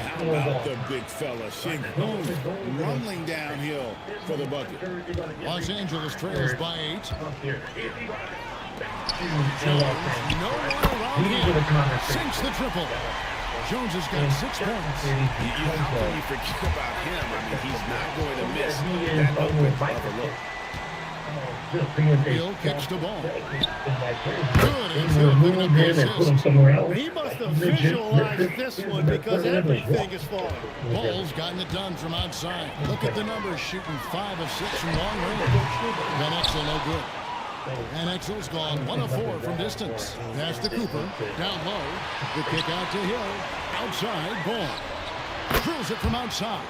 How about the big fella? Şengün rumbling downhill for the bucket. Los Angeles trails by 8. Jones, no one around him. Sinks the triple. Jones has got 6 points. How can you forget about him? I mean, he's not going to miss that open cover look. He'll catch the ball. Good. Infield picking up the assist. He must have visualized this one because everything is falling. Ball's gotten it done from outside. Look at the numbers, shooting 5 of 6 from long range. Van Exel no good. Van Exel's gone 1 of 4 from distance. Pass to Cooper. Down low. The kick out to Hill. Outside. Ball. Drills it from outside.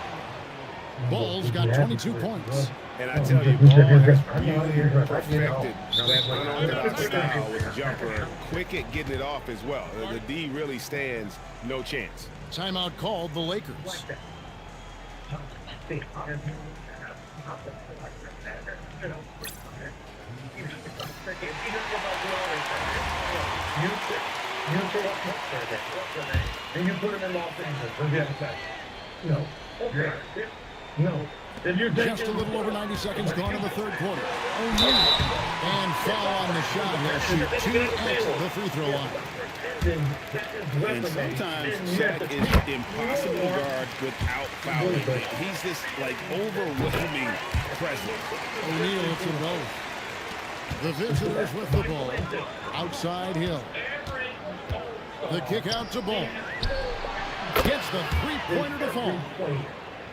Ball's got 22 points. And I tell you, Ball has really perfected that unorthodox style with jumper. Quick at getting it off as well. The D really stands no chance. Timeout called the Lakers. Then you put him in Los Angeles. What's the other side? No. No. Just a little over 90 seconds gone in the third quarter. O'Neal. And foul on the shot. He'll shoot 2 at the free throw line. And sometimes Shaq is impossible to guard without fouling. He's this, like, overwhelming presence. O'Neal to both. The visitors with the ball. Outside Hill. The kick out to Ball. Gets the three-pointer to fall.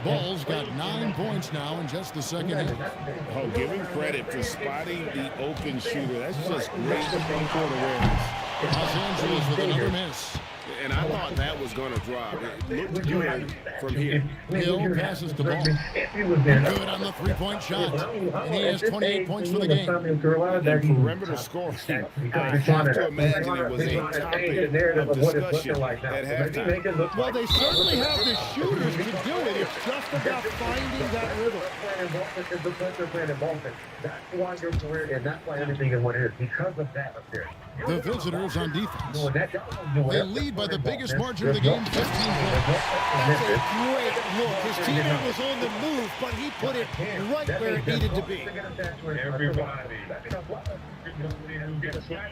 Ball's got 9 points now in just the second half. Oh, give him credit for spotting the open shooter. That's just great front-court awareness. Los Angeles with another miss. And I thought that was going to drop. It looked good from here. Hill passes the ball. Good on the three-point shot. And he has 28 points for the game. And perimeter scoring, I have to imagine it was a topic of discussion at halftime. Well, they certainly have the shooters to do it. It's just about finding that rhythm. That's why your career, and that's why everything is what it is, because of that up there. The visitors on defense. They lead by the biggest margin of the game, 15 points. That's a great look. His teammate was on the move, but he put it right where it needed to be.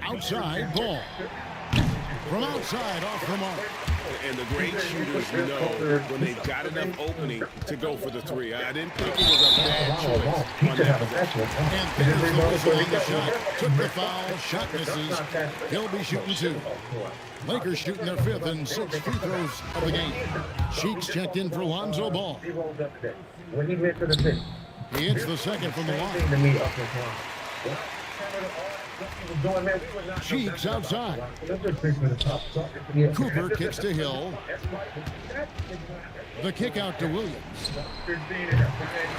Outside Ball. From outside, off the mark. And the great shooters know when they've got enough opening to go for the three. I didn't think it was a bad choice on that possession. And Peters focused on the shot. Took the foul. Shot misses. He'll be shooting 2. Lakers shooting their 5th and 6th free throws of the game. Sheeks checked in for Lonzo Ball. When he went to the bench, he hits the second from the line. Cheeks outside. Cooper kicks to Hill. The kick out to Williams.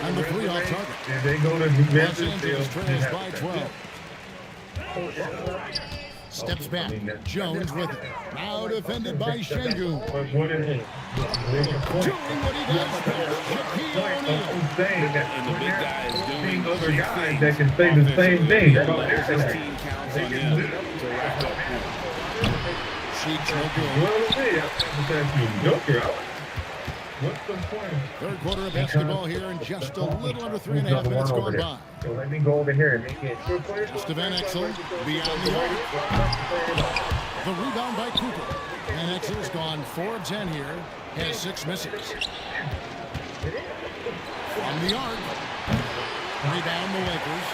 And the 3 off target. Los Angeles trails by 12. Steps back. Jones with it. Now defended by Şengün. Doing what he does best. Shaquille O'Neal. And the big guy is doing other guys that can say the same thing. His team counts on him to rack up points. Sheeks no good. What's the point? Third quarter of basketball here in just a little under 3.5 minutes gone by. So let me go over here and make it. To Van Exel beyond the arc. The rebound by Cooper. Van Exel's gone 4 of 10 here. Has 6 misses. From the arc. Rebound the Lakers.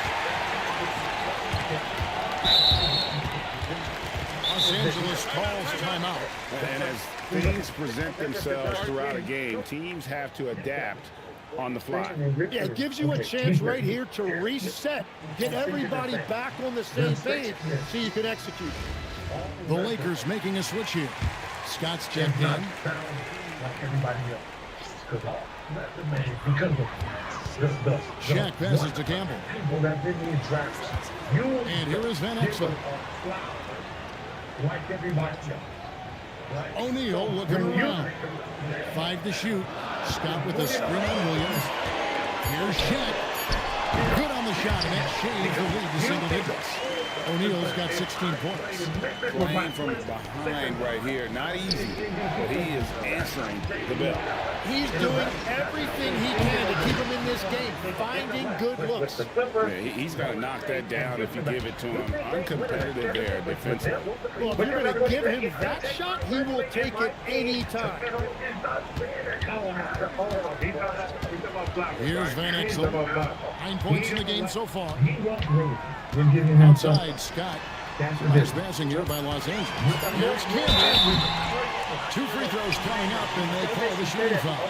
Los Angeles calls timeout. And as things present themselves throughout a game, teams have to adapt on the fly. Yeah, it gives you a chance right here to reset, get everybody back on the same page so you can execute. The Lakers making a switch here. Scott's checked in. Shaq passes to Campbell. And here is Van Exel. O'Neal looking around. 5 to shoot. Scott with the screen on Williams. Here's Shaq. Good on the shot, and that shaves the lead to single digits. O'Neal's got 16 points. Playing from behind right here, not easy, but he is answering the bell. He's doing everything he can to keep him in this game, finding good looks. Yeah, he's got to knock that down if you give it to him. Uncompetitive there defensively. Well, if you're going to give him that shot, he will take it anytime. Here's Van Exel. 9 points in the game so far. Outside. Outside, Scott. Nice passing here by Los Angeles. Here's Campbell. 2 free throws coming up, and they call the shooting foul.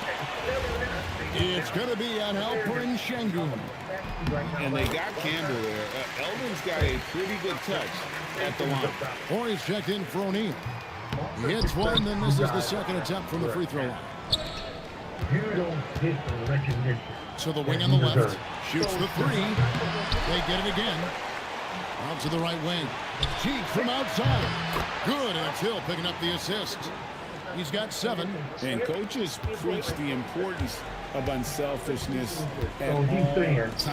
It's going to be on Alperen Sengun. And they got Campbell there. Eldon's got a pretty good touch at the line. Horry's checked in for O'Neal. He hits one, then this is the second attempt from the free throw line. You don't get the recognition. So the wing on the left shoots the 3. They get it again. Out to the right wing. Cheek from outside. Good, and it's Hill picking up the assist. He's got 7. And coaches preach the importance of unselfishness at all times.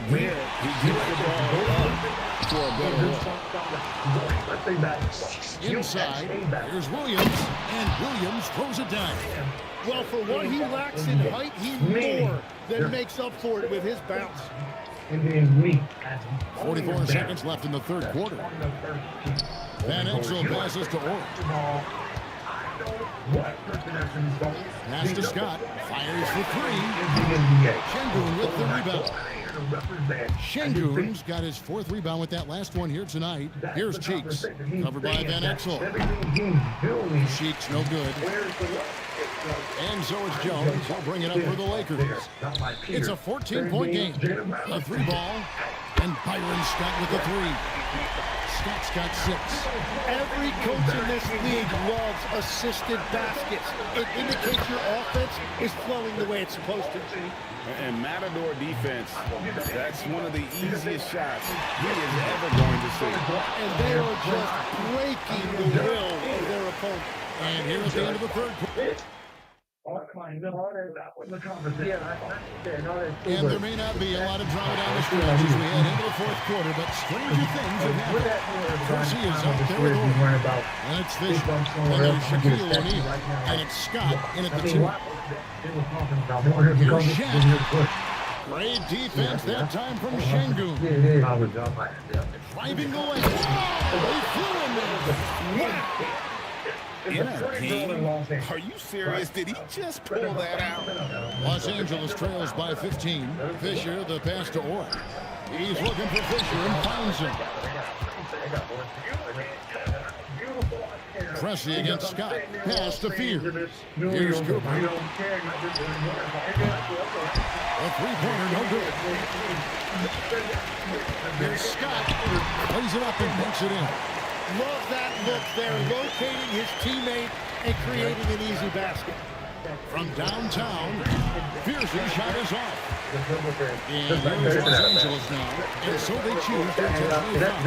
There, he gives the ball up for a better look. Inside, here's Williams, and Williams throws it down. Well, for what he lacks in height, he more than makes up for it with his bounce. 44 seconds left in the third quarter. Van Exel passes to Orr. Pass to Scott. Fires for 3. Sengun with the rebound. Sengun's got his 4th rebound with that last one here tonight. Here's Cheeks. Covered by Van Exel. Cheeks no good. And so is Jones. He'll bring it up for the Lakers. It's a 14-point game. A 3 ball. And Byron Scott with the 3. Scott's got 6. Every coach in this league loves assisted baskets. It indicates your offense is flowing the way it's supposed to. And Matador defense, that's one of the easiest shots he is ever going to see. And they are just breaking the will of their opponent. And here at the end of the third quarter. And there may not be a lot of drama down the stretch as we head into the fourth quarter, but stranger things have happened. Percy is out there with Orr. And it's Fisher. And there's Shaquille O'Neal. And it's Scott in at the 2. Here's Shaq. Great defense that time from Sengun. Driving the lane. They flew him there. In a game? Are you serious? Did he just pull that out? Los Angeles trails by 15. Fisher, the pass to Orr. He's looking for Fisher and finds him. Pressey against Scott. Pass to Fear. Here's Cooper. A 3-pointer, no good. Here's Scott. Plays it up and banks it in. Love that look there, locating his teammate and creating an easy basket. From downtown, Fierce's shot is off. And here's Los Angeles now, and so they choose to intentionally foul.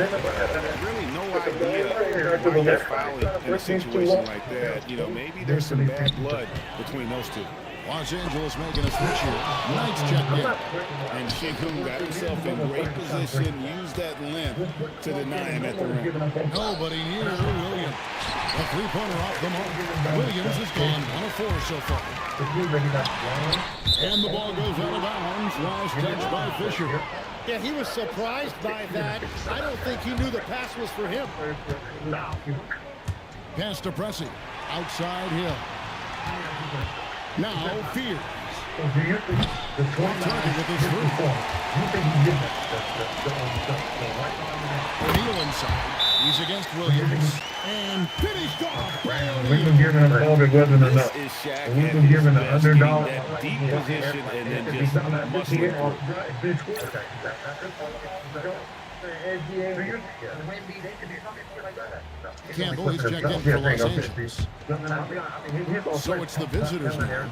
Really no idea why you're fouling in a situation like that. You know, maybe there's some bad blood between those two. Los Angeles making a switch here. Knight's checked in. And Sengun got himself in great position, used that length to deny him at the rim. Nobody near Williams. A 3-pointer off the mark. Williams has gone 1 of 4 so far. And the ball goes out of bounds. Last touch by Fisher. Yeah, he was surprised by that. I don't think he knew the pass was for him. Pass to Pressey. Outside Hill. Now Fears. Target with his 3. O'Neal inside. He's against Williams. And finished off by We've been O'Neal. giving them all it wasn't enough. This is Shaq We've at been his giving the best, underdog. getting that deep position and then just muscling through. Campbell, he's checked in for Los Angeles. So it's the visitors now.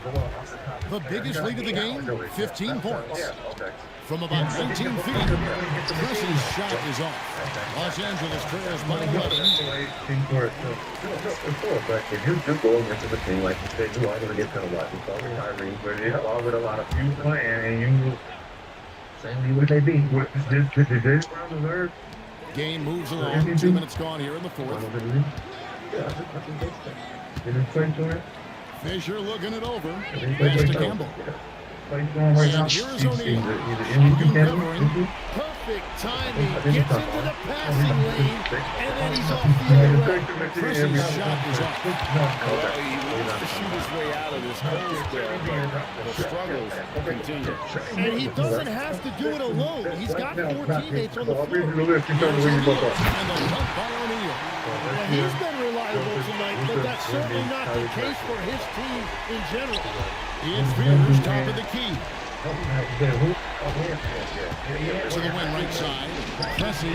The biggest lead of the game, 15 points. From about 19 feet, Pressey's shot is off. Los Angeles trails by 11. If you do go against the team, like you said, you are going to get penalized. It's always Irene, but it's all with a lot of few playing, and you same what they be. This round of nerve. Game moves along. 2 minutes gone here in the fourth. Fisher looking it over. Pass to Campbell. And here's O'Neal. Covering. Perfect timing. Gets into the passing lane, and then he's off the other way. Chris's shot is off. Well, he wants to shoot his way out of this hole still, but the struggles continue. And he doesn't have to do it alone. He's got 4 teammates on the floor. And the dunk by O'Neal. Yeah, he's been reliable tonight, but that's certainly not the case for his team in general. It's Fears, top of the key. To the win right side. Cressy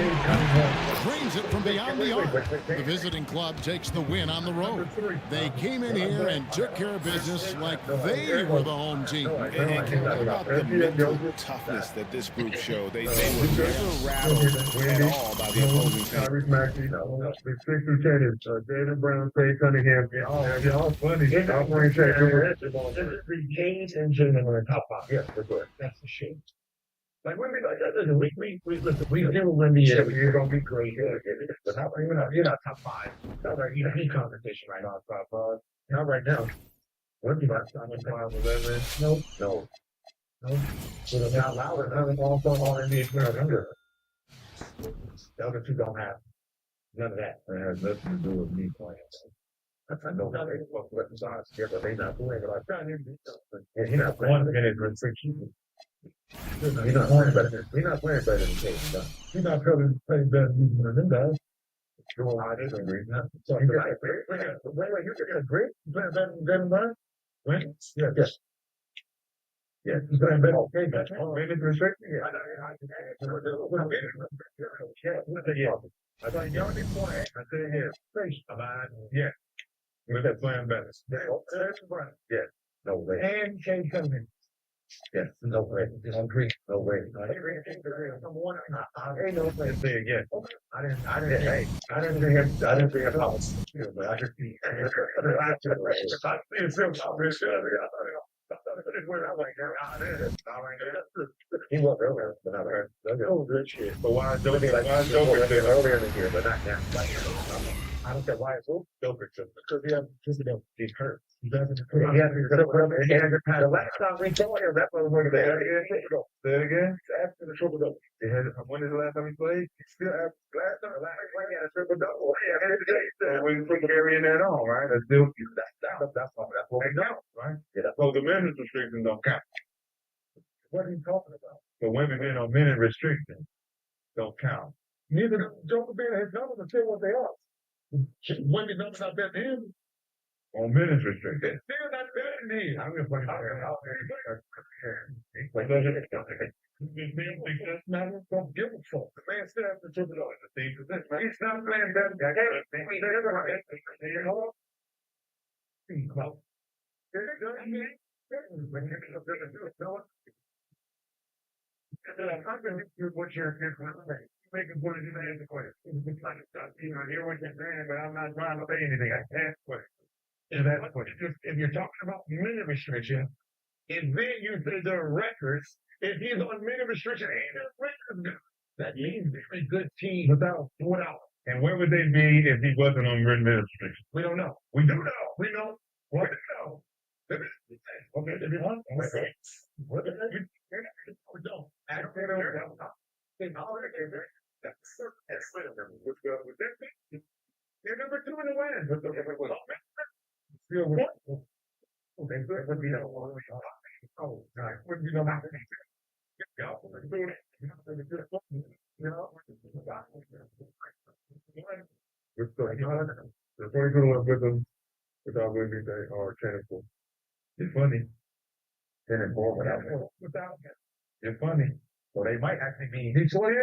drains it from beyond the arc. The visiting club takes the win on the road. They came in here and took care of business like they were the home team. And what about the mental toughness that this group showed? They were never rattled at all by the opposing team. Tyrese Maxey, the 6 through 10 is Jalen Brown, Trey Cunningham. They're all funny. James and Jalen are in top 5. Yeah, for sure. That's the shit. Like, we still win the year. You're going to be great. But you're not top 5. Not like you're in competition right now, top 5. Not right now. What do you got? 11. No. So they're not allowed. They're all NBA players under. The other 2 don't have none of that. It has nothing to do with me playing. I know how they fuck with the sides here, but they not playing. But I try to do something. And he's not playing restriction. He's not playing better. He's not playing better than Case. He's not playing better than them guys. Sure, I disagree. So you got you agree? He's playing better than them, right? Yes. Yeah, he's playing better. Okay, that's all. Maybe restricting. Yeah. I thought y'all didn't want to. I said, yeah, face about yeah. With that playing better. Yeah. No way. And Shane Cunningham. Yes, no way. Agree. No way. I ain't no way to say again. I didn't think him house. But I could see. He was earlier, but not earlier. Oh, good shit. But why is Joker earlier in the year, but not now? I don't get why it's Joker because he's hurt. He doesn't. The last time we saw him, that was one of the areas. Say it again. After the triple double. When is the last time he played? Still after last time. He had a triple double. Yeah, we put carrying that on, right? That's still that's what we know, right? Yeah. So the minutes restrictions don't count. What are you talking about? The women being on minute restrictions don't count. Neither does Joker being his numbers until what they are. Women numbers not better than him. On minutes restricted. Still not better than him. I'm going to play out there. Don't give a fuck. The man still has to triple double. He's not playing better. What you're making one of these answer questions. You're what you're saying, but I'm not trying to say anything. I can't question. If you're talking about minute restriction, and then you say there are records, if he's on minute restriction, ain't there records? That means very good team without. And where would they be if he wasn't on minute restriction? We don't know. We do know. We know. What do we know? Okay, if you want, what is it? We don't. I don't know. They're number 2 in the West. Still with okay, good. Would be oh, God. Wouldn't be no matter. We're still very good with them without winning they are technical. It's funny. 10 and 4 without it's funny. So they might actually be Detroit.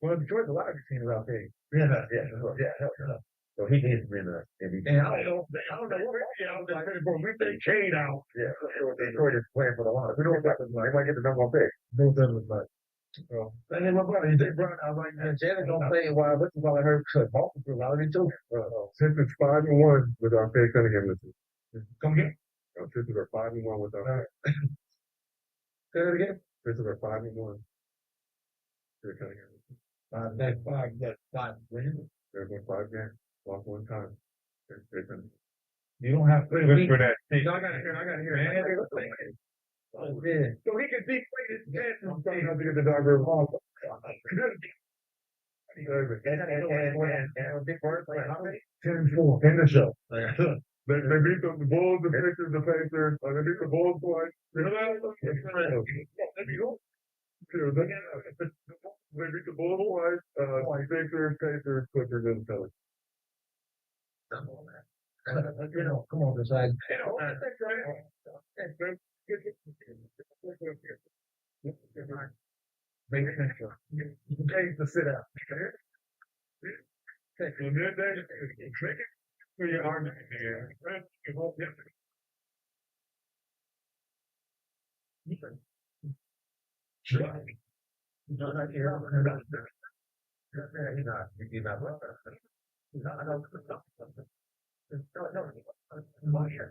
Well, Detroit's a lot of teams out there. Yeah. So he needs to be in the MVP. And I don't know. We take Cade out. Yeah. Detroit is playing for the line. We don't know what they might get the number 1 pick. No, that was like. So, and then my brother, they brought out like Jalen don't play a while. This is all I heard. Boston for a lot of it too. Since it's 5-1 with our pick, Cunningham, come again. Since we're 5-1 with our pick. Say that again. Since we're 5-1. That's 5 wins. There's been 5 games. Lost 1 time. You don't have to look for that. I gotta hear. Oh, yeah. So he can deflate his chance from coming out to get the dogger ball. And big word, like how many? 10-4 in the show. They beat the Bulls, the Pacers, the Pacers. They beat the Bulls twice. They beat the Bulls twice. Pacers, Clippers, and Phillies. Come on, man. Come on, decide. Make sense. You pay to sit out. Make it for your argument here.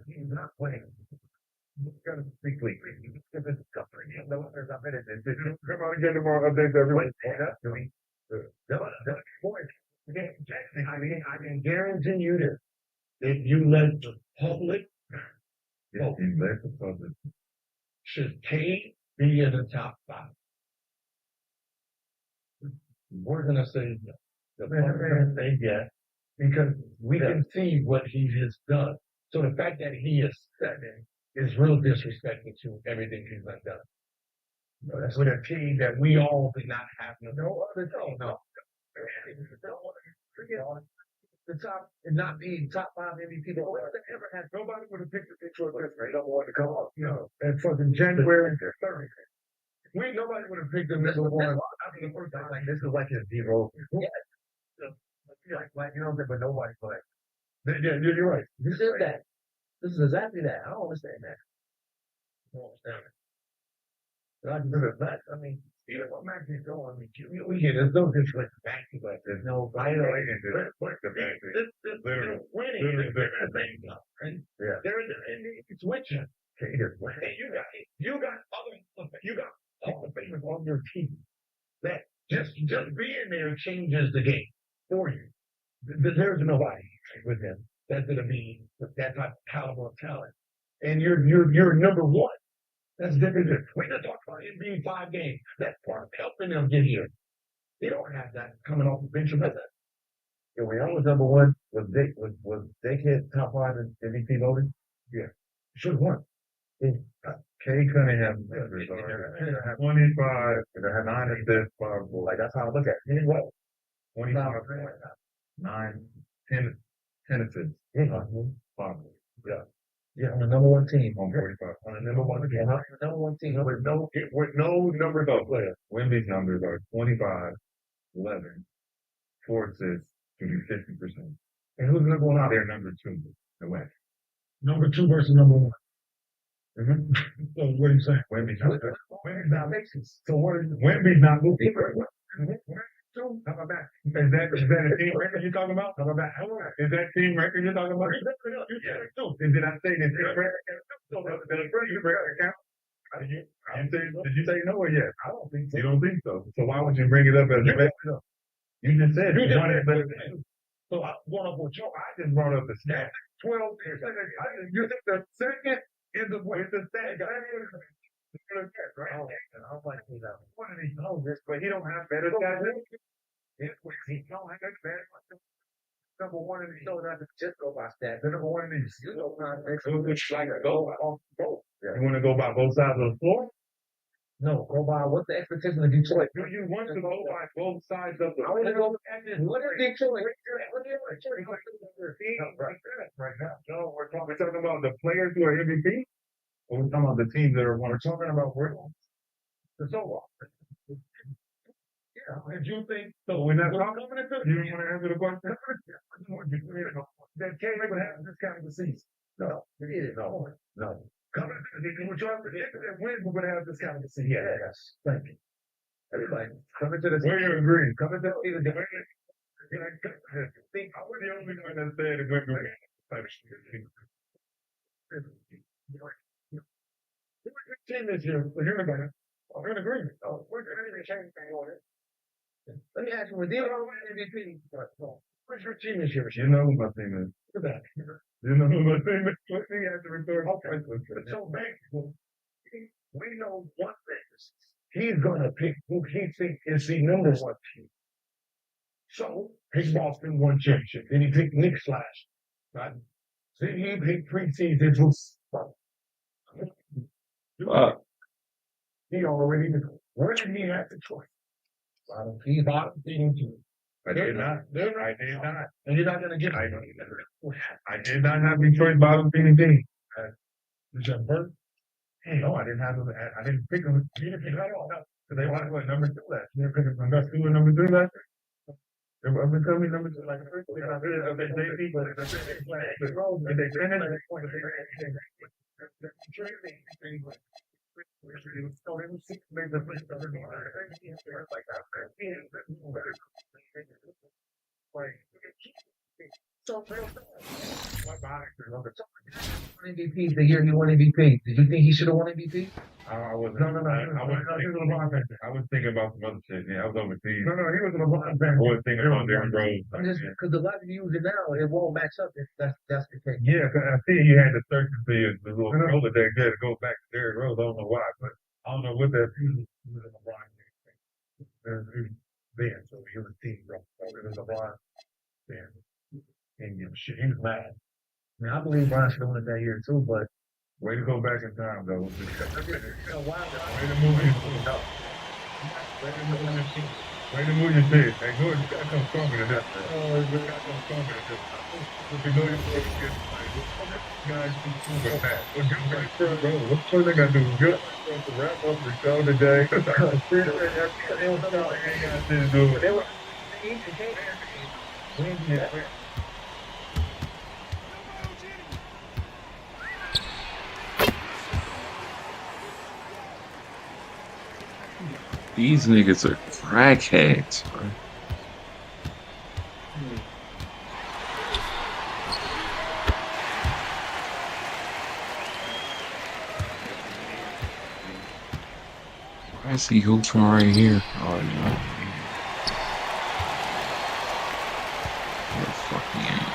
He's not playing. He's gonna speak weekly. He's gonna discover. You know, there's a minute. Come on and get more updates every week. I can guarantee you this. If you let the public should Kane be in the top 5? We're gonna say no. The public say yes, because we can see what he has done. So the fact that he is 7 is real disrespectful to everything he's done. That's with a team that we all did not have no other team. No. The top and not being top 5 MVP. Ever had nobody would have picked the Detroit Pistons. Don't want to come up, and fucking January 30th. Nobody would have picked them number 1 after the first time. Like this is like his D-roll. Like but nobody's playing. Yeah, you're right. This is that. This is exactly that. I don't understand that. I don't understand it. I can do it back. I mean, what Max is going, we get there's no disrespect to Maxie, but there's no violation. This winning is a different thing, right? Yeah. It's switching. You got Hall of Famers on your team that just being there changes the game for you. There's nobody with him that's gonna be with that type of caliber of talent, and you're number 1. That's different. We just talked about him being 5 games. That's part of helping them get here. They don't have that coming off the bench with that. Yeah, when I was number 1, was Dick hit top 5 in MVP voting? Yeah, should have won. Kay Cunningham, 25, 9 assists, 5 goals. Like that's how I look at it. What? 25, 9, 10 assists, 5 goals. Yeah. Yeah, on the number 1 team. On 45. On the number 1 team. Number 1 team. With no numbers of players. Wemby's numbers are 25, 11, 4 assists, to be 50%. And who's number 1 out? They're number 2 in the West. Number 2 versus number 1. Mm-hmm. So what are you saying? Wemby's not mixing. So what is Wemby's not moving very well. How about that? Is that a team record you're talking about? How about that? Is that team record you're talking about? And did I say that team record? Did you say no or yes? I don't think so. You don't think so? So why would you bring it up as a record? You just said you won it, but so I brought up with Joe. I just brought up the stat. 12. You think the second is the stat? Right? I don't like that. One of these knows this, but he don't have better stats. He don't have better. Number 1 in the show doesn't just go by stats. Number 1 in these, you know, go off both. You want to go by both sides of the floor? No, go by what's the expectation of Detroit? Do you want to go by both sides of the floor? I want to go at this. What is Detroit? Right now. No, we're talking about the players who are MVP. Or we're talking about the teams that are we're talking about the so on. Yeah, and you think so? We're not talking about it. You want to answer the question? That K would have this kind of a season. No. Coming to the trying to predict that win, we're going to have this kind of a season. Yes. Thank you. Everybody, coming to the season. Where you agree? Coming to the season. I was the only one that said it went good. Team this year, you're in agreement. Oh, we're going to change things on it. Let me ask you, we're dealing with MVP. Where's your team this year? You know who my team is. that. You know what I'm saying? He has to return. Okay. So basically, we know one thing. He's gonna pick who he thinks is the number one team. So pick Boston won championship. Then he picked Knicks last. Right? Then he picked preseason to he already knew. Where did he have the choice? He's out of the team. I did not. I did not. And you're not gonna get. I did not have Detroit bottom feeding team. Is that bird? No, I didn't have them. I didn't pick them. You didn't pick them at all. No, because they wanted what number 2 last. You didn't pick them from number 2 and number 3 last. They were becoming number 2 like first. They got rid of they finished. MVP the year he won MVP. Did you think he should have won MVP? I was thinking about some other shit. Yeah, I was overseas. No, he was a LeBron fan. I was thinking about Derrick Rose. I'm just because the lot of you use it now, it won't match up. If that's the case. Yeah, I see you had to search to see the little color that to go back to Derrick Rose. I don't know why, but I don't know what that is. He was a LeBron fan. Then, so he was team bro. So it was LeBron fan. And shit, he was mad. I mean, I believe Brian should have won it that year too, but way to go back in time, though. Way to move your team up. Way to move your team. Hey, Gordon, you gotta come stronger than that. Oh, you gotta come stronger than this. If you know you're going to get guys do too bad. What's the thing I do? Good. To wrap up the show today. These niggas are crackheads, bro. Why is he hooping right here? Oh, no. Where the fuck he at?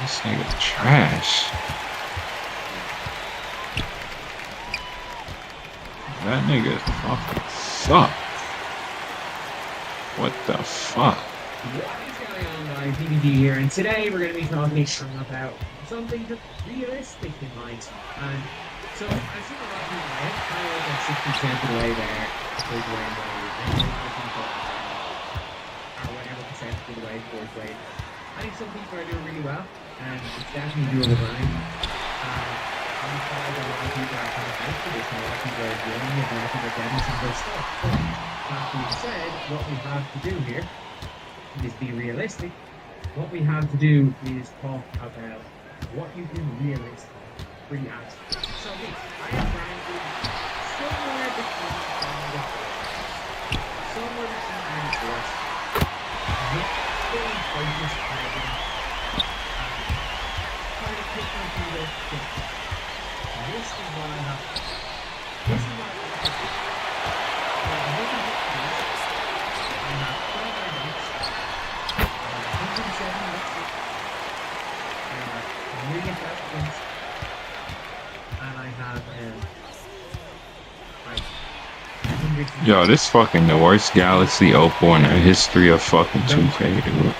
This nigga trash. That nigga fucking suck. What the fuck? DVD here, and today we're going to be talking about something that's realistic in mind. And so I see a lot of people like Kyle got 60% of the way there, Big Wayne or whatever percentage of the way towards Wade. I think some people are doing really well, and it's definitely doable grind. I'm sorry that a lot of people are kind of out for this, and a lot of people are doing it, and a lot of people are getting some good stuff. But that being said, what we have to do here is be realistic. What we have to do is talk about what you can realistically react to. So I have ranking somewhere between the force. Really focused on trying to pick up through those things. This is what I have. This is what I have to do. I'm looking at this. I have 29 minutes. 107 minutes. A million points. And I have Yo, this fucking the worst Galaxy Opal in the history of fucking 2K, dude.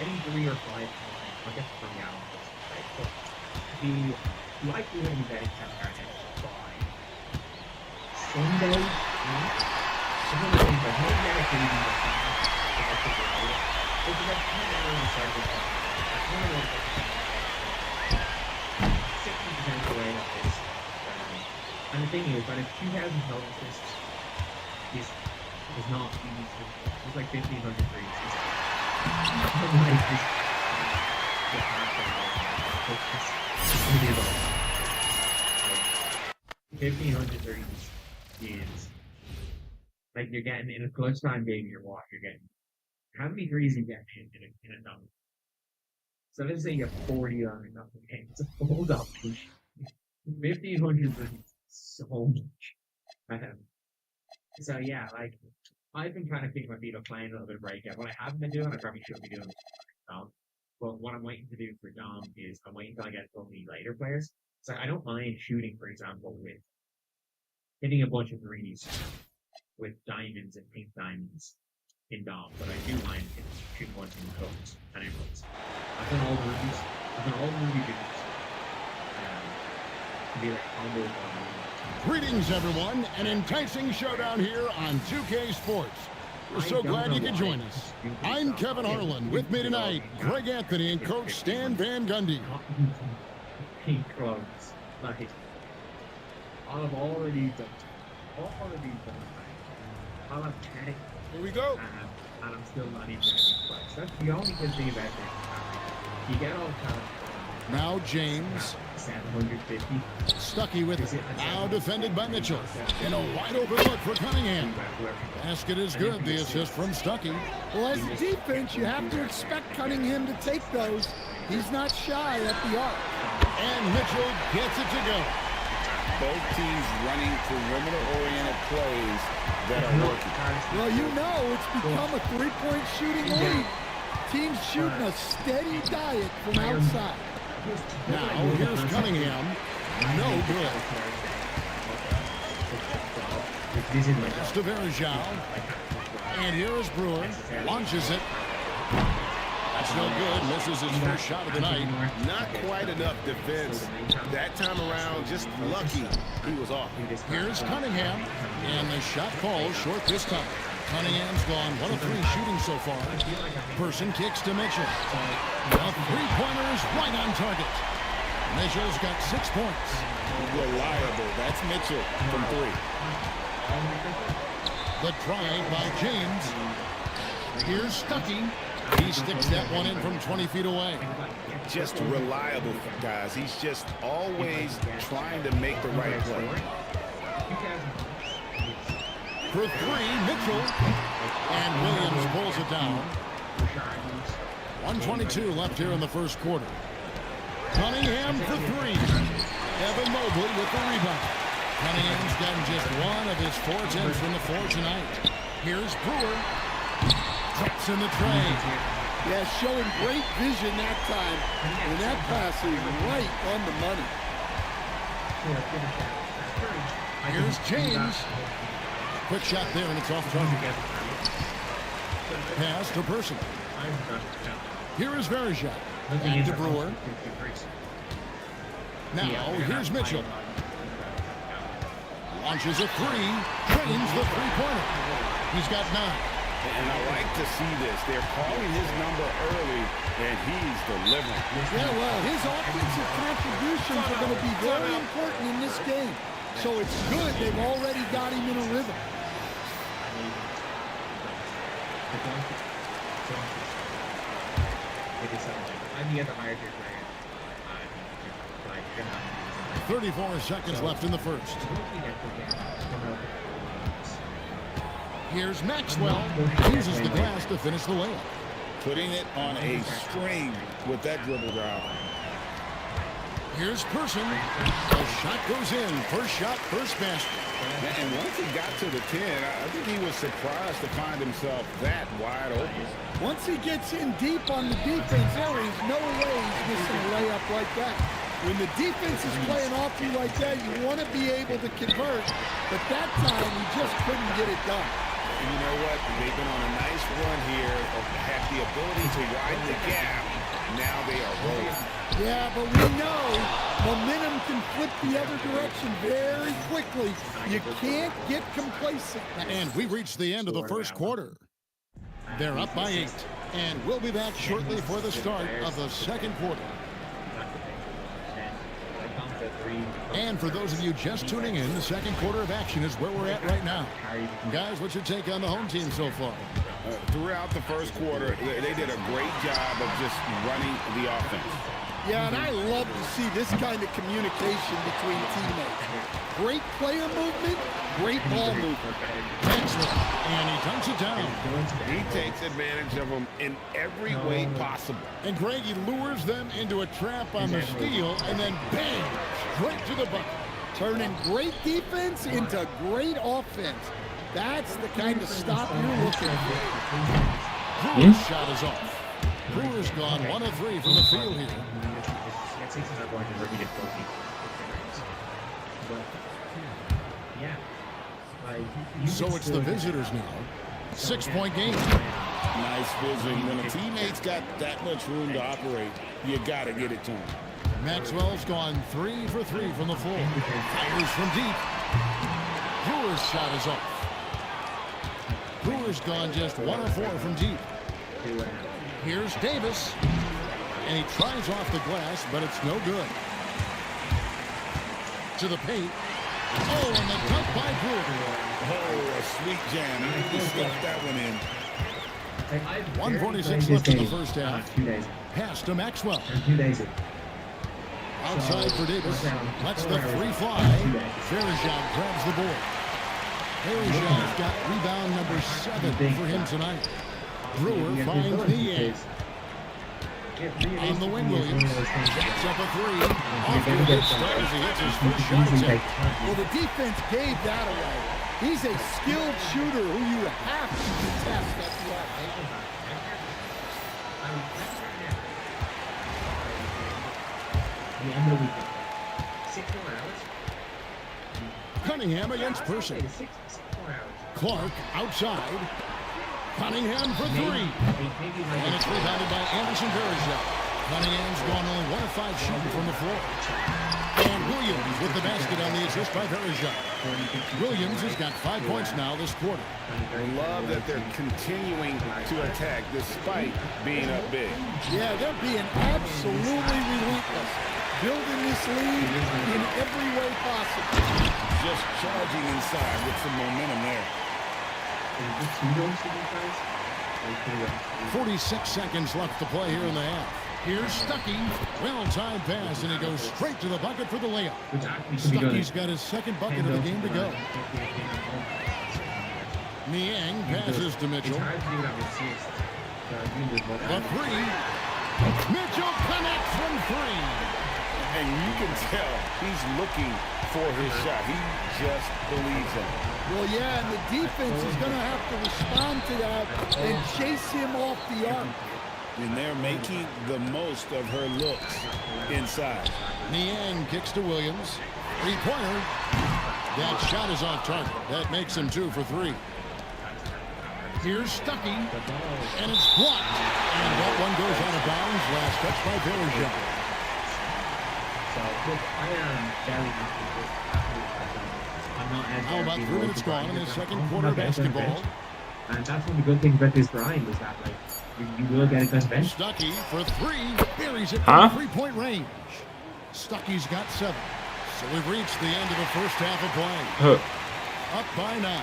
Any 3 or 5 I'll get the reality, right? But the likelihood of getting 10 targets by Sunday, some of the things like maybe I could even get some if you get 10 hours of targets, that's one of those 60% of the way that is thing is, but if 2,000 total assists is not easy. It's like 1,500 threes. It's 1,500 threes is like you're getting in a clutch time game. You're getting how many threes you get in a number. So let's say you have 40 on a nothing game. It's a full up. 1,500 threes is so much. So yeah, like I've been kind of kicking my feet up playing a little bit of breakout. What I haven't been doing, I probably should be doing Dom. But what I'm waiting to do for Dom is I'm waiting until I get some of the later players. So I don't mind shooting, for example, with hitting a bunch of threes with diamonds and pink diamonds in Dom, but I do mind shooting ones in codes and emeralds. I've done all the rubies. I've done all the ruby videos. To be like combos on Greetings, everyone. An enticing showdown here on 2K Sports. We're so glad you could join us. I'm Kevin Harlan. With me tonight, Greg Anthony and Coach Stan Van Gundy. Pink clothes. Like, I'll have already done. I'll have 10. Here we go. And I'm still not even twice. That's the only good thing about this. You get all the talent. Now James. 750. Stuckey with it. Now defended by Mitchell. And a wide open look for Cunningham. Basket is good. The assist from Stuckey. Well, as a defense, you have to expect Cunningham to take those. He's not shy at the arc. And Mitchell gets it to go. Both teams running perimeter-oriented plays that are working. Well, you know it's become a three-point shooting lead. Teams shooting a steady diet from outside. Now, here's Cunningham. No good. It's to Verjao. And here is Brewer. Launches it. That's no good. Misses his first shot of the night. Not quite enough defense. That time around, just lucky he was off. Here's Cunningham. And the shot falls short this time. Cunningham's gone 1 of 3 shooting so far. Person kicks to Mitchell. A three-pointer is right on target. Mitchell's got 6 points. Reliable. That's Mitchell from 3. The drive by James. Here's Stuckey. He sticks that one in from 20 feet away. Just reliable, guys. He's just always trying to make the right play. For 3, Mitchell. And Williams pulls it down. 1:22 left here in the first quarter. Cunningham for 3. Evan Mobley with the rebound. Cunningham's gotten just 1 of his 4 attempts from the floor tonight. Here's Brewer. Drops in the tray. Yeah, showing great vision that time. And that pass is right on the money. Here's James. Quick shot there, and it's off target. Pass to Person. Here is Verjao. Back to Brewer. Now, here's Mitchell. Launches a 3. Trains the three-pointer. He's got 9. And I like to see this. They're calling his number early, and he's delivering. Yeah, well, his offensive contributions are going to be very important in this game. So it's good they've already got him in a rhythm. I'm the higher tier player. 34 seconds left in the first. Here's Maxwell. Uses the glass to finish the layup. Putting it on a string with that dribble drive. Here's Person. The shot goes in. First shot, first basket. And once he got to the 10, I think he was surprised to find himself that wide open. Once he gets in deep on the defense, there is no way he's missing a layup like that. When the defense is playing off you like that, you want to be able to convert. But that time, he just couldn't get it done. And you know what? They've been on a nice run here, have the ability to widen the gap. Now they are rolling. Yeah, but we know momentum can flip the other direction very quickly. You can't get complacent. And we reached the end of the first quarter. They're up by 8. And we'll be back shortly for the start of the second quarter. And for those of you just tuning in, the second quarter of action is where we're at right now. Guys, what's your take on the home team so far? Throughout the first quarter, they did a great job of just running the offense. Yeah, and I love to see this kind of communication between teammates. Great player movement, great ball movement. Excellent. And he dunks it down. He takes advantage of them in every way possible. And Greg, he lures them into a trap on the steal, and then bang, straight to the bucket. Turning great defense into great offense. That's the kind of stop you're looking for. Brewer's shot is off. Brewer's gone 1 of 3 from the field here. So it's the visitors now. 6-point game. Nice vision. When a teammate's got that much room to operate, you got to get it to him. Maxwell's gone 3 for 3 from the floor. Fires from deep. Brewer's shot is off. Brewer's gone just 1 of 4 from deep. Here's Davis. And he tries off the glass, but it's no good. To the paint. Oh, and the dunk by Brewer. Oh, a sweet jam. He stuffed that one in. 1:46 left in the first half. Pass to Maxwell. Outside for Davis. Lets the three fly. Verjao grabs the board. Verjao's got rebound number 7 for him tonight. Brewer finds Niang. On the wing, Williams. Gets up a 3. Off to a good start as he hits his first shot attempt. Well, the defense gave that away. He's a skilled shooter who you have to contest at the line. Cunningham against Person. Clark outside. Cunningham for 3. And it's rebounded by Anderson Verjao. Cunningham's gone only 1 of 5 shooting from the floor. And Williams with the basket on the assist by Verjao. Williams has got 5 points now this quarter. I love that they're continuing to attack despite being up big. Yeah, they're being absolutely relentless. Building this lead in every way possible. Just charging inside with some momentum there. 46 seconds left to play here in the half. Here's Stuckey. Well-timed pass, and he goes straight to the bucket for the layup. Stuckey's got his second bucket of the game to go. Niang passes to Mitchell. The 3. Mitchell connects from 3. And you can tell he's looking for his shot. He just believes in it. Well, yeah, and the defense is going to have to respond to that and chase him off the arc. And they're making the most of her looks inside. Niang kicks to Williams. 3-pointer. That shot is off target. That makes him 2 for 3. Here's Stuckey. And it's blocked. And that one goes out of bounds. Last touch by Verjao. How about 3 minutes gone in the second quarter of basketball? And that's one of the good things about this grind is that, like, you will get a good bench. Stuckey for 3. Buries it from 3-point range. Stuckey's got 7. So we've reached the end of the first half of play. Up by 9.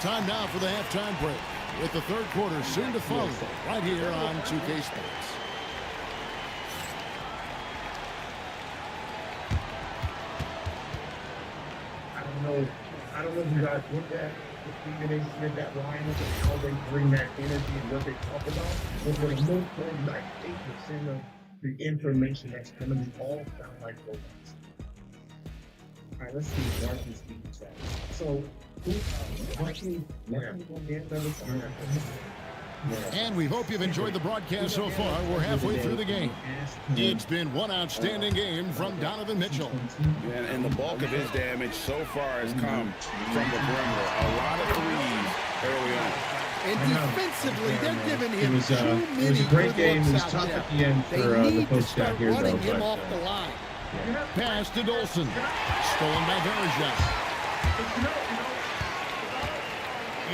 Time now for the halftime break, with the third quarter soon to follow right here on 2K Sports. I don't know if you guys look at even with that line and how they bring that energy and what they talk about. But for the most part, 98% of the information that's coming in all sound like robots. All right, let's see Martin's defense. So, and we hope you've enjoyed the broadcast so far. We're halfway through the game. It's been one outstanding game from Donovan Mitchell. And the bulk of his damage so far has come from the perimeter. A lot of threes early on. And defensively, they're giving him too many. It was a great game. It was tough there. at the end for the folks down here, running though. him off the line. Pass to Dolson. Stolen by Verjao.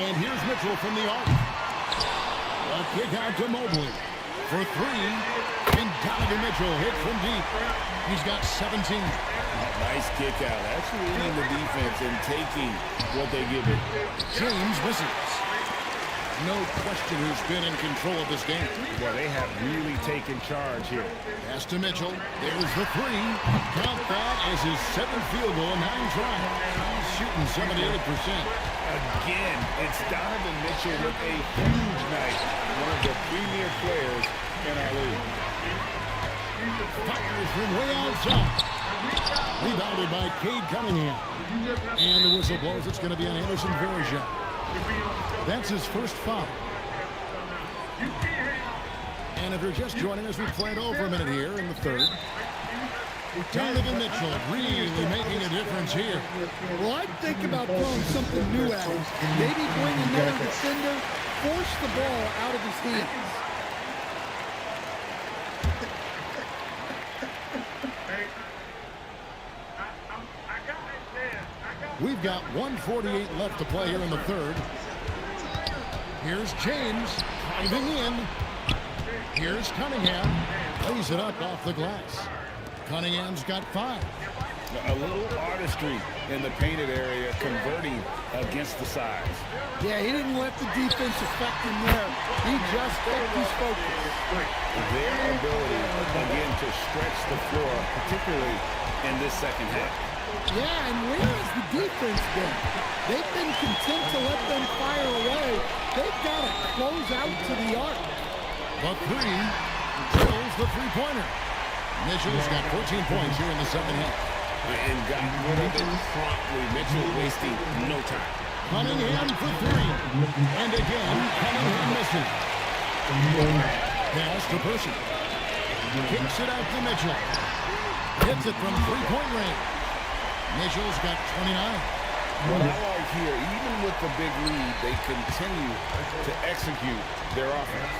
And here's Mitchell from the arc. A kick out to Mobley for 3. And Donovan Mitchell hit from deep. He's got 17. Nice kick out. Actually leading the defense and taking what they give it. James misses. No question who's been in control of this game. Well, they have really taken charge here. Pass to Mitchell. There's the three. Count that as his 7th field goal in 9 tries. He's shooting 78%. Again, it's Donovan Mitchell with a huge night. One of the premier players in our league. Fires from way outside. Rebounded by Cade Cunningham. And the whistle blows. It's going to be on Anderson Varejao. That's his first foul. And if you're just joining us, we've played over a minute here in the third. Donovan Mitchell really making a difference here. Well, I'd think about throwing something new at him. Maybe bring another defender, force the ball out of his hands. We've got 1:48 left to play here in the third. Here's James driving in. Here's Cunningham. Lays it up off the glass. Cunningham's got 5. A little artistry in the painted area, converting against the size. Yeah, he didn't let the defense affect him there. He just kept his focus. Their ability, again, to stretch the floor, particularly in this second half. Yeah, and where has the defense been? They've been content to let them fire away. They've got to close out to the arc. The three drills the three-pointer. Mitchell's got 14 points here in the second half. And got rid of it promptly. Mitchell wasting no time. Cunningham for 3. And again, Cunningham misses. Pass to Percy. Kicks it out to Mitchell. Hits it from three-point range. Mitchell's got 29. What I like here, even with the big lead, they continue to execute their offense.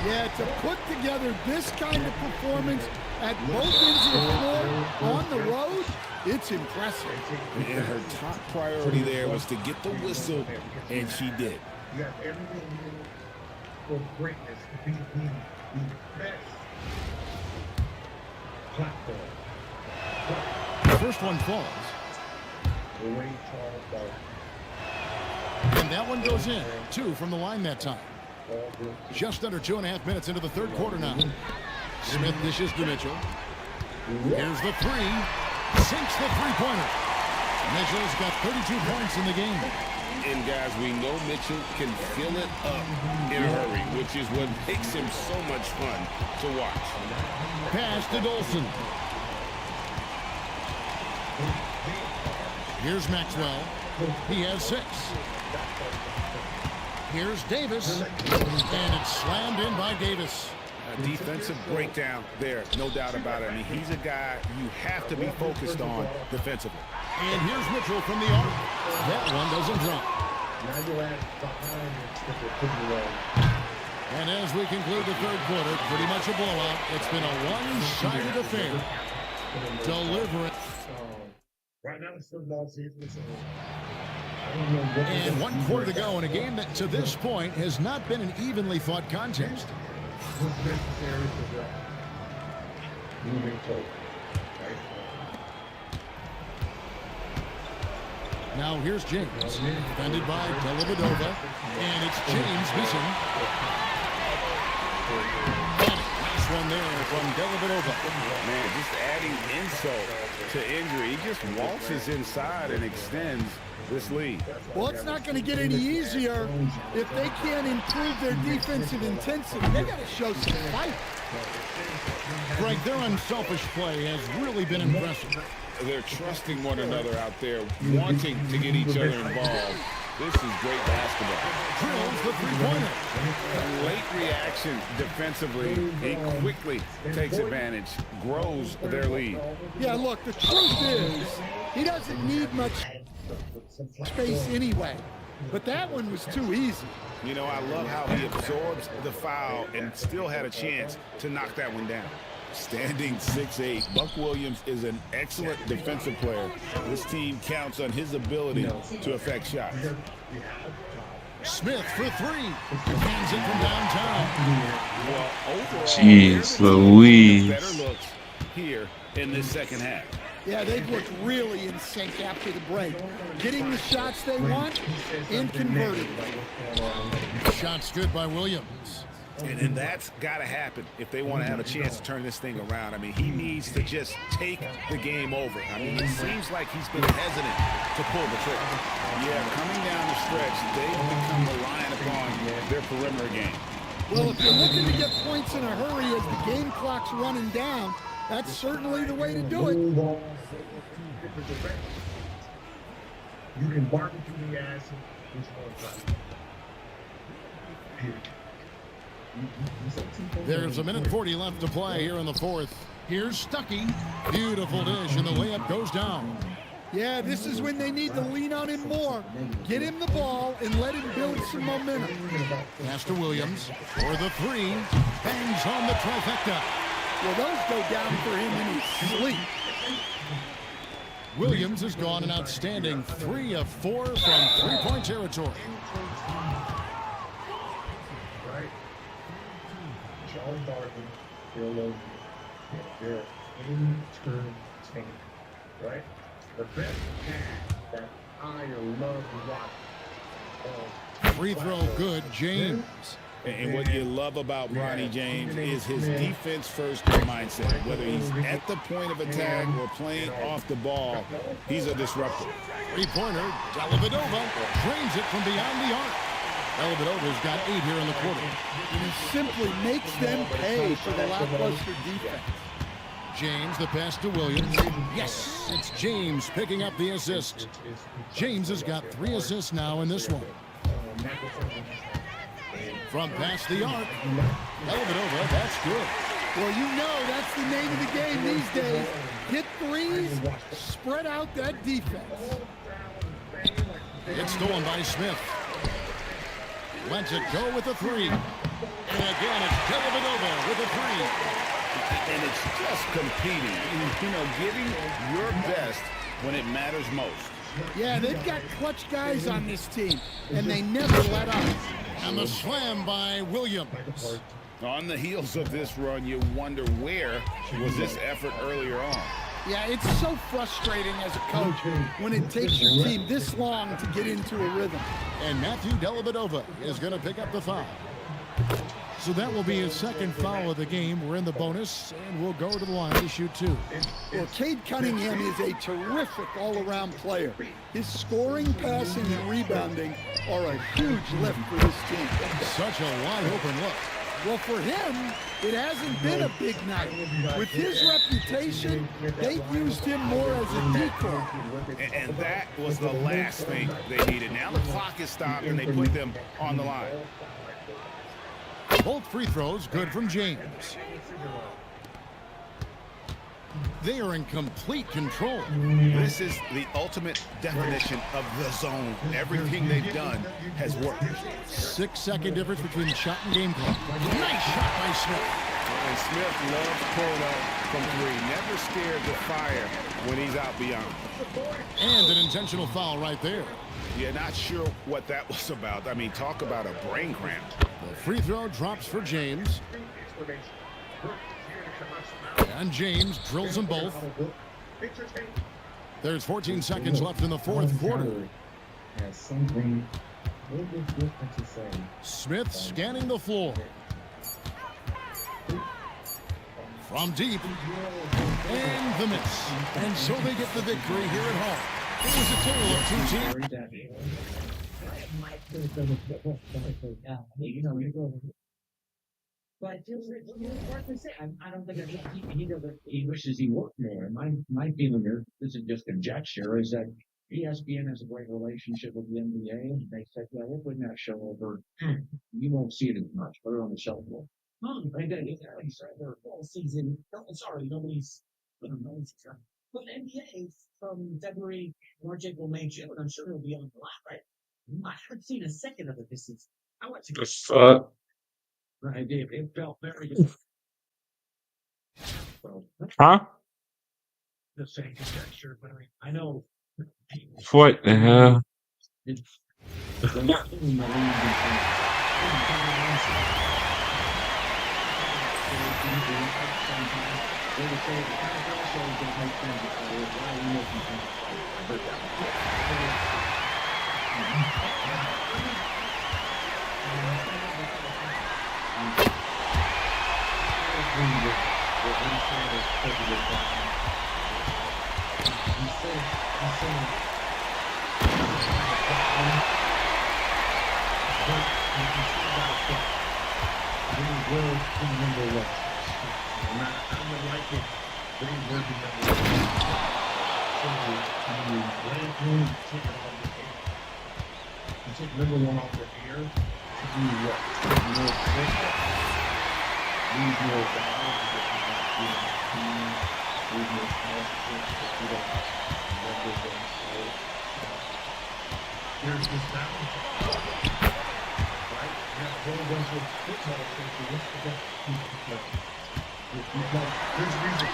Yeah, to put together this kind of performance at both ends of the floor on the road, it's impressive. And her top priority there was to get the whistle, and she did. You got everything you need for greatness to be the best platform. The first one falls. And that one goes in. 2 from the line that time. Just under 2.5 minutes into the third quarter now. Smith dishes to Mitchell. Here's the 3. Sinks the three-pointer. Mitchell's got 32 points in the game. And guys, we know Mitchell can fill it up in a hurry, which is what makes him so much fun to watch. Pass to Dolson. Here's Maxwell. He has 6. Here's Davis. And it's slammed in by Davis. A defensive breakdown there, no doubt about it. I mean, he's a guy you have to be focused on defensively. And here's Mitchell from the arc. That one doesn't drop. And as we conclude the third quarter, pretty much a blowout. It's been a one-sided affair. Deliberate. Right now, it's football season. And 1 quarter to go in a game that to this point has not been an evenly fought contest. Now here's James, defended by Dellavedova, and it's James missing. Nice one there from Dellavedova. Man, just adding insult to injury. He just waltzes inside and extends this lead. Well, it's not going to get any easier if they can't improve their defensive intensity. They got to show some fight. Greg, their unselfish play has really been impressive. They're trusting one another out there, wanting to get each other involved. This is great basketball. Drills the three-pointer. A late reaction defensively. He quickly takes advantage, grows their lead. Yeah, look, the truth is he doesn't need much space anyway. But that one was too easy. You know, I love how he absorbs the foul and still had a chance to knock that one down. Standing 6'8", Buck Williams is an excellent defensive player. This team counts on his ability to affect shots. Smith for three. Hands it from downtown. Well, overall, Jeez better Louise. looks here in this second half. Yeah, they've looked really in sync after the break. Getting the shots they want and converting them. Shots good by Williams. And that's got to happen if they want to have a chance to turn this thing around. I mean, he needs to just take the game over. I mean, it seems like he's been hesitant to pull the trigger. Yeah, coming down the stretch, they've become reliant upon their perimeter game. Well, if you're looking to get points in a hurry as the game clock's running down, that's certainly the way to do it. You can barbecue the ass. There's a minute 40 left to play here in the fourth. Here's Stuckey. Beautiful dish, and the layup goes down. Yeah, this is when they need to lean on him more. Get him the ball and let him build some momentum. Pass to Williams for the three. Bangs on the trifecta. Well, those go down for him in his sleep. Williams has gone an outstanding 3 of 4 from three-point territory. Right? Charles Barkley, Bill Logan, they're in-turn team, right? The best pass that I love to watch. Free throw good, James. And what you love about Bronny James is his defense-first mindset. Whether he's at the point of attack or playing off the ball, he's a disruptor. Three-pointer, Dellavedova drains it from beyond the arc. Dellavedova's got 8 here in the quarter. And he simply makes them pay for the lackluster defense. James, the pass to Williams. Yes, it's James picking up the assist. James has got 3 assists now in this one. From past the arc, Dellavedova, that's good. Well, you know that's the name of the game these days. Hit threes, spread out that defense. It's stolen by Smith. Lets it go with a three. And again, it's Dellavedova with a three. And it's just competing, you know, giving your best when it matters most. Yeah, they've got clutch guys on this team, and they never let up. And the slam by Williams. On the heels of this run, you wonder where was this effort earlier on. Yeah, it's so frustrating as a coach when it takes your team this long to get into a rhythm. And Matthew Dellavedova is going to pick up the foul. So that will be his second foul of the game. We're in the bonus, and we'll go to the line to shoot 2. Well, Cade Cunningham is a terrific all-around player. His scoring, passing, and rebounding are a huge lift for this team. Such a wide-open look. Well, for him, it hasn't been a big night. With his reputation, they've used him more as a decoy. And that was the last thing they needed. Now the clock is stopped, and they put them on the line. Both free throws good from James. They are in complete control. This is the ultimate definition of the zone. Everything they've done has worked. 6-second difference between shot and game clock. Nice shot by Smith. And Smith loves pulling up from 3. Never scared to fire when he's out beyond. And an intentional foul right there. Yeah, not sure what that was about. I mean, talk about a brain cramp. The free throw drops for James. And James drills them both. There's 14 seconds left in the fourth quarter. Smith scanning the floor. From deep. And the miss. And so they get the victory here at home. It was a tale of 2 teams. But just like I say, I don't think he wishes he worked more. My feeling here, this is just conjecture, is that ESPN has a great relationship with the NBA, and they said, "Yeah, we're putting that show over. You won't see it as much. Put it on the shelf." And then it's already started their fall season. Sorry, nobody's. But NBA from February, March, April, May, June, I'm sure it'll be on the lot, right? I haven't seen a second of it this season. I went to The fuck? Right, Dave. It felt very good. Well, Huh? the same conjecture, but I know. What the hell? But they're not in the league in terms of they would say the NFL shows don't make sense. Why are we making sense? I heard that. Number one off the air to do what? More push-ups, lose more balance because you're not doing speed, lose more posture because you don't have numbers on the there's this balance, right? You have a whole bunch of football coaches. What's the best piece to play? There's a reason.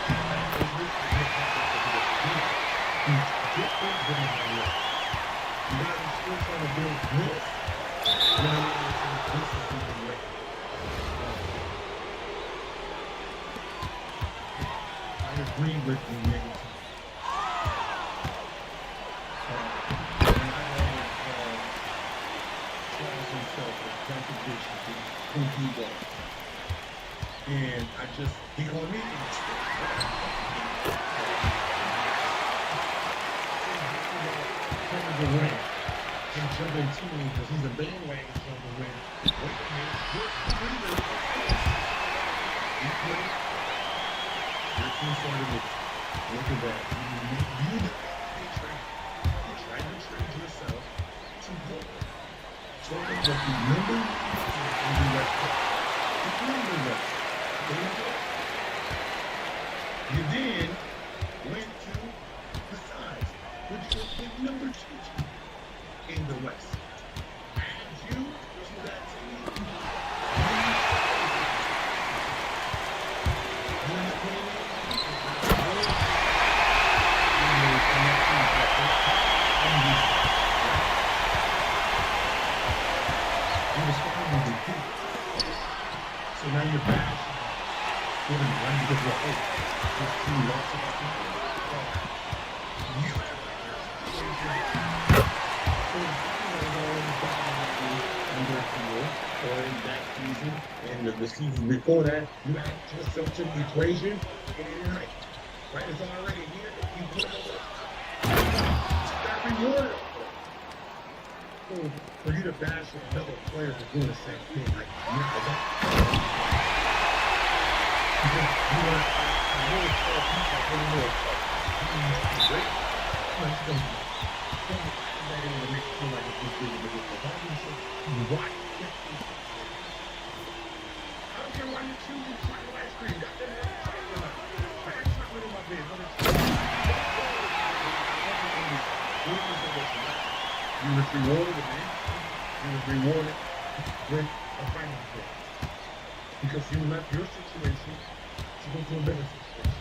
Different than my life. You guys are still trying to build this. Now this is the way. I agree with you, Nate. And I always tries himself as contradiction to who he was. And I just, he on me. The win and jumping team because he's a bandwagon from the win. Wait a minute, your team started with look at that. You try to trade yourself to go. So that you remember and do that. Remember that. You then went to the sides, which was the number 2 in the West. And you to that team. So now you're back. You're going to run to the wall. There's 2 lots of people. Or in that season, and the season before that, you add yourself to the equation, and you're right. Right, it's already here. You put it over. That reward. So for you to bash another player for doing the same thing, like you know that. Because you want to really tell people a little more. Great. That ain't gonna make it feel like it's just really good. Why? I don't care why you're choosing chocolate ice cream. That's the I got chocolate in my bed. You was rewarded with it. You was rewarded with a financial because you left your situation to go to a better situation.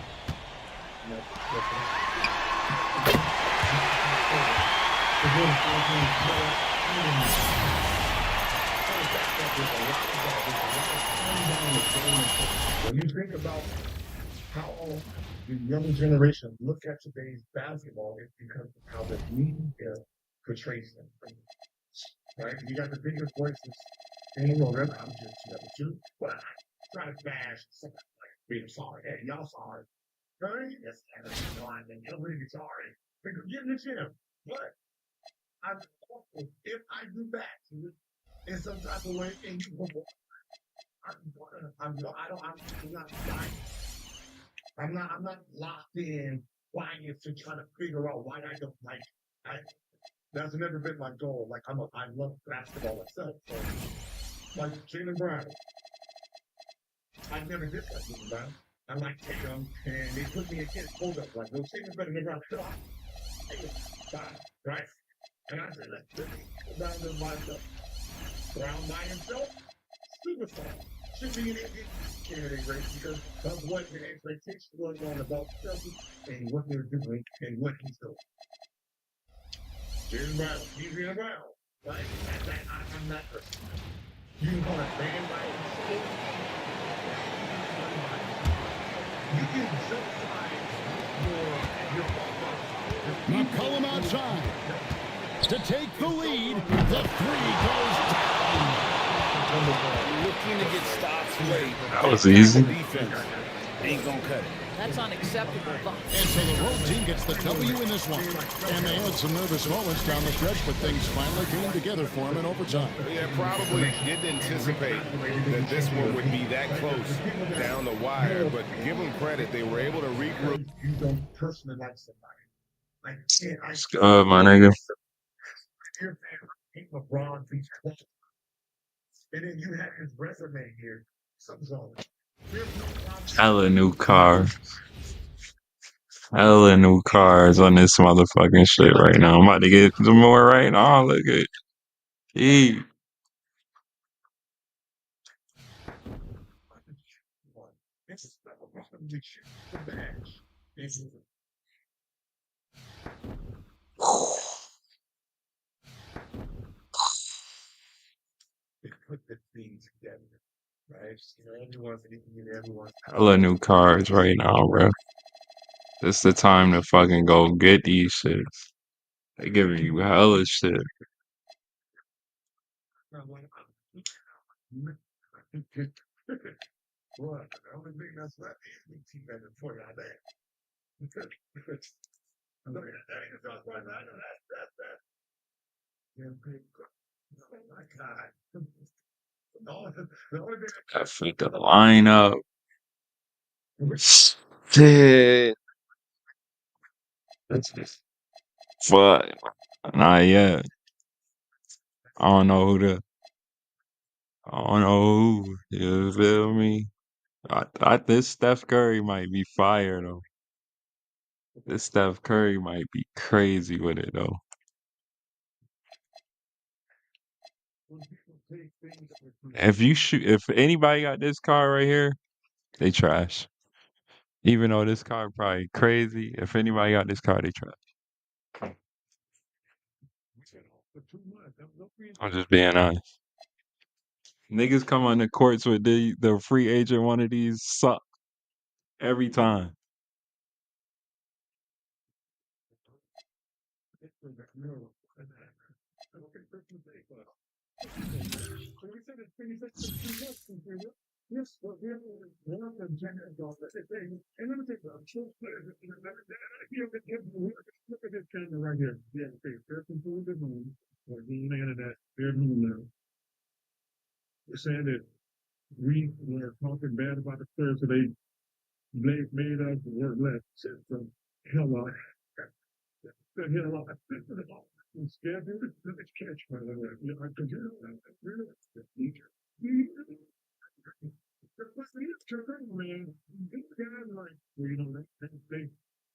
When you think about how the young generation look at today's basketball, it's because of how the media portrays them. Right? You got the bigger voices saying, well, I'm just number 2. But I try to bash something like being sorry. Hey, y'all sorry. Right? Yes, I'm really sorry. Because give it to him. But I'm hopeful if I do back to it in some type of way, and you go, I'm not dying. I'm not locked in bias to try to figure out why I don't like it. That's never been my goal. Like I love basketball itself. So, like Jaylen Brown, I never disliked Jaylen Brown. I like him, and they put me against hold up like no Jaylen better than Brown. Right? And I said, let's put Brown in myself. Brown by himself, superstar. Should be an MVP candidate race because of what the expectation was on about Celtics and what they're doing and what he's doing. Jaylen Brown, he's in Brown. Right? I'm that person. You want to stand by yourself? You can justify your McCollum outside to take the lead. The three goes down. Looking to get stops late. That was easy. Defense ain't gonna cut it. That's unacceptable. And so the road team gets the W in this one. And they had some nervous moments down the stretch, but things finally came together for them in overtime. Yeah, probably didn't anticipate that this one would be that close down the wire, but give them credit. They were able to regroup. You don't personally like somebody. Like, My nigga. Your favorite LeBron beats Clinton. And then you have his resume here. Something's on. Hella new cars. Hella new cars on this motherfucking shit right now. I'm about to get some more right now. Look at it. Put the things together, right? You know, everyone. Hella new cars right now, bro. This the time to fucking go get these shits. They giving you hella shit. What? The only thing that's left is the team better for you, I think. Look at that. Oh my God. The only thing That fit the lineup. Shit. Fuck. Not yet. I don't know who. You feel me? This Steph Curry might be fire though. This Steph Curry might be crazy with it though. If anybody got this car right here, they trash. Even though this car probably crazy, if anybody got this car, they trash. I'm just being honest. Niggas come on the courts with the free agent one of these suck every time. Yes, well, one of them general goals that they say, and let me take a short players. Look at this camera right here. Yeah, okay, first and foremost, the moon. We're going into that bare moon now. We're saying that we were talking bad about the players, so they made us work less. So, hell off. The hell off. I'm scared of it. Let me catch my little. I could do it. Man, these guys like, well, you know,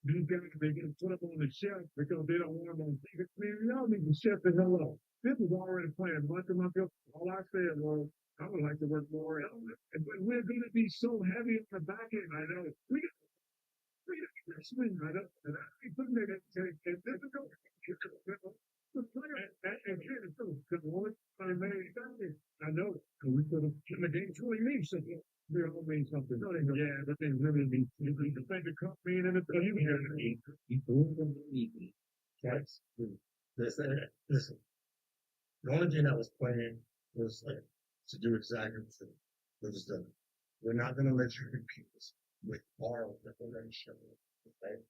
these guys, they get put up on the shelf because they don't want them on TV. Man, y'all need to shut the hell up. This was already planned month to month. All I said was, I would like to work more. But we're going to be so heavy on the back end. I know. We got to swing right up. And I put that and this is going and here it goes. Because once I made something, I know we could have in the game truly means something. They all mean something. Yeah, but they really mean you can think the cup mean and it's you here. That's listen. The only thing I was playing was like to do exactly the thing. It was done. We're not gonna let you compete with our information. Okay?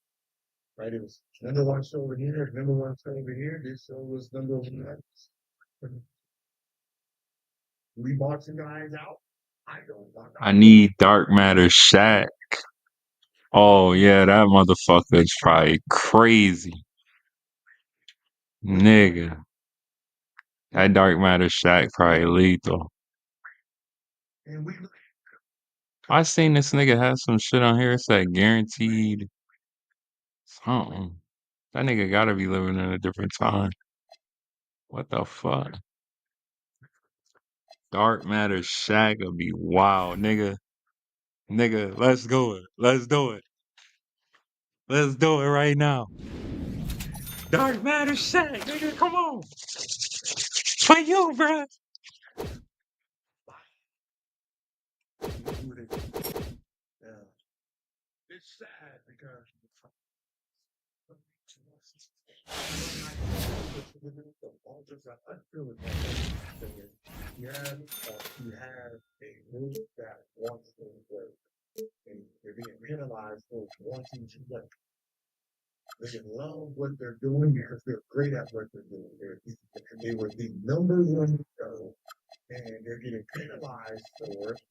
Right, it was number one show over here, number one show over here. This show was number one. We bought some guys out. I need Dark Matter Shaq. Oh yeah, that motherfucker is probably crazy. Nigga. That Dark Matter Shaq probably lethal. I seen this nigga have some shit on here. It said guaranteed something. That nigga gotta be living in a different time. What the fuck? Dark Matter Shaq would be wild, nigga. Nigga, let's go it. Let's do it. Let's do it right now. Dark Matter Shaq, nigga, come on. for you, bro. Yeah. It's sad because I feel it. You have a group that wants to work, and they're being penalized for wanting to work. They love what they're doing because they're great at what they're doing. They were the number one show, and they're getting penalized for it,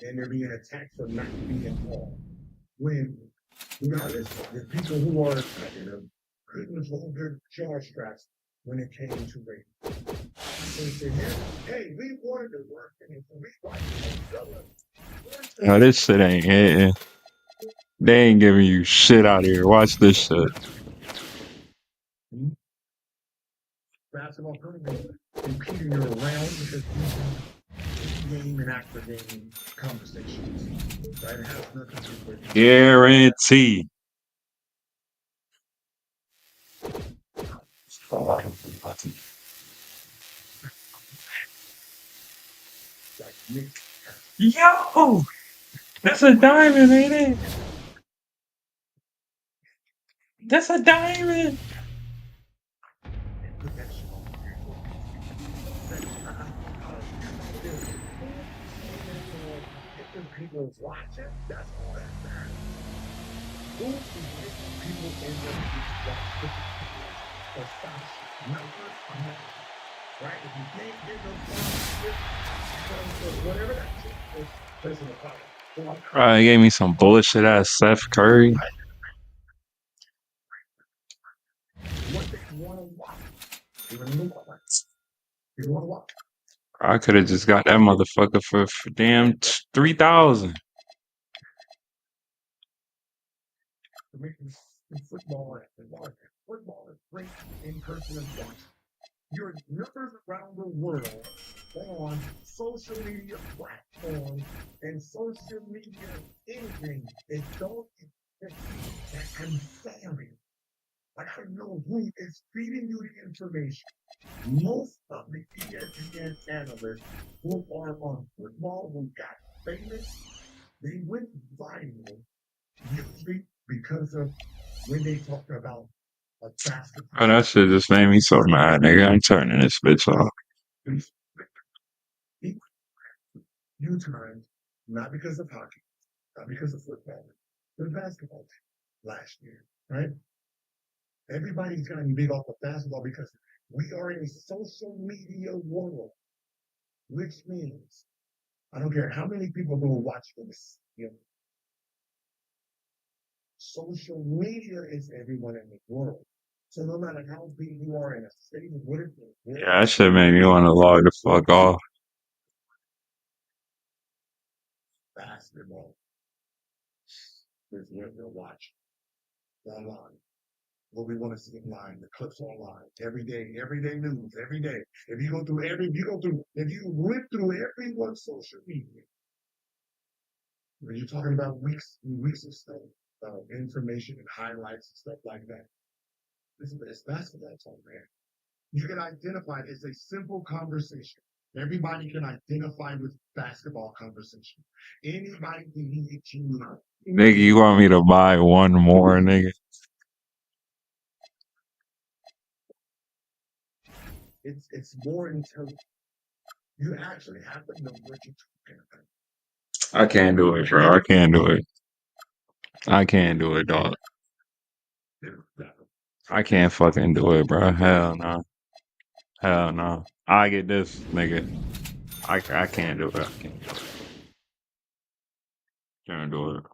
and they're being attacked for not being on. When regardless, the people who are couldn't hold their jaw straps when it came to race. So they said, hey, we wanted to work, and we Oh, this shit ain't hitting. They ain't giving you shit out here. Watch this shit. basketball tournament competing around because game and after game conversations. Right? It has nothing to do with Guarantee. Yo, that's a diamond, ain't it? That's a diamond. people watching. That's all that matters. Who is people in the numbers right? If you can't get those whatever that is, personal power. He gave me some bullshit ass Seth Curry. What they want to watch. You want to watch. I could have just got that motherfucker for damn 3,000. Football is great in person and watch. Your numbers around the world on social media platforms and social media anything that don't I'm sorry. I don't know who is feeding you the information. Most of the ESPN analysts who are on football who got famous, they went viral usually because of when they talk about a basketball. Oh, that shit just made me so mad, nigga. I'm turning this bitch off. Few times, not because of hockey, not because of football, but basketball last year, right? Everybody's gotten big off of basketball because we are in a social media world, which means I don't care how many people go watch this. Social media is everyone in the world. So no matter how big you are in a state, what is it? Yeah, that shit made me want to log the fuck off. Basketball is what we'll watch online. What we want to see online, the clips online, every day news, every day. If you went through everyone's social media, when you're talking about weeks of stuff, information and highlights and stuff like that. It's basketball talk, man. You can identify it as a simple conversation. Everybody can identify with basketball conversation. Anybody can hit you up. Nigga, you want me to buy one more, nigga? It's more intelligent. You actually have to know what you're talking about. I can't do it, bro. I can't do it. I can't do it, dog. I can't fucking do it, bro. Hell no. Hell no. I get this, nigga. I can't do it. I can't do it. Can't do it.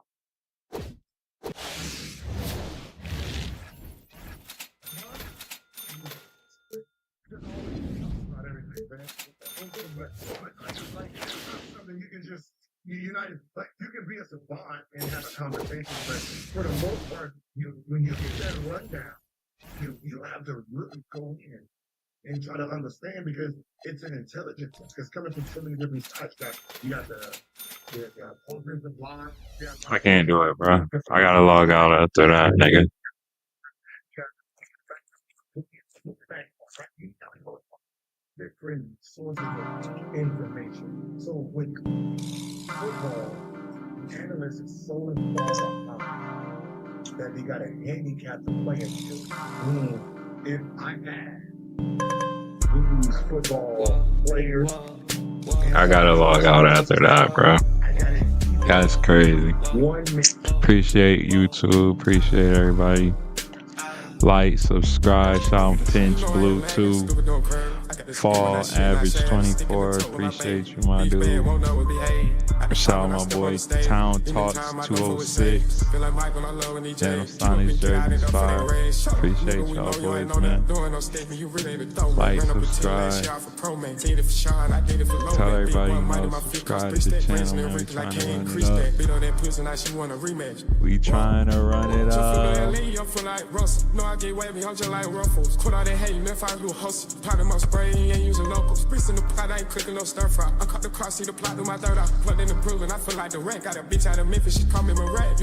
You can just you can be a savant and have a conversation, but for the most part, when you get that rundown, you have to really go in and try to understand because it's an intelligence. It's coming from so many different sides. You got the offensive line. I can't do it, bro. I gotta log out after that, nigga. different sources of information. So with football, analysts are so involved that they got a handicap to play against. If I had these football players, I gotta log out after that, bro. That's crazy. Appreciate YouTube. Appreciate everybody. Like, subscribe. Shout Pinch Bluetooth. Fall Average 24. Appreciate you, my dude. Shout out my boy Town Talks 206. Daniel Sonic Jersey's fire. Appreciate y'all boys, man. Like, subscribe. Tell everybody you know, subscribe to the channel, man. We trying to run it up. We trying to run it up. I get wavy, I'm just like Ruffles. Quit all that hate, man, if I do a hustle. Pot in my spray, ain't using locals. Bricks in the pot, I ain't cooking no stir fry. I cut the cross, see the plot, do my third out. Plugged in the proven, I feel like the wreck. Got a bitch out of Memphis, she call me my rat.